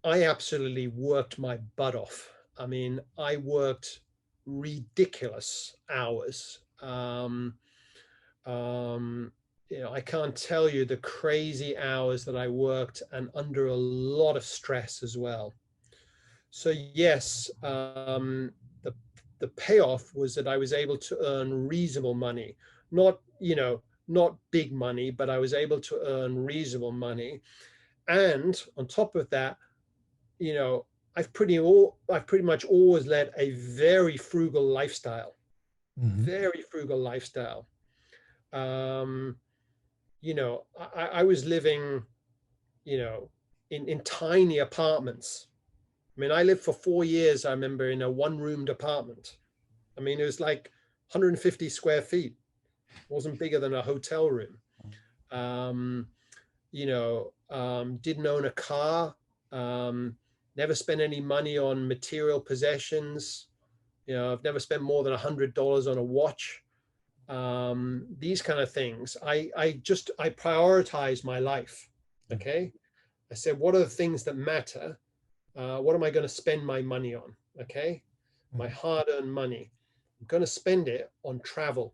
I absolutely worked my butt off. I mean, I worked ridiculous hours. You know, I can't tell you the crazy hours that I worked, and under a lot of stress as well. So yes, the payoff was that I was able to earn reasonable money, not, you know, not big money, but I was able to earn reasonable money. And on top of that, you know, I've pretty much always led a very frugal lifestyle, very frugal lifestyle. You know, I was living, you know, in tiny apartments. I mean, I lived for 4 years, I remember, in a one-roomed apartment. I mean, it was like 150 square feet. It wasn't bigger than a hotel room. You know, didn't own a car, never spent any money on material possessions. You know, I've never spent more than $100 on a watch. These kind of things. I prioritize my life. Okay. I said, what are the things that matter? What am I going to spend my money on? Okay. My hard-earned money. I'm going to spend it on travel.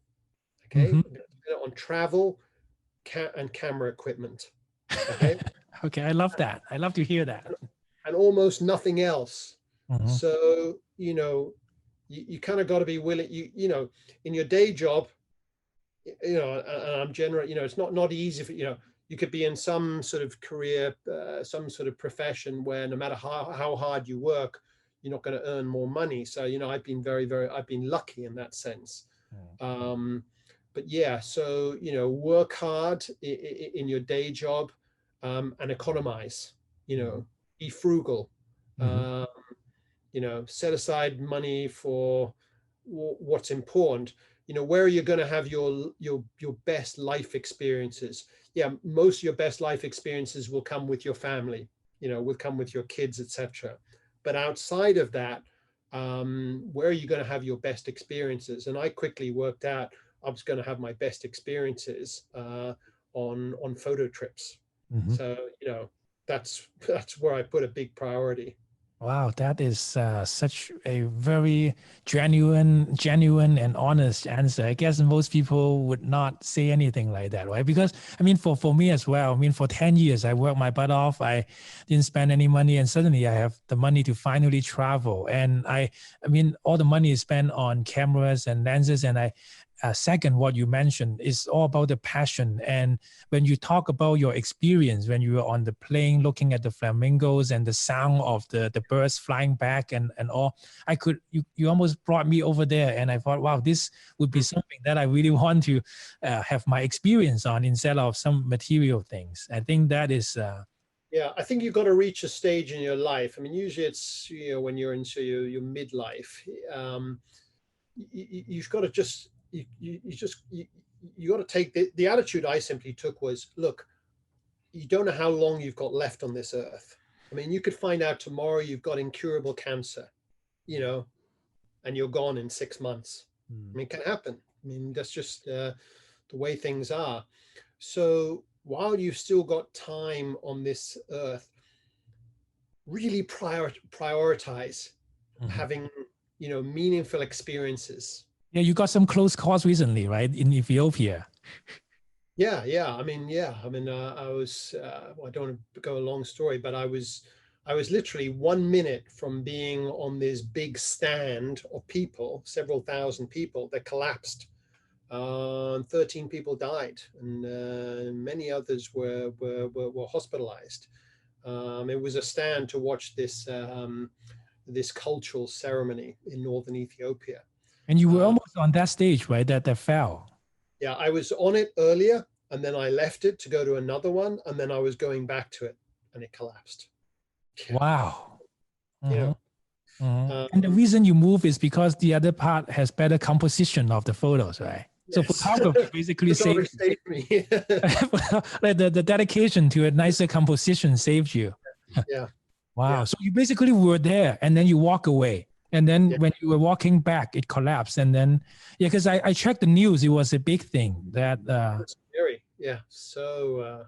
Okay. I'm going to spend it on travel and camera equipment. Okay. Okay. I love that. I love to hear that. And almost nothing else. So, you know, you kind of got to be willing, you know, in your day job, you know, and I'm general, you know, it's not easy for, you know, you could be in some sort of career, some sort of profession where no matter how hard you work, you're not going to earn more money. So, you know, I've been I've been lucky in that sense. But yeah, so, you know, work hard in your day job, and economize, you know, be frugal. you know, set aside money for what's important. You know, where are you going to have your best life experiences? Yeah, most of your best life experiences will come with your family, you know, will come with your kids, etc. But outside of that, where are you going to have your best experiences? And I quickly worked out I was going to have my best experiences on photo trips. Mm-hmm. So, you know, that's where I put a big priority. Wow, that is such a very genuine and honest answer. I guess most people would not say anything like that, right? Because I mean, for me as well, I mean, for 10 years, I worked my butt off. I didn't spend any money, and suddenly I have the money to finally travel. And I mean, all the money is spent on cameras and lenses, and second, what you mentioned is all about the passion. And when you talk about your experience, when you were on the plane looking at the flamingos and the sound of the birds flying back and all, you almost brought me over there. And I thought, wow, this would be something that I really want to have my experience on instead of some material things. I think that is... Yeah, I think you've got to reach a stage in your life. I mean, usually it's, you know, when you're into your midlife, you've got to just, you got to take the attitude I simply took was, look, you don't know how long you've got left on this earth. I mean, you could find out tomorrow you've got incurable cancer, you know, and you're gone in 6 months. I mean, it can happen. I mean, that's just the way things are. So while you've still got time on this earth, really prioritize having, you know, meaningful experiences. Yeah, you got some close calls recently, right? In Ethiopia. Yeah. I mean, I was, well, I don't want to go a long story, but I was literally 1 minute from being on this big stand of people, several thousand people that collapsed. 13 people died, and many others were hospitalized. It was a stand to watch this this cultural ceremony in northern Ethiopia. And you were almost on that stage, right? That fell. Yeah, I was on it earlier, and then I left it to go to another one, and then I was going back to it, and it collapsed. Wow. Yeah. And the reason you move is because the other part has better composition of the photos, right? So yes. photography basically saved me. Like the dedication to a nicer composition saved you. Yeah. Wow. Yeah. So you basically were there and then you walk away. And then when you were walking back, it collapsed. And then, yeah, because I checked the news, it was a big thing that. It's scary. Yeah. So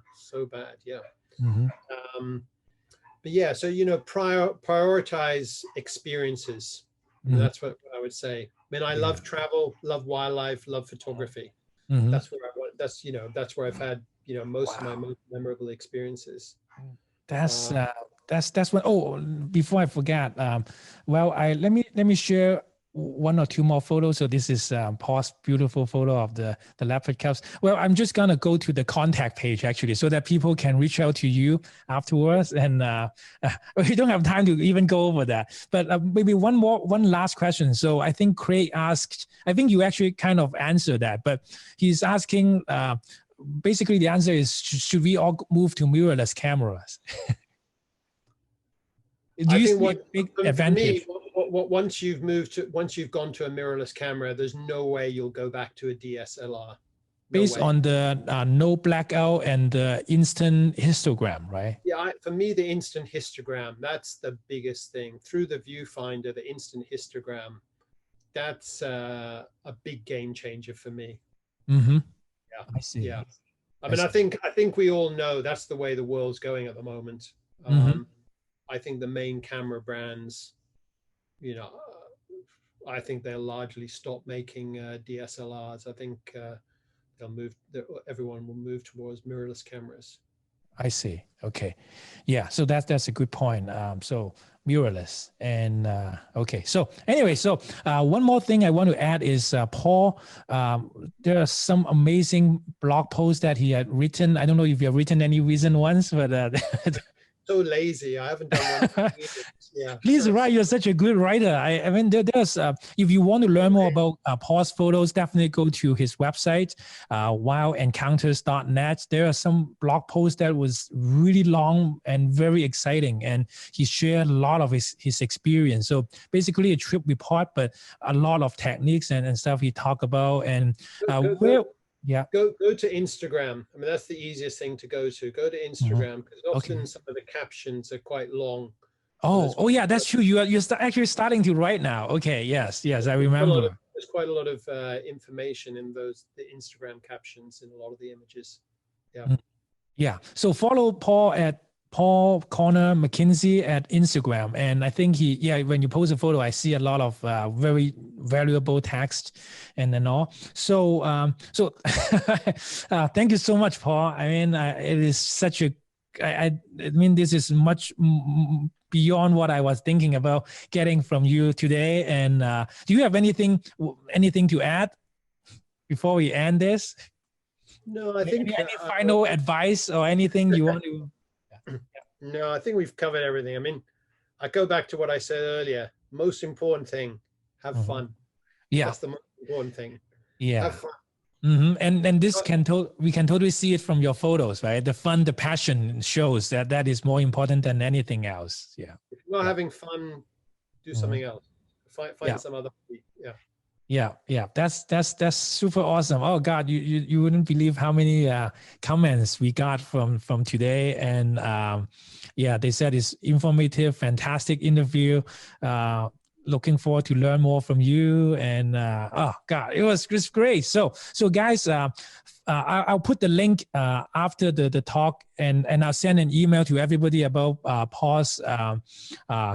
bad. Yeah. But yeah, so, you know, prioritize experiences. That's what I would say. I mean, I love travel, love wildlife, love photography. That's where I want. That's, you know, that's where I've had, you know, most of my most memorable experiences. That's when. Oh, before I forget, well, let me share one or two more photos. So this is Paul's beautiful photo of the leopard cubs. Well, I'm just gonna go to the contact page actually, so that people can reach out to you afterwards. And we don't have time to even go over that. But maybe one last question. So I think Craig asked. I think you actually kind of answered that, but he's asking. Basically, the answer is: should we all move to mirrorless cameras? Do you see a big advantage? For me, once you've gone to a mirrorless camera, there's no way you'll go back to a DSLR. Based on the no blackout and the instant histogram, right? Yeah, for me, the instant histogram, that's the biggest thing. Through the viewfinder, the instant histogram, that's a big game changer for me. Yeah, I see. Yeah, I mean, I think we all know that's the way the world's going at the moment. I think the main camera brands, you know, I think they'll largely stop making DSLRs. I think everyone will move towards mirrorless cameras. I see. Okay. Yeah. So that's a good point. So mirrorless and okay. So anyway, so one more thing I want to add is Paul, there are some amazing blog posts that he had written. I don't know if you have written any recent ones, but so lazy. I haven't done one. Yeah. Please write. You're such a good writer. I mean, there's if you want to learn more about Paul's photos, definitely go to his website, wildencounters.net. There are some blog posts that was really long and very exciting, and he shared a lot of his experience. So basically, a trip report, but a lot of techniques and stuff he talked about. And yeah. Go to Instagram. I mean, that's the easiest thing to go to. Go to Instagram because often some of the captions are quite long. Oh yeah, that's true. You're actually starting to write now. Okay, yes, I remember. There's quite a lot of information in the Instagram captions in a lot of the images. Yeah. Yeah. So follow Paul at Paul Connor McKenzie at Instagram, and I think when you post a photo, I see a lot of very valuable text and all. So thank you so much, Paul. I mean, it is such a I mean, this is much beyond what I was thinking about getting from you today. And do you have anything to add before we end this? No, I think any final advice or anything you want to? No, I think we've covered everything. I mean, I go back to what I said earlier. Most important thing, have fun. Yeah, that's the most important thing. Yeah, have fun. And this we can totally see it from your photos, right? The fun, the passion shows that is more important than anything else. Yeah. If you're not having fun, do something else. Find some other. Yeah. That's super awesome. Oh God, you wouldn't believe how many comments we got from today. And they said it's informative, fantastic interview. Looking forward to learn more from you. And oh God, it was just great. So guys, I'll put the link after the talk, and I'll send an email to everybody about Paul's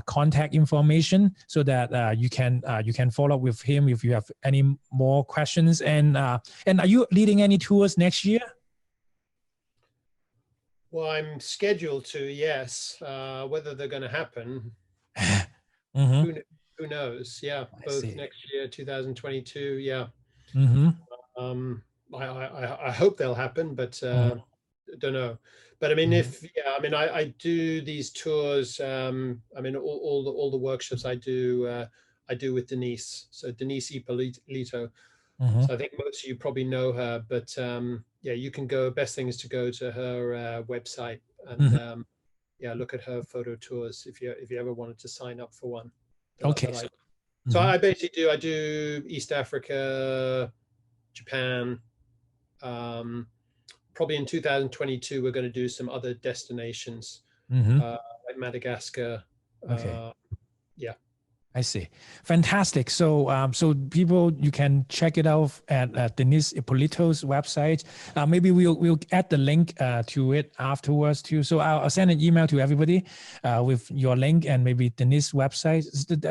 contact information, so that you can follow up with him if you have any more questions. And are you leading any tours next year? Well, I'm scheduled to, yes. Whether they're going to happen, who knows? Yeah, both next year, 2022. Yeah. I hope they'll happen, but don't know. But I mean, I do these tours. I mean, all the workshops I do with Denise. So Denise Ippolito. So I think most of you probably know her, but you can go. Best thing is to go to her website and look at her photo tours if you ever wanted to sign up for one. Okay. So I basically do East Africa, Japan. Probably in 2022 we're going to do some other destinations like Madagascar. I see. Fantastic. So, people, you can check it out at Denise Ippolito's website. Maybe we'll add the link to it afterwards too. So I'll send an email to everybody with your link and maybe Denise's website.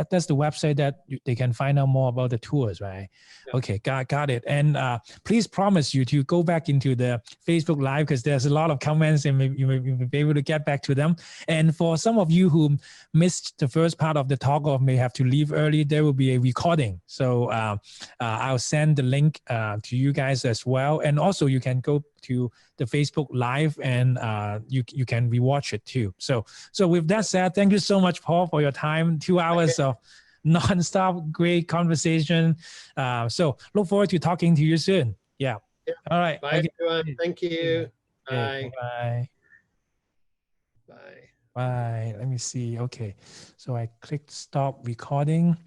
That's the website that they can find out more about the tours, right? Yeah. Okay, got it. And please promise you to go back into the Facebook Live, because there's a lot of comments and maybe you may be able to get back to them. And for some of you who missed the first part of the talk or may have to leave early, there will be a recording. So I'll send the link to you guys as well. And also you can go to the Facebook Live and you can rewatch it too. So with that said, thank you so much, Paul, for your time. 2 hours of non-stop great conversation. So look forward to talking to you soon. Yeah. All right. Bye, everyone. Thank you. Bye. Bye. Bye. Bye. Let me see. Okay. So I clicked stop recording.